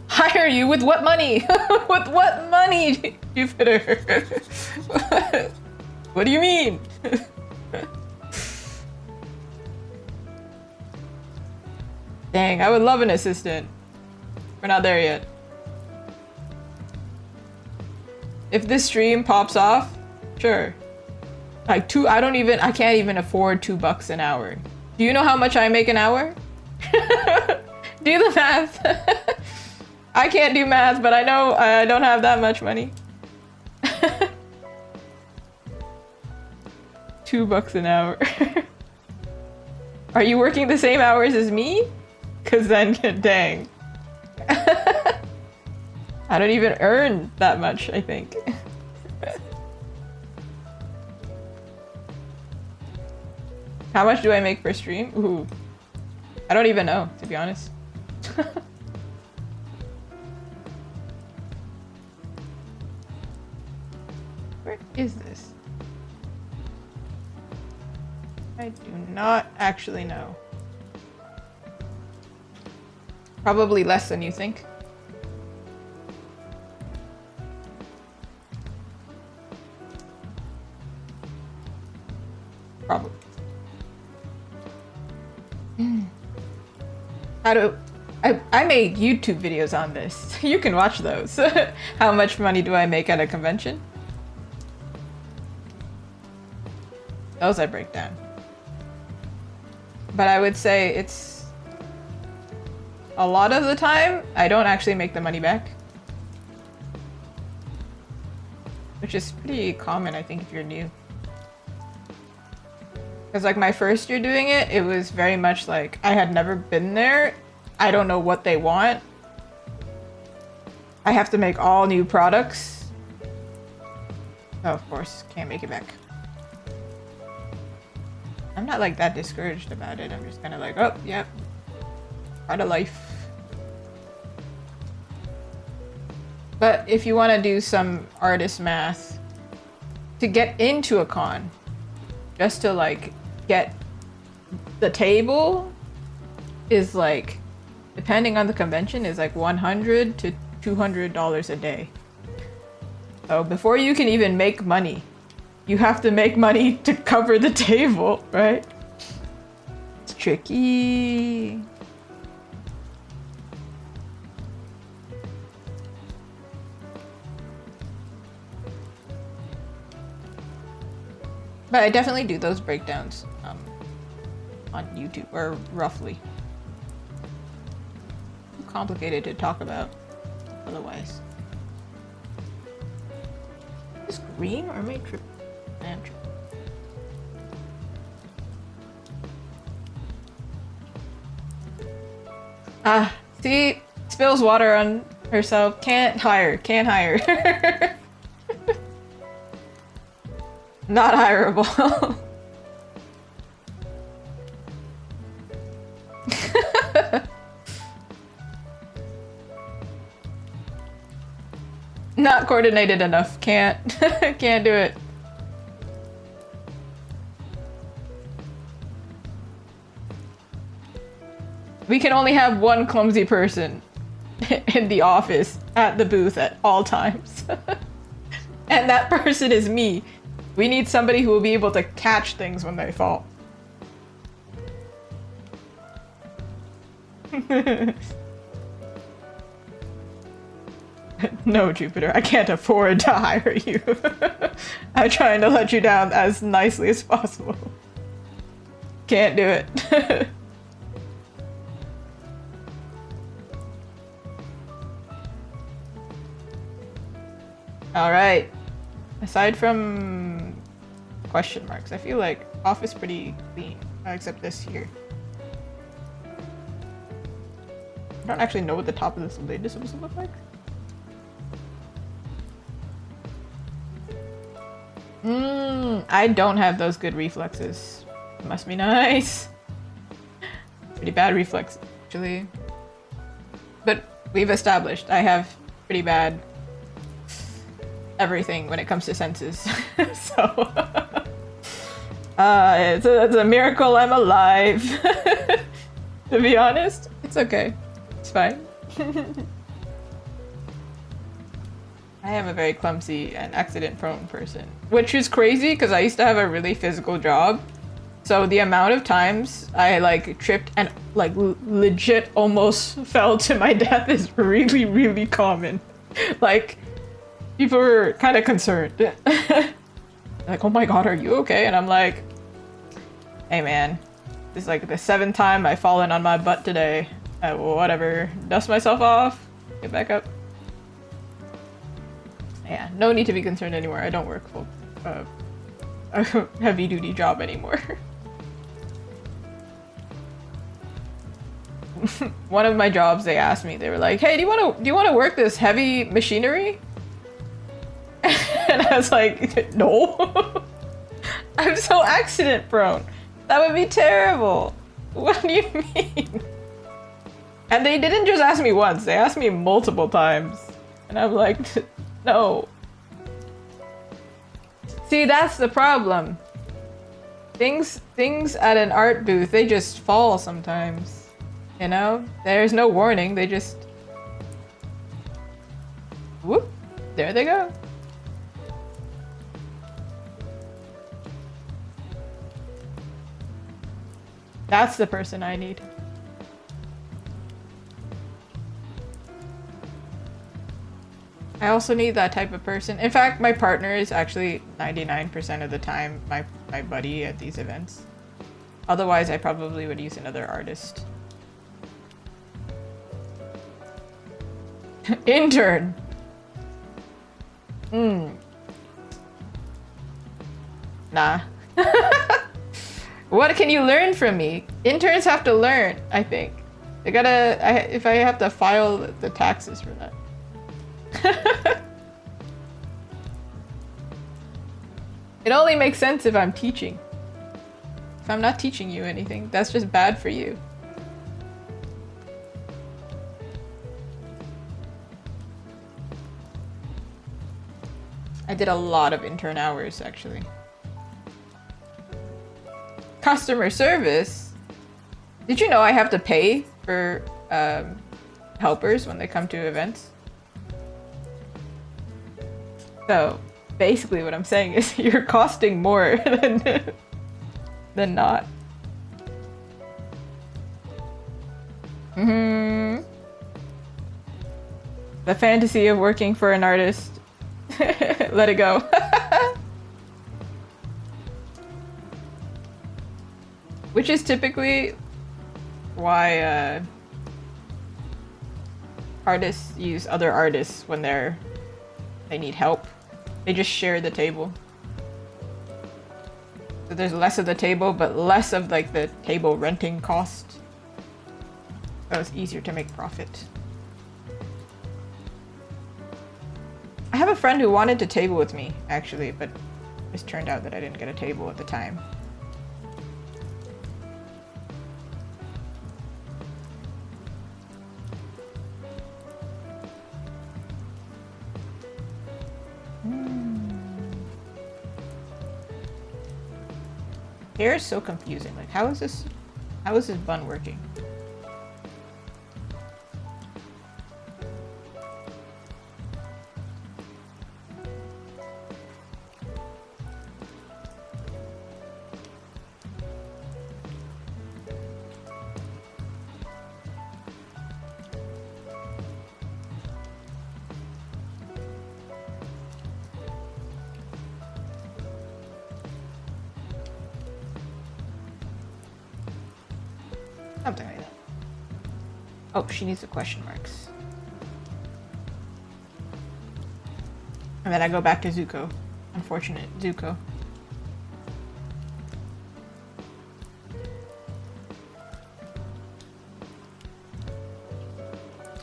Hire you with what money? With what money, Jupiter? What do you mean? Dang, I would love an assistant. We're not there yet. If this stream pops off, sure. Like I can't even afford $2 an hour. Do you know how much I make an hour? Do the math. I can't do math, but I know I don't have that much money. $2 an hour. Are you working the same hours as me? Cause then, dang. I don't even earn that much, I think. How much do I make per stream? Ooh. I don't even know, to be honest. Where is this? I do not actually know. Probably less than you think. Probably. I made YouTube videos on this. You can watch those. How much money do I make at a convention? Those I break down. But I would say it's a lot of the time, I don't actually make the money back. Which is pretty common, I think, if you're new. Because like my first year doing it, it was very much like I had never been there. I don't know what they want. I have to make all new products. Oh, of course, can't make it back. I'm not like that discouraged about it. I'm just kind of like, oh, yep. Part of life. But if you want to do some artist math, to get into a con, just to like get the table is like, depending on the convention, is like $100 to $200 a day. So before you can even make money, you have to make money to cover the table, right? It's tricky. But I definitely do those breakdowns on YouTube, or roughly. Too complicated to talk about otherwise. Is this green or am I tripping? I am tripping. Ah, see? Spills water on herself. Can't hire. Can't hire. Not hireable. Not coordinated enough. Can't. Can't do it. We can only have one clumsy person in the office at the booth at all times. And that person is me. We need somebody who will be able to catch things when they fall. No, Jupiter, I can't afford to hire you. I'm trying to let you down as nicely as possible. Can't do it. Alright. Aside from question marks, I feel like office pretty clean, except this here. I don't actually know what the top of this lid is supposed to look like. I don't have those good reflexes. Must be nice. Pretty bad reflex, actually. But we've established I have pretty bad everything when it comes to senses. So it's a miracle I'm alive. To be honest, it's okay. It's fine. I am a very clumsy and accident-prone person, which is crazy because I used to have a really physical job. So the amount of times I like tripped and like legit almost fell to my death is really, really common. Like people were kind of concerned. Like, oh my god, are you okay? And I'm like, hey man, this is like the 7th time I've fallen on my butt today. Whatever, dust myself off, get back up. Yeah, no need to be concerned anymore. I don't work full a heavy duty job anymore. One of my jobs, they asked me, they were like, hey, do you want to work this heavy machinery? And I was like, no. I'm so accident prone. That would be terrible. What do you mean? And they didn't just ask me once, they asked me multiple times. And I'm like, no. See, that's the problem. Things at an art booth, they just fall sometimes. You know? There's no warning, they just... Whoop! There they go. That's the person I need. I also need that type of person. In fact, my partner is actually 99% of the time my buddy at these events. Otherwise, I probably would use another artist. Intern! Nah. What can you learn from me? Interns have to learn, I think. They gotta... if I have to file the taxes for that. It only makes sense if I'm teaching. If I'm not teaching you anything, that's just bad for you. I did a lot of intern hours, actually. Customer service? Did you know I have to pay for helpers when they come to events? So basically what I'm saying is you're costing more than not. The fantasy of working for an artist. Let it go. Which is typically why artists use other artists when they need help. They just share the table. So there's less of the table, but less of like the table renting cost. So it's easier to make profit. I have a friend who wanted to table with me, actually, but it just turned out that I didn't get a table at the time. Hair is so confusing. Like, how is this bun working? Something like that. Oh, she needs the question marks. And then I go back to Zuko. Unfortunate Zuko.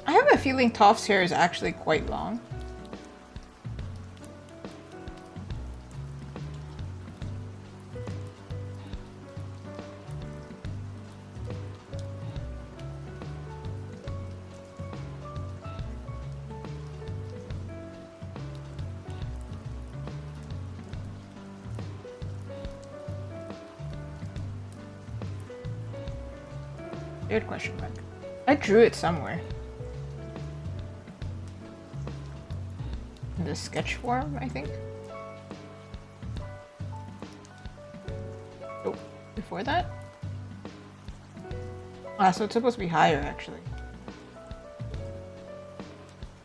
I have a feeling Toph's hair is actually quite long. Good question mark. I drew it somewhere. In the sketch form, I think. Oh, before that? Ah, so it's supposed to be higher, actually.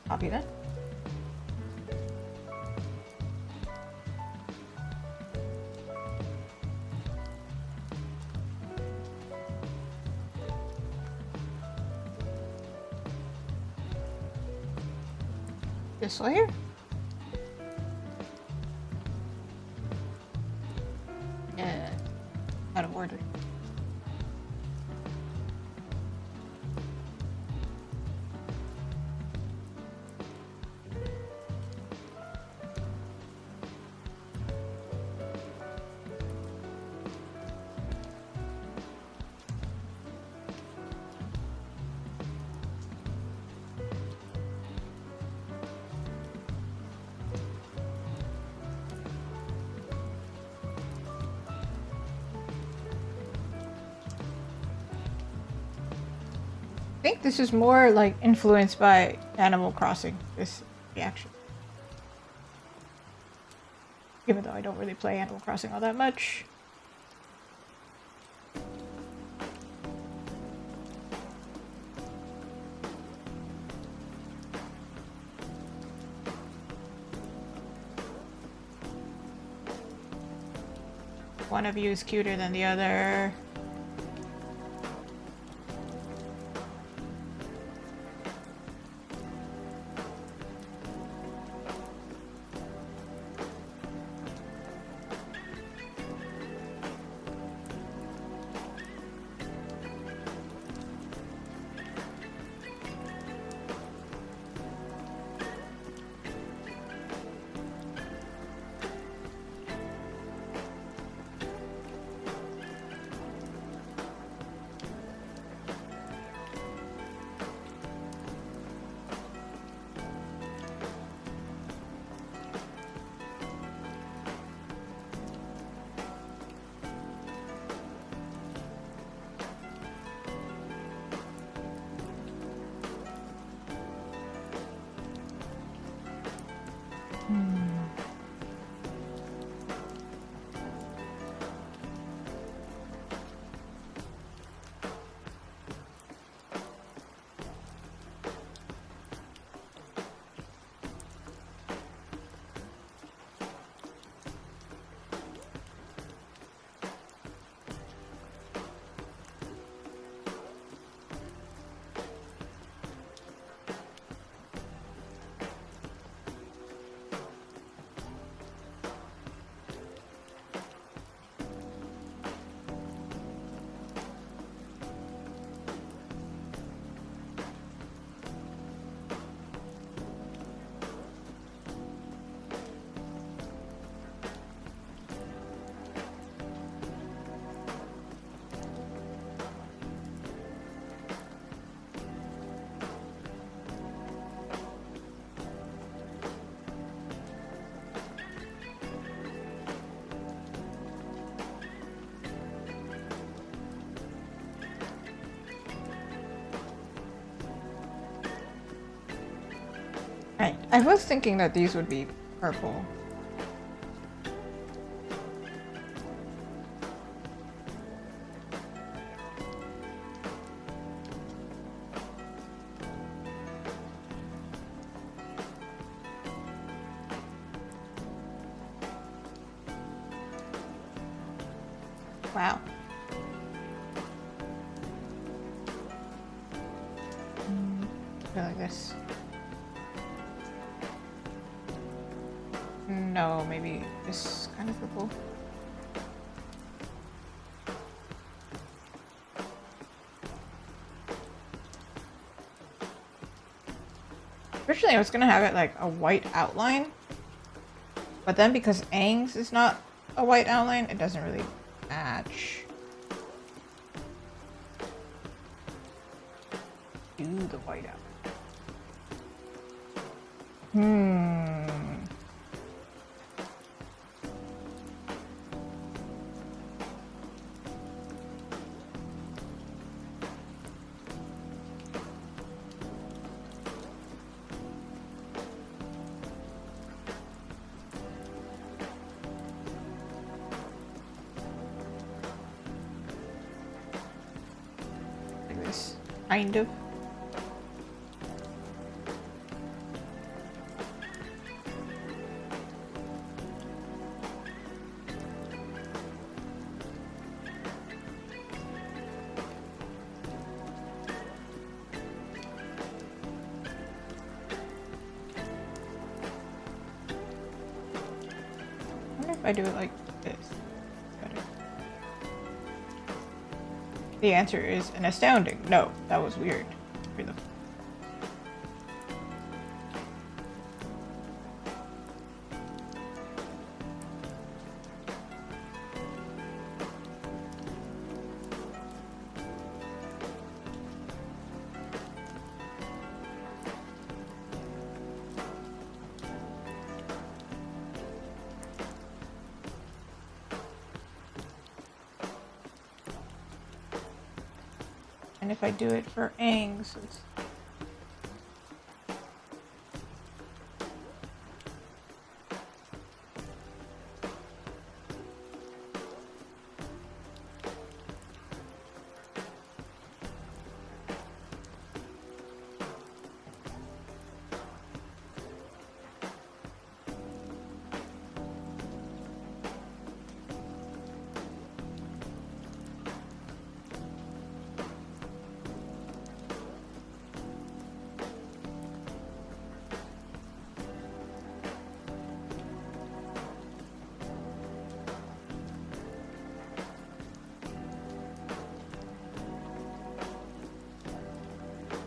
Copy that. This layer? Yeah, out of order. I think this is more like influenced by Animal Crossing, this reaction. Even though I don't really play Animal Crossing all that much. One of you is cuter than the other. Right. I was thinking that these would be purple. Wow. Go like this. No, maybe this kind of purple. Originally I was gonna have it like a white outline, but then because Aang's is not a white outline, it doesn't really match. Do the white outline. Like this, kind of. I do it like this. Better. The answer is an astounding. No, that was weird. Where the And if I do it for Aang's, it's...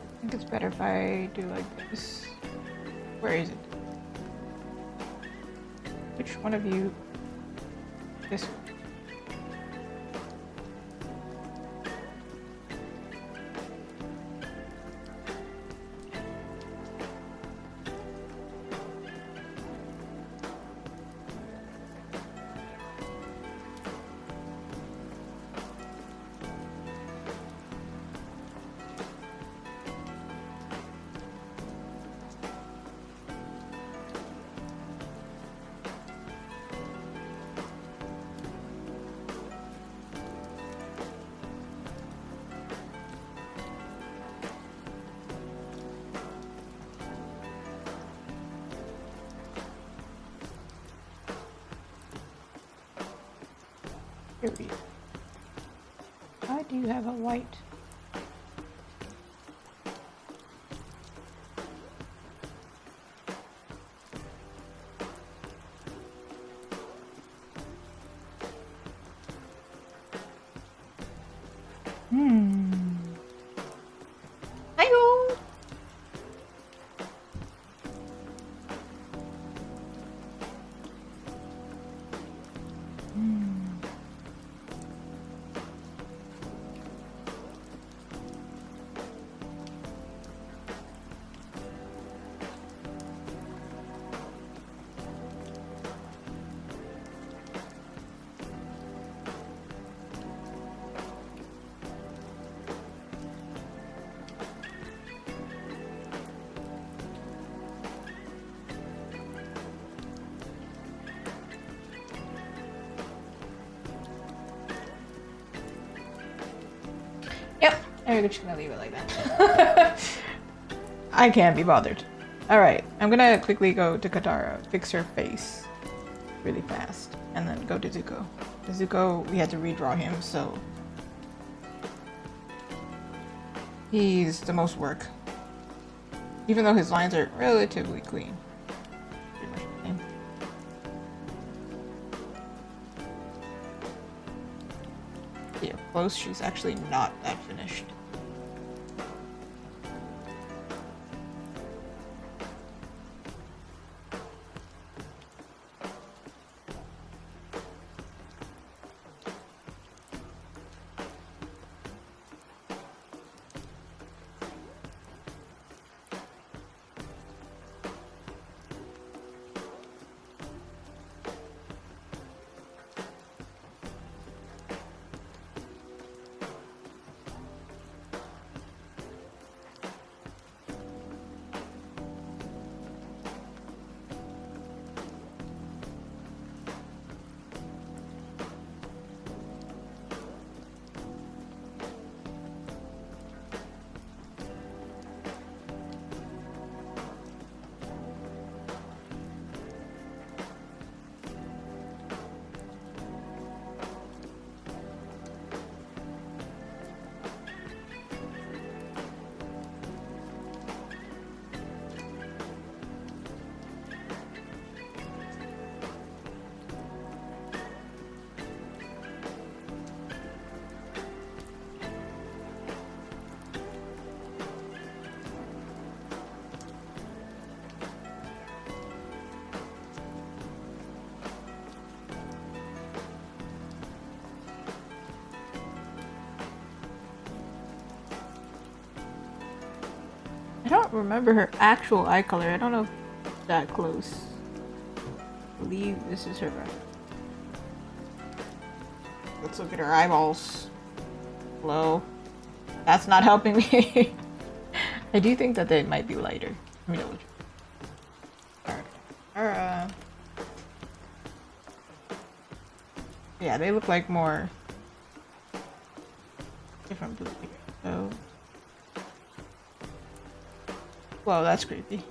I think it's better if I do like this. Where is it? Which one of you? This one. Here we go. I do have a white. Hi-yo! Yep, I'm just gonna leave it like that. I can't be bothered. Alright, I'm gonna quickly go to Katara, fix her face really fast, and then go to Zuko. Zuko, we had to redraw him, so he's the most work. Even though his lines are relatively clean. Pretty much the same. close, she's actually not that finished. I don't remember her actual eye color. I don't know if it's that close. I believe this is her. Let's look at her eyeballs. Hello. That's not helping me. I do think that they might be lighter. Let me double check. Alright. Yeah, they look like more different blue. So. Whoa, that's creepy.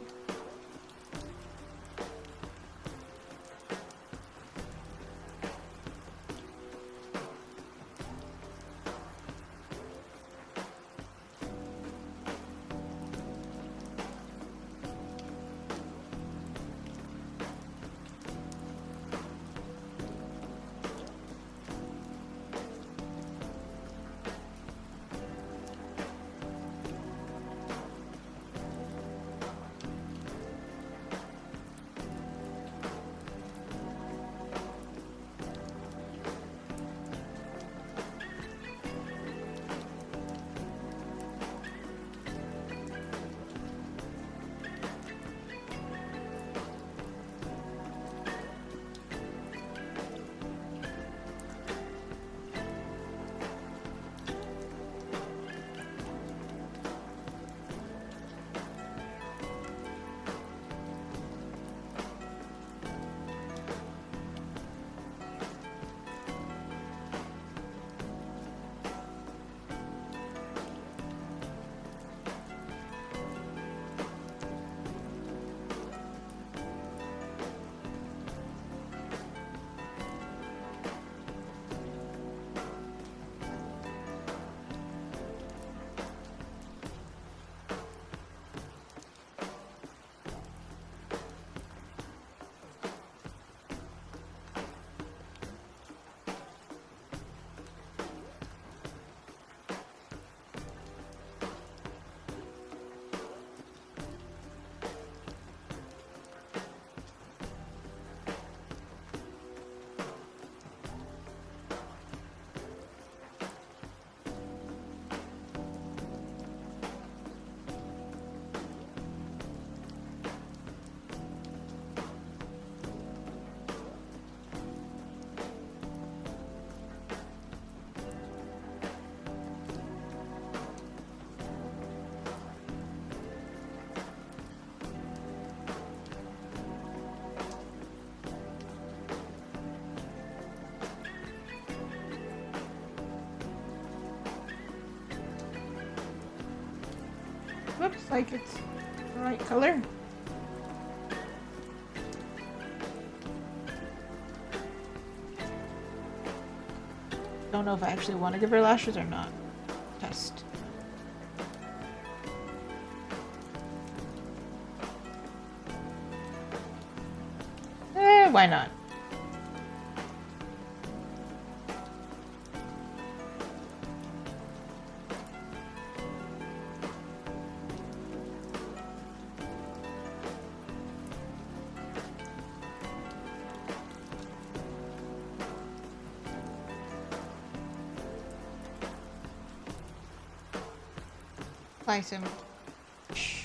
Looks like it's the right color. Don't know if I actually want to give her lashes or not. Test. Why not? Slice him. Shh.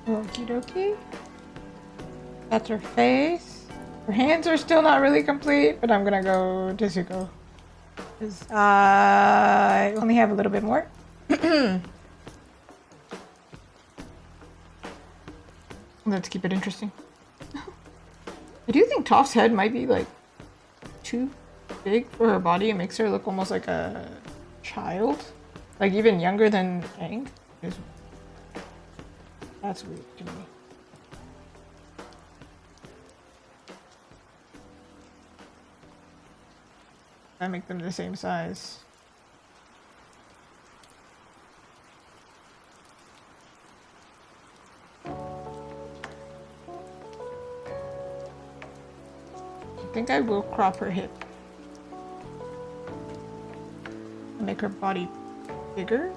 Okie dokie. That's her face. Her hands are still not really complete, but I'm gonna go to Zuko. Because I only have a little bit more. Let's keep it interesting. I do think Toph's head might be like too big for her body. It makes her look almost like a child. Like even younger than Aang. That's weird to me. I make them the same size. I think I will crop her hip. Make her body bigger.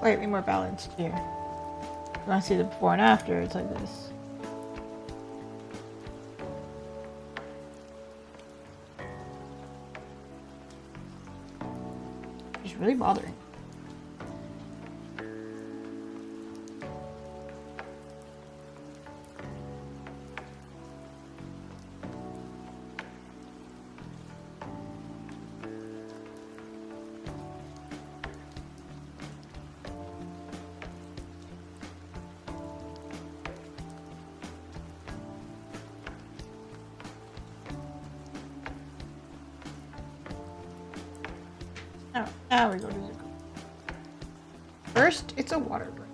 Slightly more balanced here. You want to see the before and after, it's like this. It's really bothering. Oh, now we go to Zuko. First, it's a water break.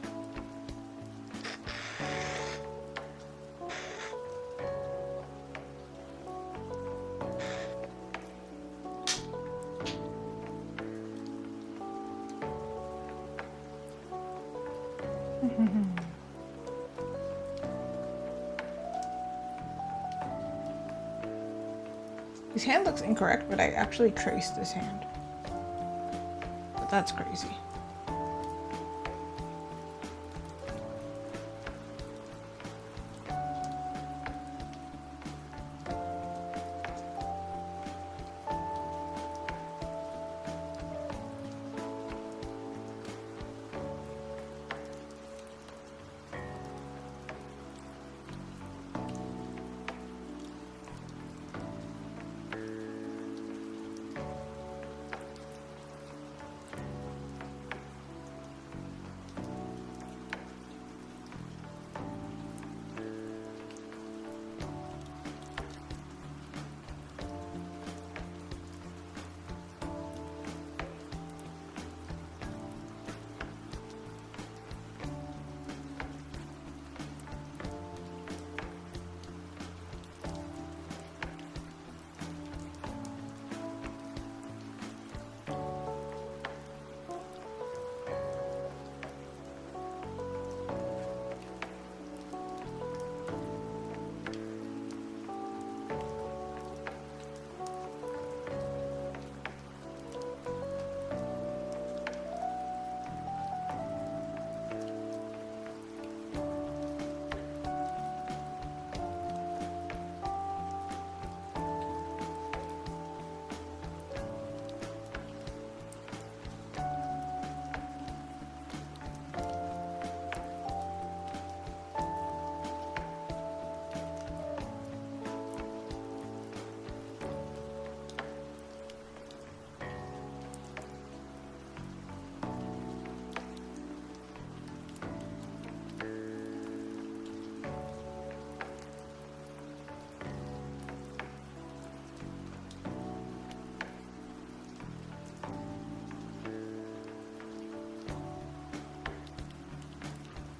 His hand looks incorrect, but I actually traced his hand. But that's crazy.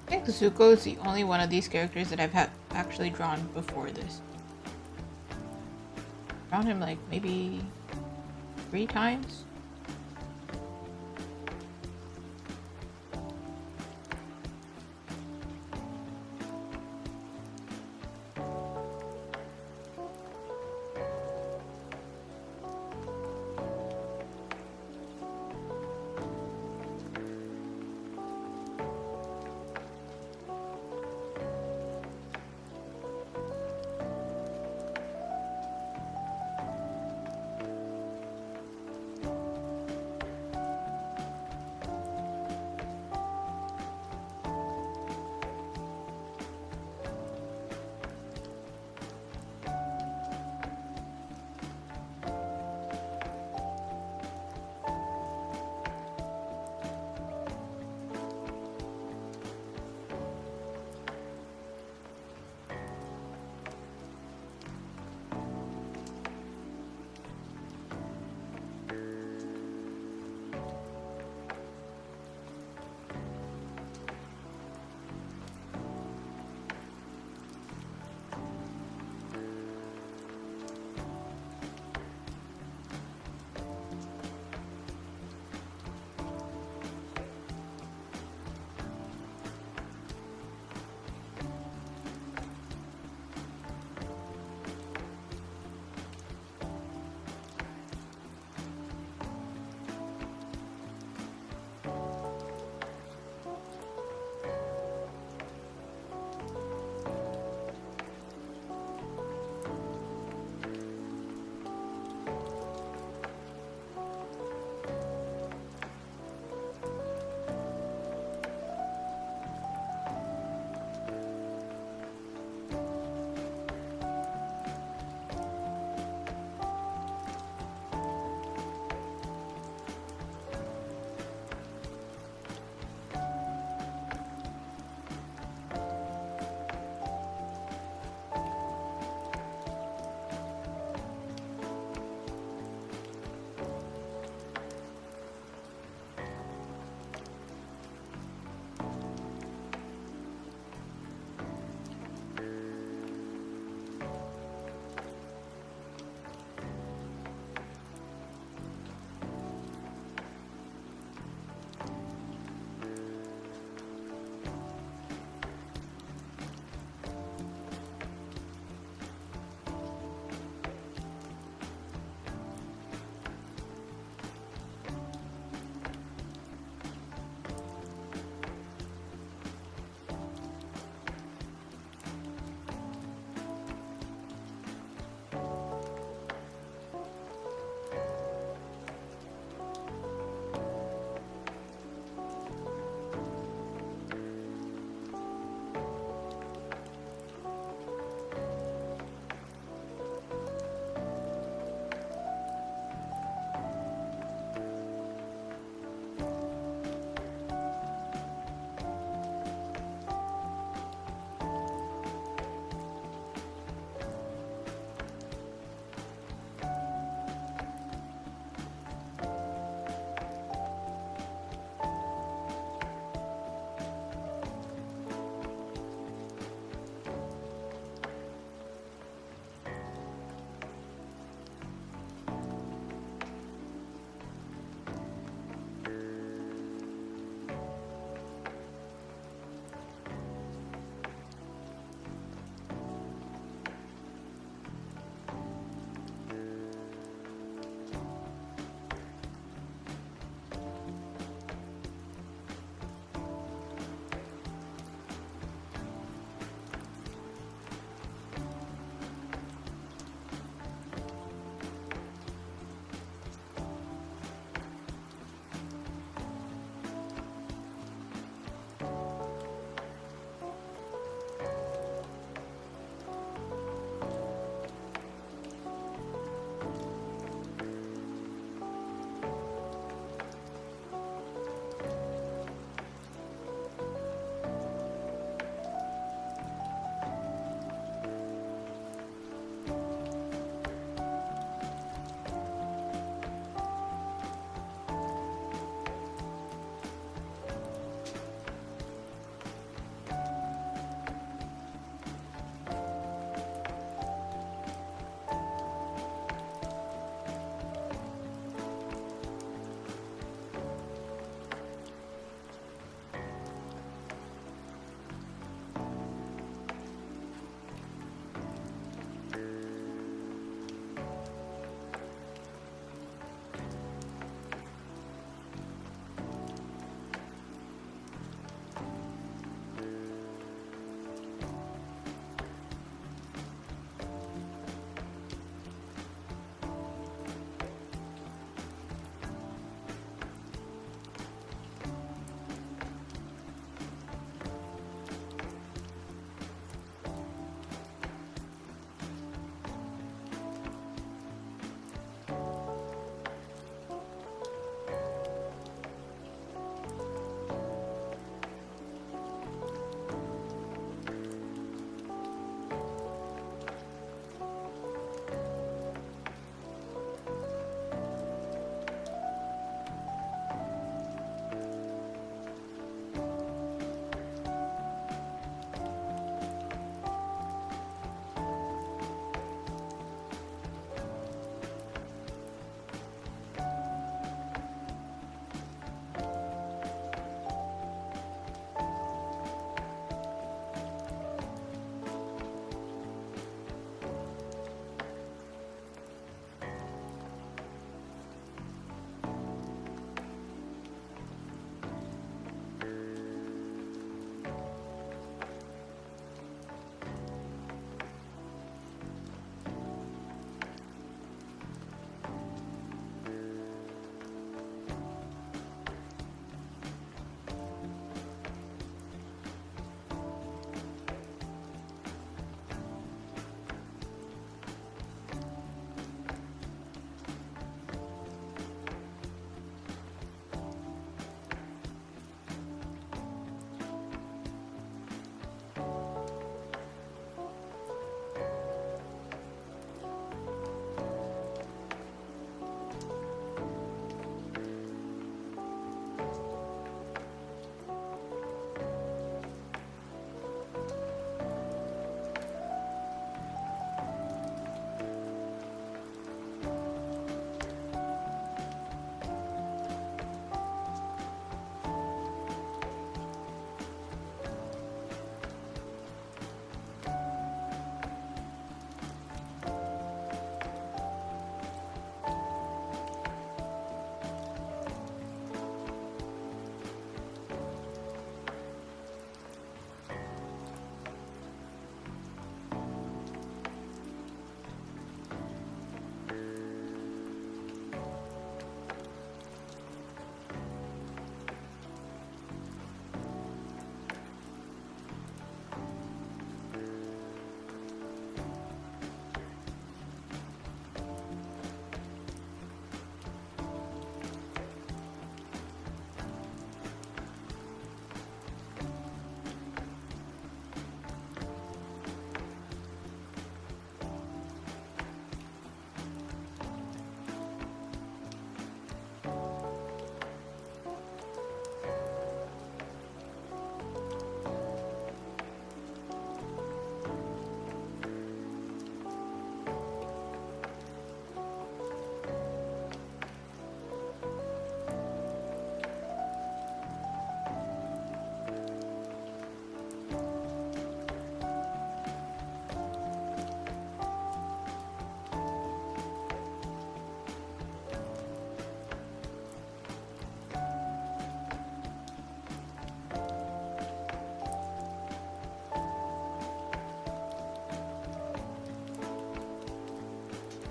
I think Zuko is the only one of these characters that I've actually drawn before this. Drawn him like maybe 3 times.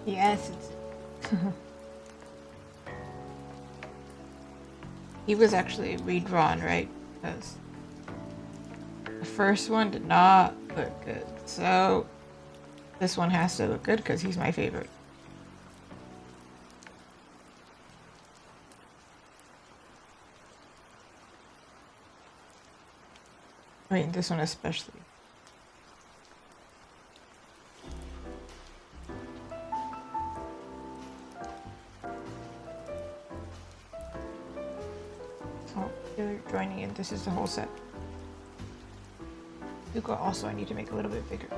Yes, it's... He was actually redrawn, right? Because the first one did not look good. So this one has to look good because he's my favorite. I mean, this one especially. Oh, you're joining in. This is the whole set. Zuko also I need to make a little bit bigger.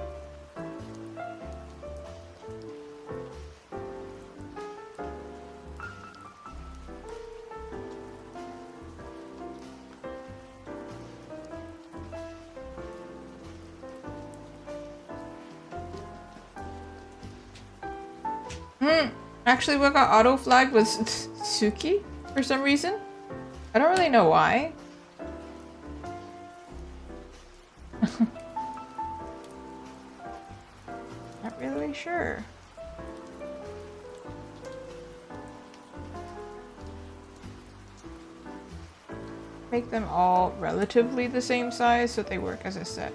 Actually, what got auto flagged was Suki for some reason. I don't really know why. Not really sure. Make them all relatively the same size so they work as a set.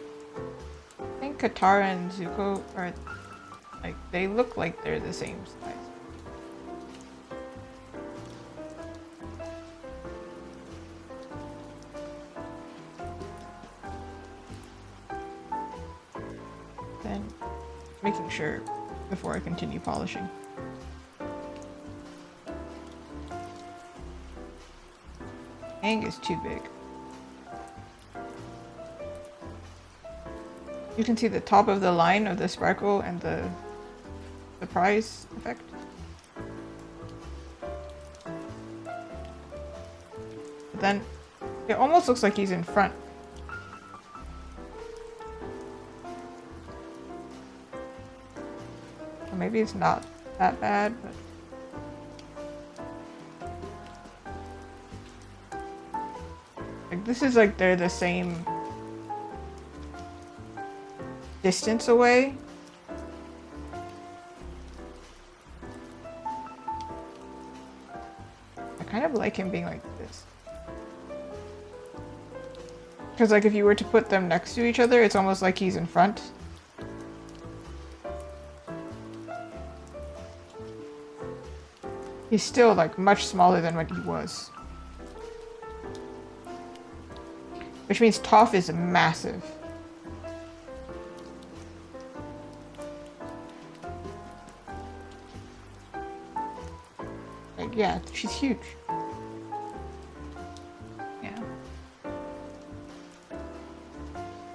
I think Katara and Zuko are like, they look like they're the same size. Then making sure before I continue polishing. Aang is too big. You can see the top of the line of the sparkle and the surprise effect. But then it almost looks like he's in front. Or maybe it's not that bad, but like this is like they're the same distance away. I kind of like him being like this. Because like if you were to put them next to each other, it's almost like he's in front. He's still like much smaller than what he was. Which means Toph is massive. Like, yeah, she's huge. Yeah.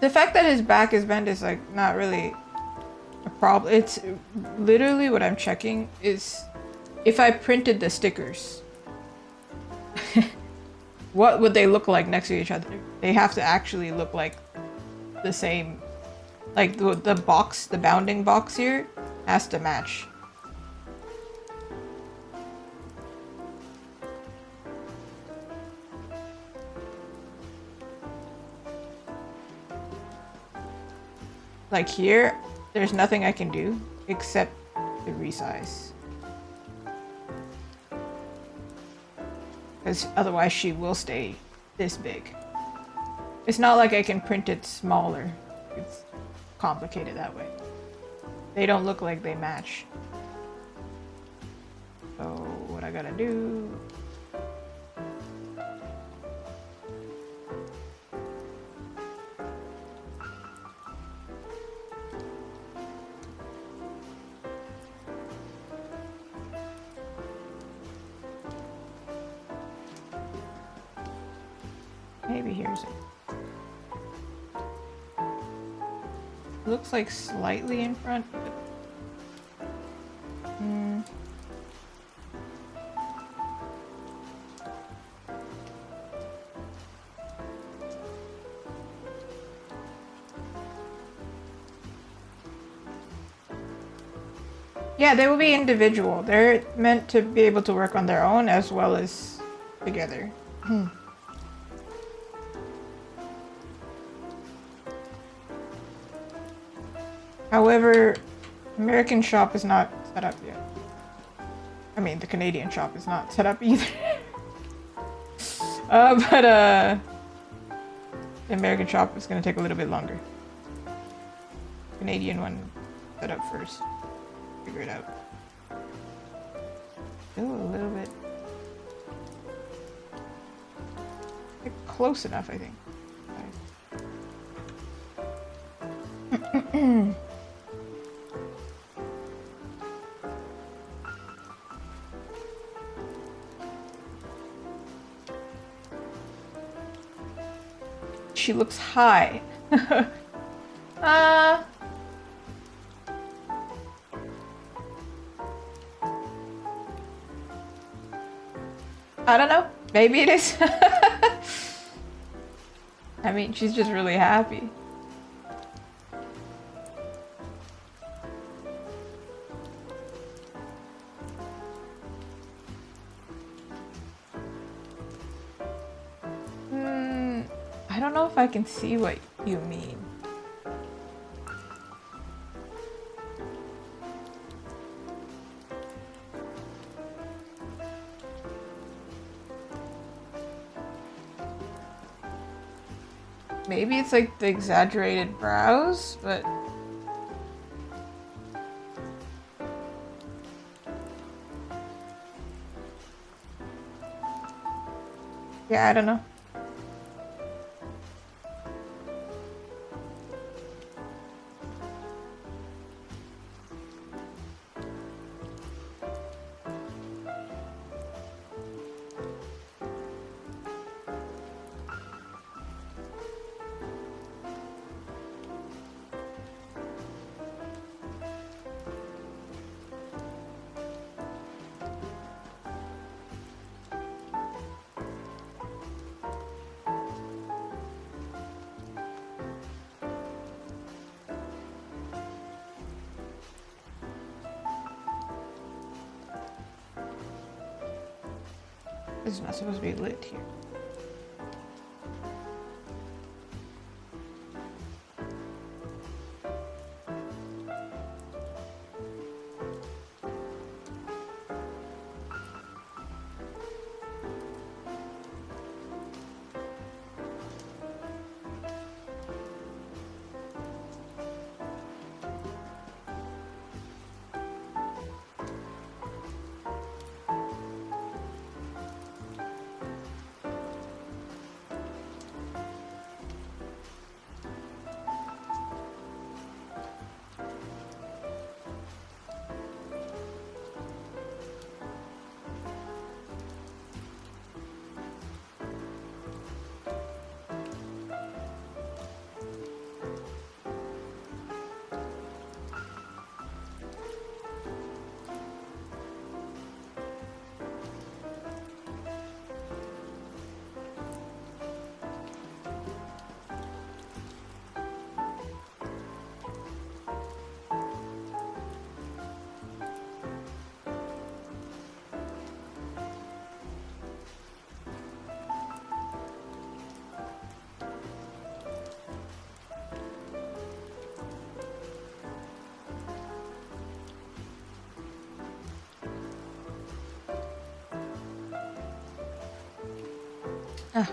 The fact that his back is bent is like not really a problem. It's literally what I'm checking is if I printed the stickers, what would they look like next to each other? They have to actually look like the same. Like the box, the bounding box here has to match. Like here, there's nothing I can do except to resize. Because otherwise she will stay this big. It's not like I can print it smaller. It's complicated that way. They don't look like they match. So what I gotta do... Maybe here's it. Looks like slightly in front, but... Yeah, they will be individual. They're meant to be able to work on their own as well as together. However, American shop is not set up yet. I mean, the Canadian shop is not set up either. But the American shop is gonna take a little bit longer. Canadian one set up first. Figure it out. Still a little bit. Close enough, I think. She looks high. I don't know. Maybe it is. I mean, she's just really happy. I don't know if I can see what you mean. Maybe it's like the exaggerated brows, but... yeah, I don't know. This is not supposed to be lit here. Ah.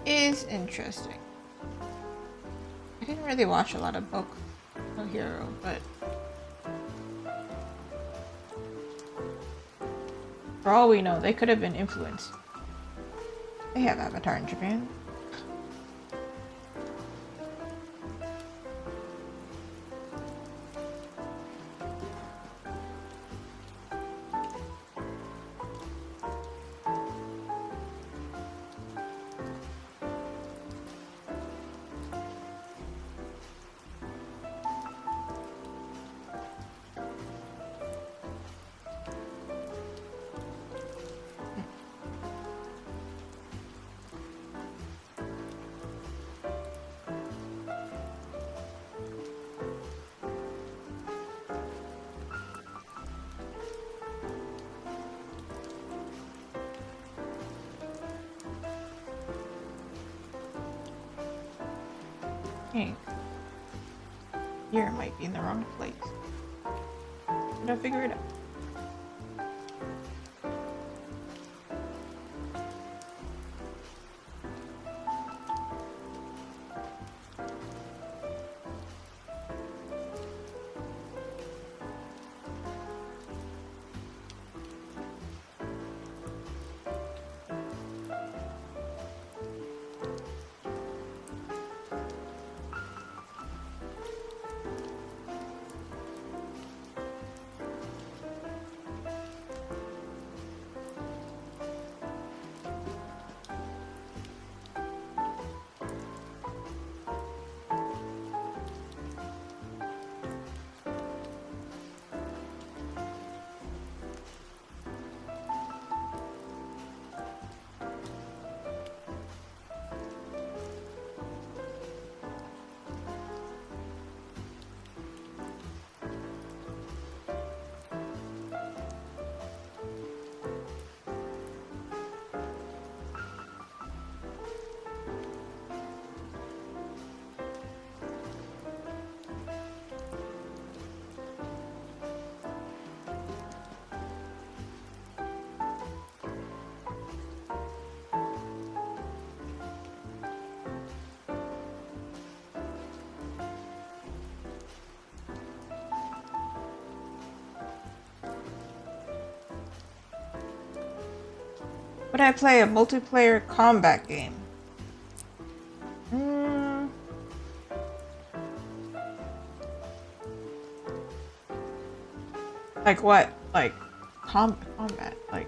is interesting. I didn't really watch a lot of Boku no Hero, but for all we know, they could have been influenced. They have Avatar in Japan. Hey, here might be in the wrong place. But I'll figure it out. Would I play a multiplayer combat game? Like what? Like combat? Like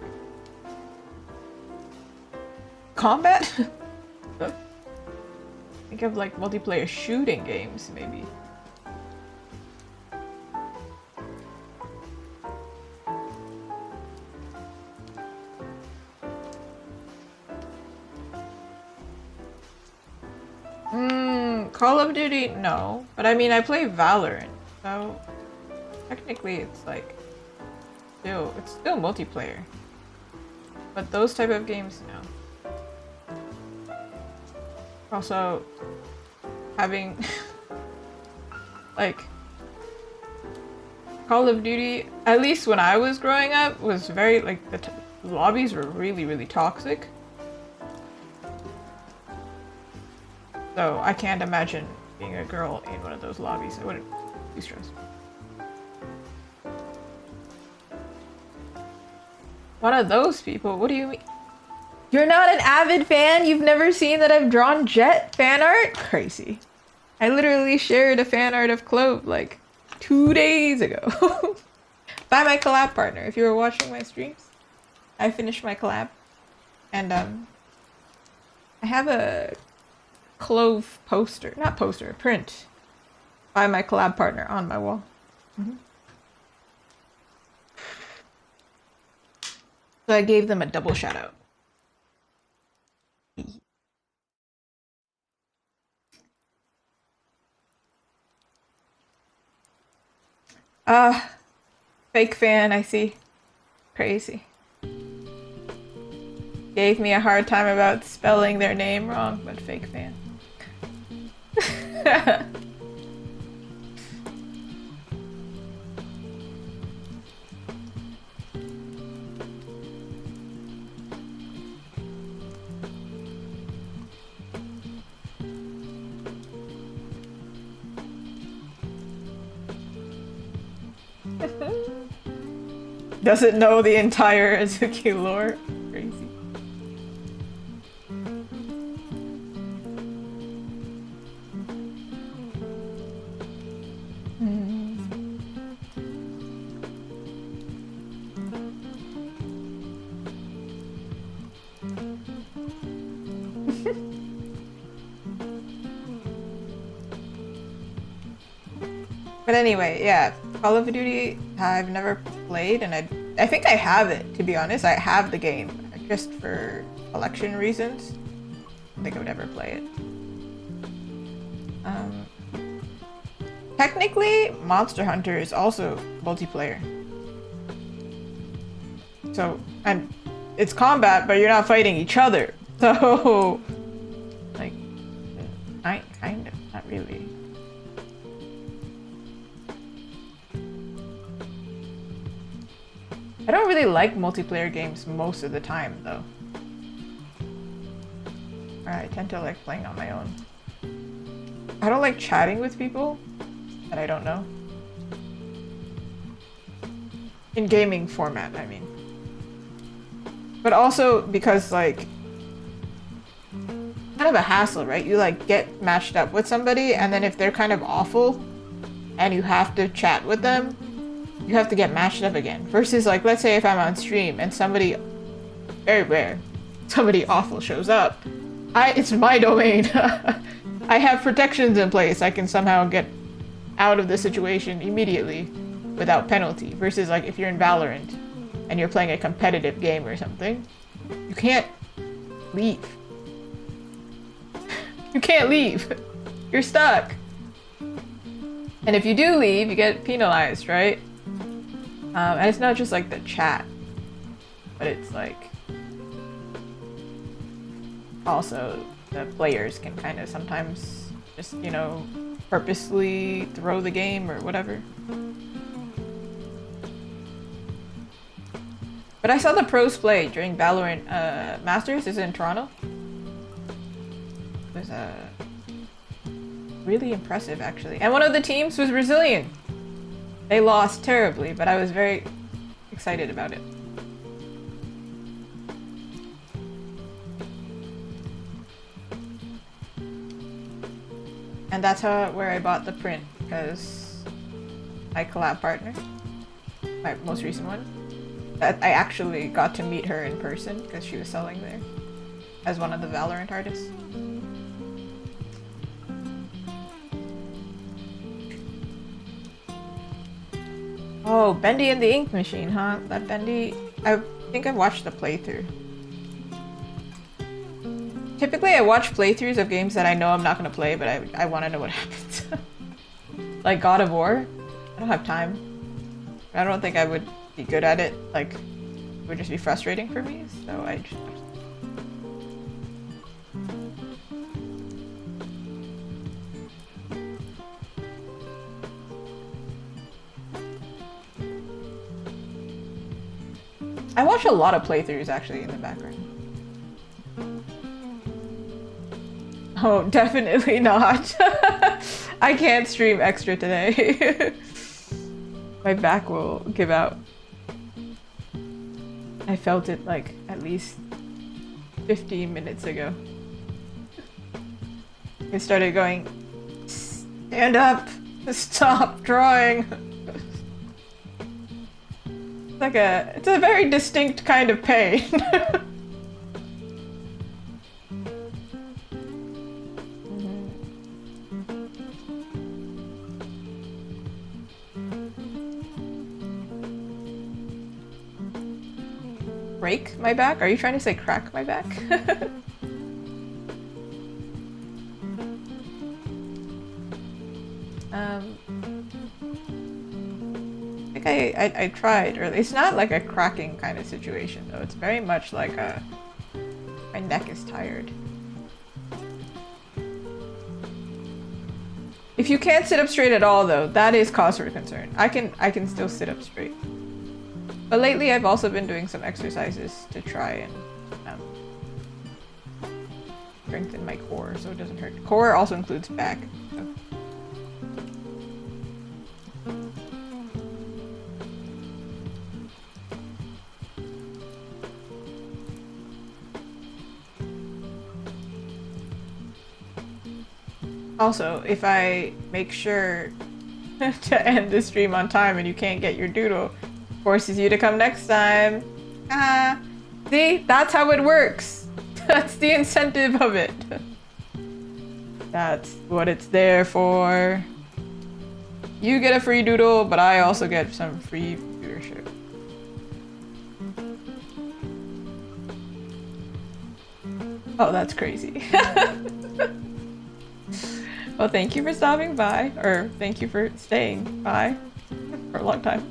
combat? Think of like multiplayer shooting games, maybe. Call of Duty, no. But I mean, I play Valorant, so technically it's like it's still multiplayer. But those type of games, no. Also, having like Call of Duty, at least when I was growing up, was very like the lobbies were really toxic. So I can't imagine being a girl in one of those lobbies. I wouldn't be stressed. One of those people? What do you mean? You're not an avid fan? You've never seen that I've drawn Jet fan art? Crazy. I literally shared a fan art of Clove like 2 days ago. By my collab partner. If you were watching my streams, I finished my collab. And I have a Clove poster, not poster, print by my collab partner on my wall. So I gave them a double shout out. Fake fan, I see. Crazy. Gave me a hard time about spelling their name wrong, but fake fan. Doesn't know the entire Zuko lore. Crazy. But anyway, yeah, Call of Duty I've never played, and I think I have it, to be honest. I have the game, just for collection reasons. I don't think I would ever play it. Technically, Monster Hunter is also multiplayer. So, and it's combat, but you're not fighting each other. So, like, kind of, not really. I don't really like multiplayer games most of the time, though. I tend to like playing on my own. I don't like chatting with people that I don't know. In gaming format, I mean. But also because, like, kind of a hassle, right? You, like, get matched up with somebody, and then if they're kind of awful, and you have to chat with them, you have to get matched up again. Versus, like, let's say if I'm on stream and somebody, very rare, somebody awful shows up, it's my domain. I have protections in place. I can somehow get out of the situation immediately without penalty. Versus, like, if you're in Valorant and you're playing a competitive game or something, you can't leave. You can't leave. You're stuck. And if you do leave, you get penalized, right? And it's not just like the chat, but it's like also the players can kind of sometimes just, you know, purposely throw the game or whatever. But I saw the pros play during Valorant Masters. Is in Toronto. It was really impressive, actually. And one of the teams was Brazilian. They lost terribly, but I was very excited about it. And that's where I bought the print, because my collab partner, my most recent one, I actually got to meet her in person because she was selling there as one of the Valorant artists. Oh, Bendy and the Ink Machine, huh? That Bendy, I think I've watched the playthrough. Typically I watch playthroughs of games that I know I'm not going to play, but I want to know what happens. Like God of War, I don't have time. I don't think I would be good at it, like, it would just be frustrating for me, so I just... I watch a lot of playthroughs actually in the background. Oh, definitely not. I can't stream extra today. My back will give out. I felt it like at least 15 minutes ago. I started going, stand up, stop drawing. It's a very distinct kind of pain. Break my back? Are you trying to say crack my back? I tried earlier. It's not like a cracking kind of situation though. It's very much like my neck is tired. If you can't sit up straight at all though, that is cause for concern. I can still sit up straight. But lately I've also been doing some exercises to try and strengthen my core so it doesn't hurt. Core also includes back. So. Also, if I make sure to end the stream on time and you can't get your doodle, forces you to come next time. Ah, see? That's how it works. That's the incentive of it. That's what it's there for. You get a free doodle, but I also get some free viewership. Oh, that's crazy. Well, thank you for stopping by, or thank you for staying by for a long time.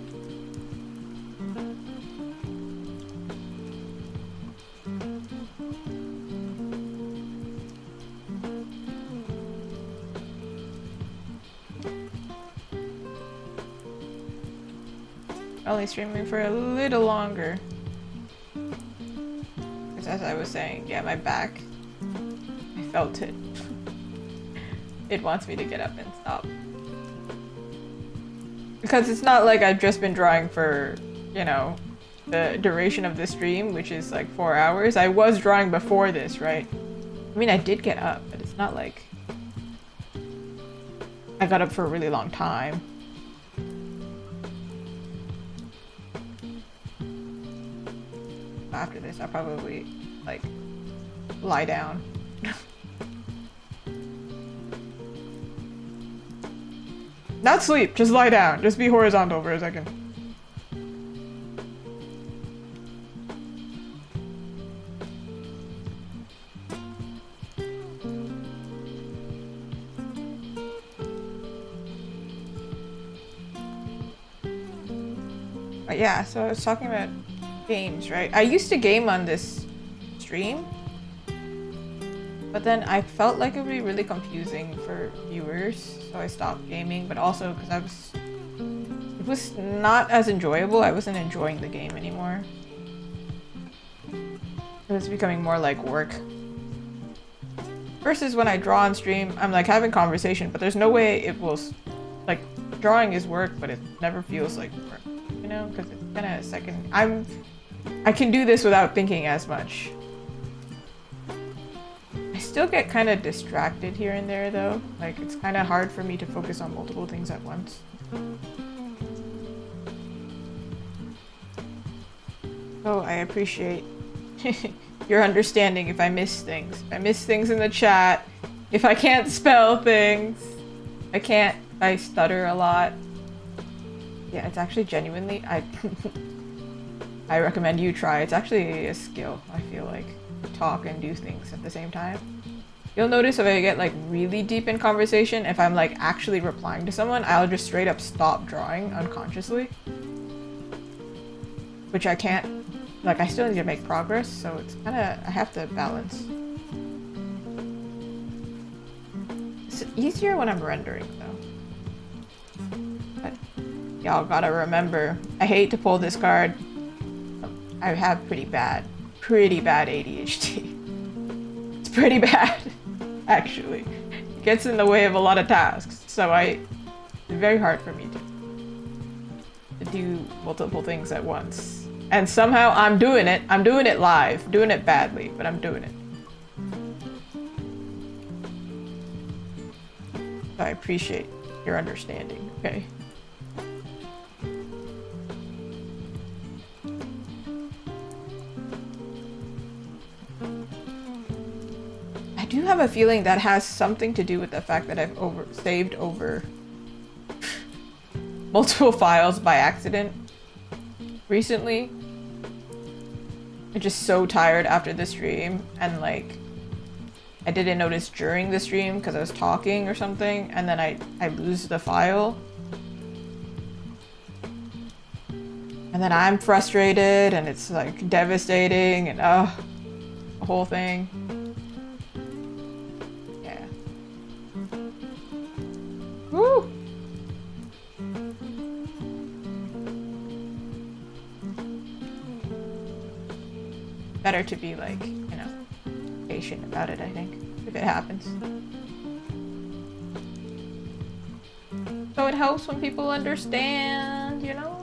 Only streaming for a little longer. Because as I was saying, yeah, my back, I felt it. It wants me to get up and stop. Because it's not like I've just been drawing for, you know, the duration of the stream, which is like 4 hours. I was drawing before this, right? I mean, I did get up, but it's not like I got up for a really long time. After this, I'll probably, like, lie down. Not sleep, just lie down. Just be horizontal for a second. But yeah, so I was talking about games, right? I used to game on this stream, but then I felt like it would be really confusing for viewers, so I stopped gaming, but also because it was not as enjoyable. I wasn't enjoying the game anymore. It was becoming more like work. Versus when I draw on stream, I'm like having conversation, but there's no way it will, like, drawing is work, but it never feels like work, you know? Because it's kind of a second, I can do this without thinking as much. I still get kind of distracted here and there though. Like, it's kind of hard for me to focus on multiple things at once. So I appreciate your understanding if I miss things. If I miss things in the chat, if I can't spell things, I stutter a lot. Yeah, it's actually genuinely, I recommend you try. It's actually a skill, I feel like. Talk and do things at the same time. You'll notice if I get like really deep in conversation, if I'm like actually replying to someone, I'll just straight up stop drawing unconsciously. Which I can't, like, I still need to make progress, so it's kind of, I have to balance. It's easier when I'm rendering though. But y'all gotta remember, I hate to pull this card. I have pretty bad ADHD. It's pretty bad, actually. It gets in the way of a lot of tasks, so it's very hard for me to do multiple things at once. And somehow I'm doing it. I'm doing it live, doing it badly, but I'm doing it. So I appreciate your understanding, okay? I do have a feeling that has something to do with the fact that I've saved over multiple files by accident recently. I'm just so tired after the stream, and like I didn't notice during the stream because I was talking or something, and then I lose the file. And then I'm frustrated and it's like devastating and the whole thing. Yeah. Woo! Better to be like, you know, patient about it, I think, if it happens. So it helps when people understand, you know?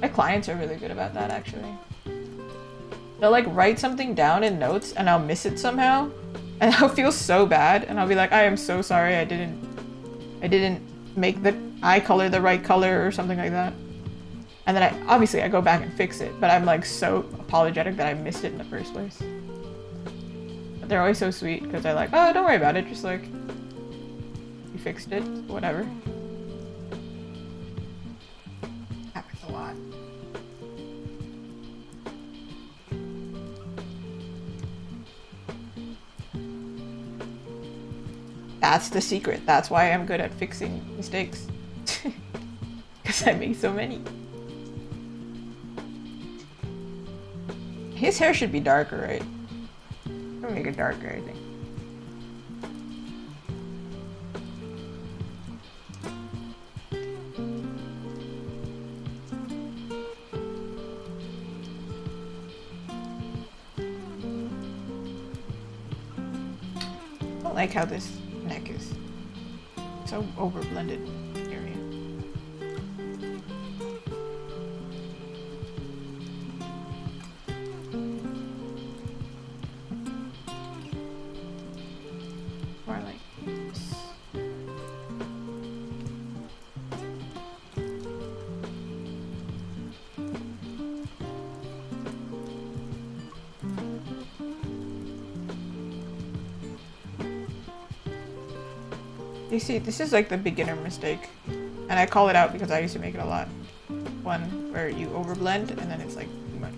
My clients are really good about that, actually. They'll like write something down in notes and I'll miss it somehow. And I'll feel so bad, and I'll be like, I am so sorry, I didn't make the eye color the right color or something like that. And then obviously I go back and fix it, but I'm like so apologetic that I missed it in the first place. But they're always so sweet because they're like, oh, don't worry about it, just like, you fixed it, whatever. Happens a lot. That's the secret. That's why I'm good at fixing mistakes. Because I make so many. His hair should be darker, right? I'll make it darker, I think. I don't like how this neck is so overblended area. Or like this. You see, this is like the beginner mistake. And I call it out because I used to make it a lot. One where you overblend and then it's like too much.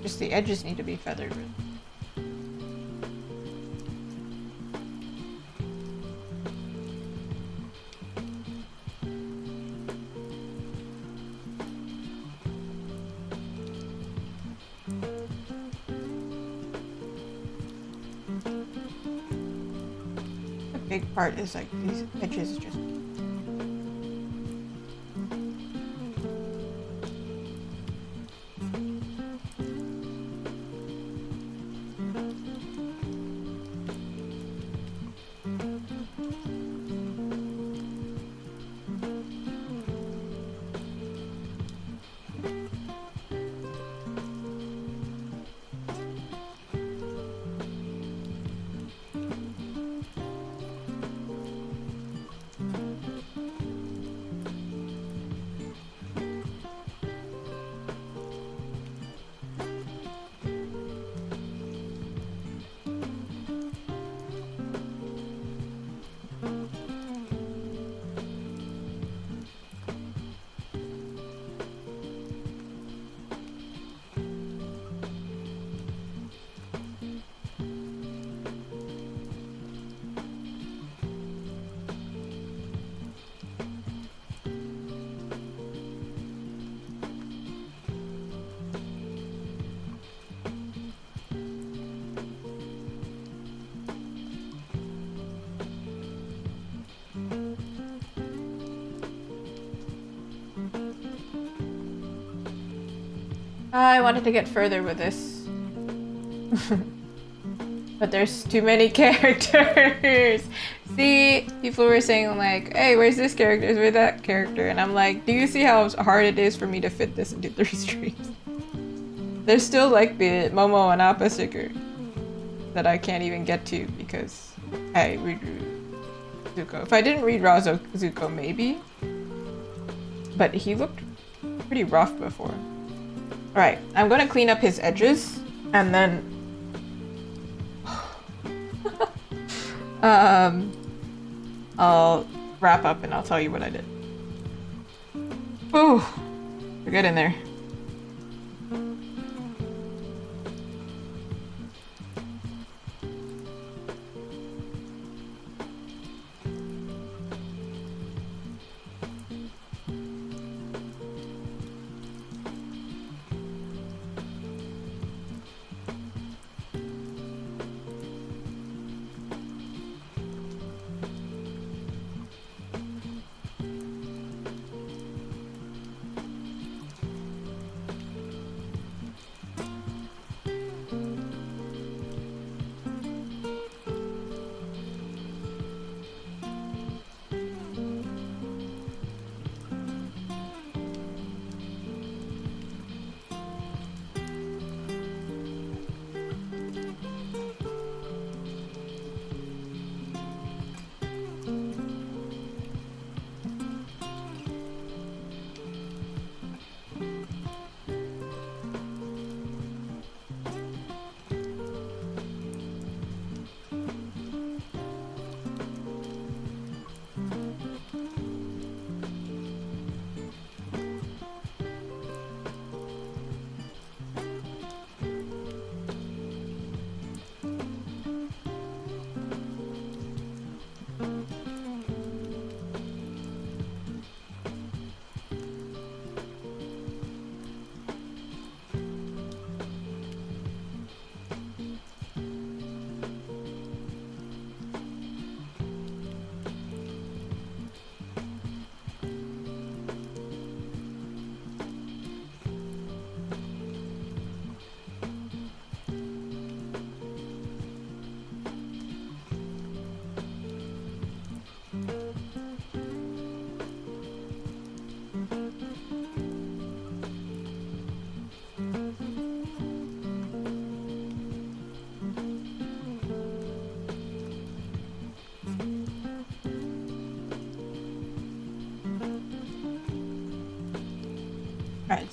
Just the edges need to be feathered. Big part is like these edges just I wanted to get further with this. But there's too many characters. See, people were saying like, hey, where's this character? Where's that character? And I'm like, do you see how hard it is for me to fit this into 3 streams? There's still like the Momo and Appa sticker that I can't even get to because I redrew Zuko. If I didn't redraw Zuko, maybe. But he looked pretty rough before. Alright, I'm gonna clean up his edges and then I'll wrap up and I'll tell you what I did. Ooh, we're good in there.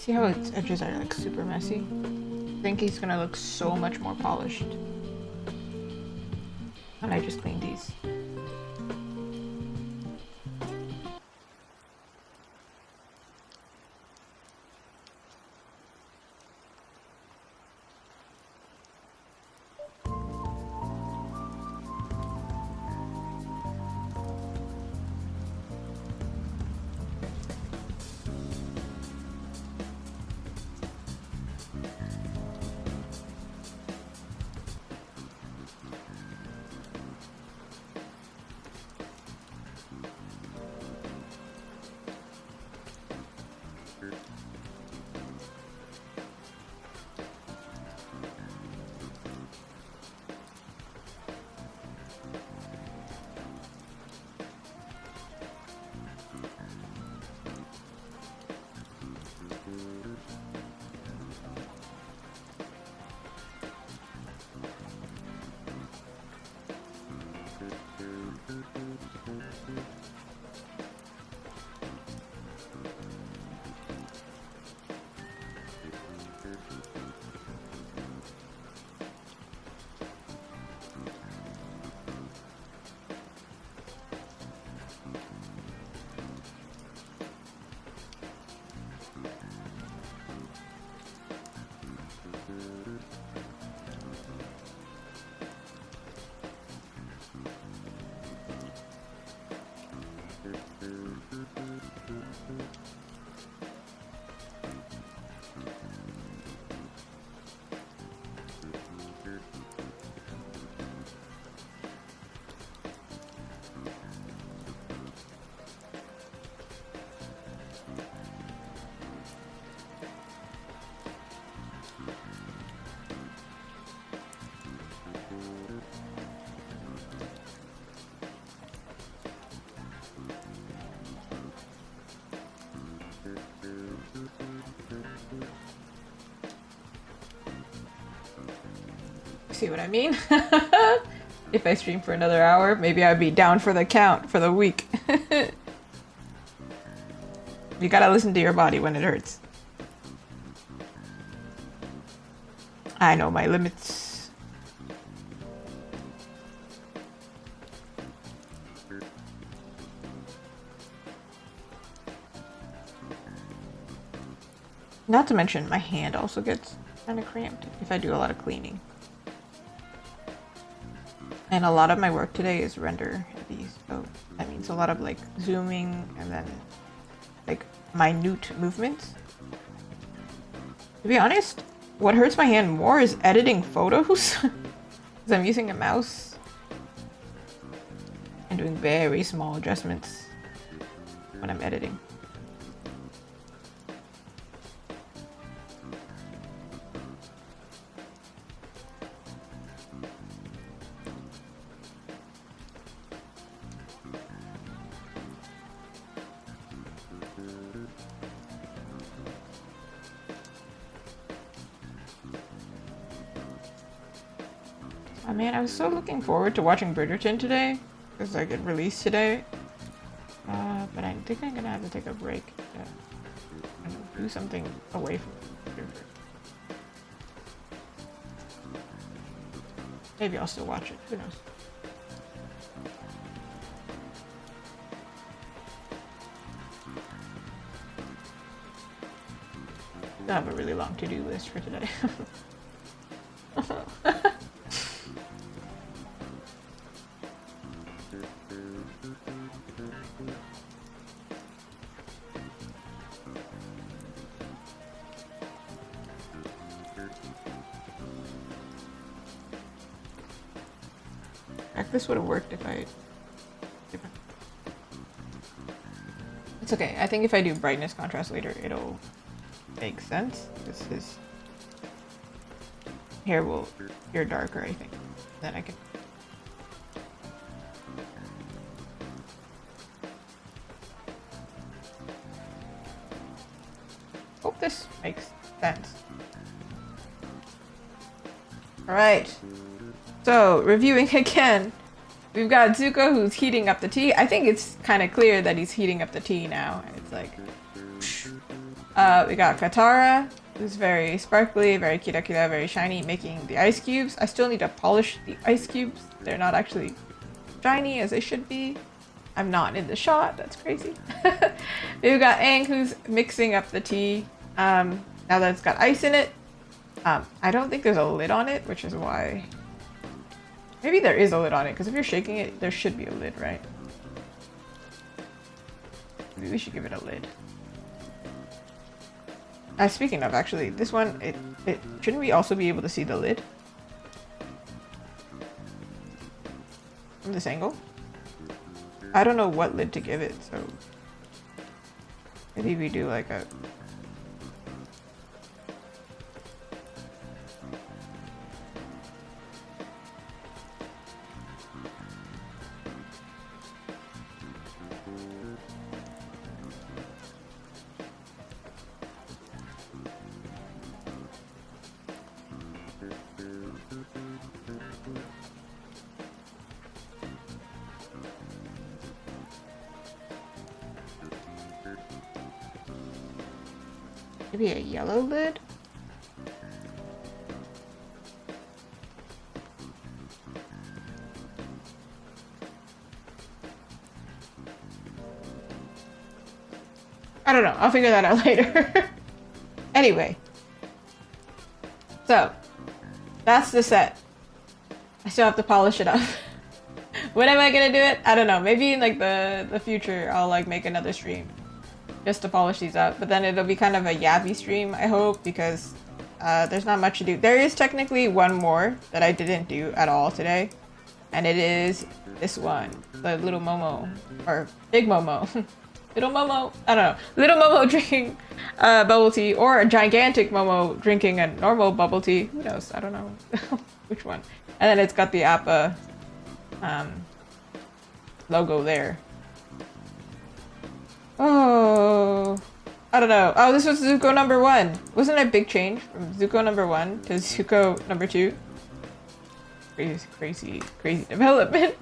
See how its edges are like super messy? I think he's gonna look so much more polished. And I just cleaned these. See what I mean? If I stream for another hour, maybe I'd be down for the count for the week. You gotta listen to your body when it hurts. I know my limits. Not to mention, my hand also gets kind of cramped if I do a lot of cleaning. And a lot of my work today is render heavy, so that means a lot of like zooming and then like minute movements. To be honest, what hurts my hand more is editing photos because I'm using a mouse and doing very small adjustments when I'm editing. Oh man, I was so looking forward to watching Bridgerton today, because I get released today. But I think I'm gonna have to take a break to do something away from Bridgerton. Maybe I'll still watch it, who knows. I have a really long to-do list for today. This would have worked if I... It's okay. I think if I do brightness contrast later, it'll make sense. Because his hair will appear darker, I think. Then I can... Hope this makes sense. Alright. So, reviewing again. We've got Zuko who's heating up the tea. I think it's kind of clear that he's heating up the tea now. It's like... We got Katara, who's very sparkly, very kira, very shiny, making the ice cubes. I still need to polish the ice cubes. They're not actually shiny as they should be. I'm not in the shot. That's crazy. We've got Aang, who's mixing up the tea. Now that it's got ice in it. I don't think there's a lid on it, which is why... Maybe there is a lid on it, because if you're shaking it, there should be a lid, right? Maybe we should give it a lid. Speaking of, actually, this one, shouldn't we also be able to see the lid? From this angle? I don't know what lid to give it, so... Maybe we do like a... Maybe a yellow lid? I don't know. I'll figure that out later. Anyway. So, that's the set. I still have to polish it up. When am I gonna do it? I don't know. Maybe in like the future I'll like make another stream. Just to polish these up, but then it'll be kind of a yabby stream, I hope, because there's not much to do. There is technically one more that I didn't do at all today, and it is this one, the little Momo, or big Momo, little Momo, I don't know, little Momo drinking bubble tea, or a gigantic Momo drinking a normal bubble tea, who knows, I don't know which one. And then it's got the Appa logo there. Oh, I don't know. Oh, this was Zuko number 1. Wasn't it a big change from Zuko number 1 to Zuko number 2? Crazy development.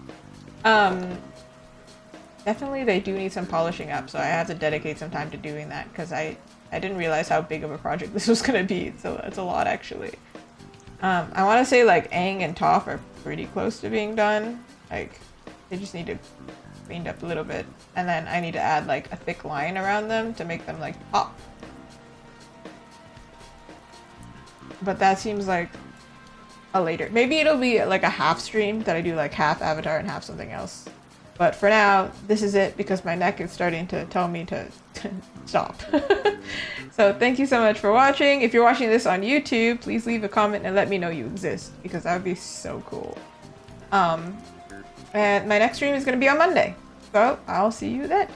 Definitely they do need some polishing up, so I have to dedicate some time to doing that because I didn't realize how big of a project this was gonna be. So it's a lot actually. I want to say like Aang and Toph are pretty close to being done. Like they just need to cleaned up a little bit, and then I need to add like a thick line around them to make them like pop. But that seems like a later. Maybe it'll be like a half stream that I do like half Avatar and half something else. But for now, this is it because my neck is starting to tell me to stop. So thank you so much for watching. If you're watching this on YouTube, please leave a comment and let me know you exist because that would be so cool. And my next stream is going to be on Monday. So I'll see you then.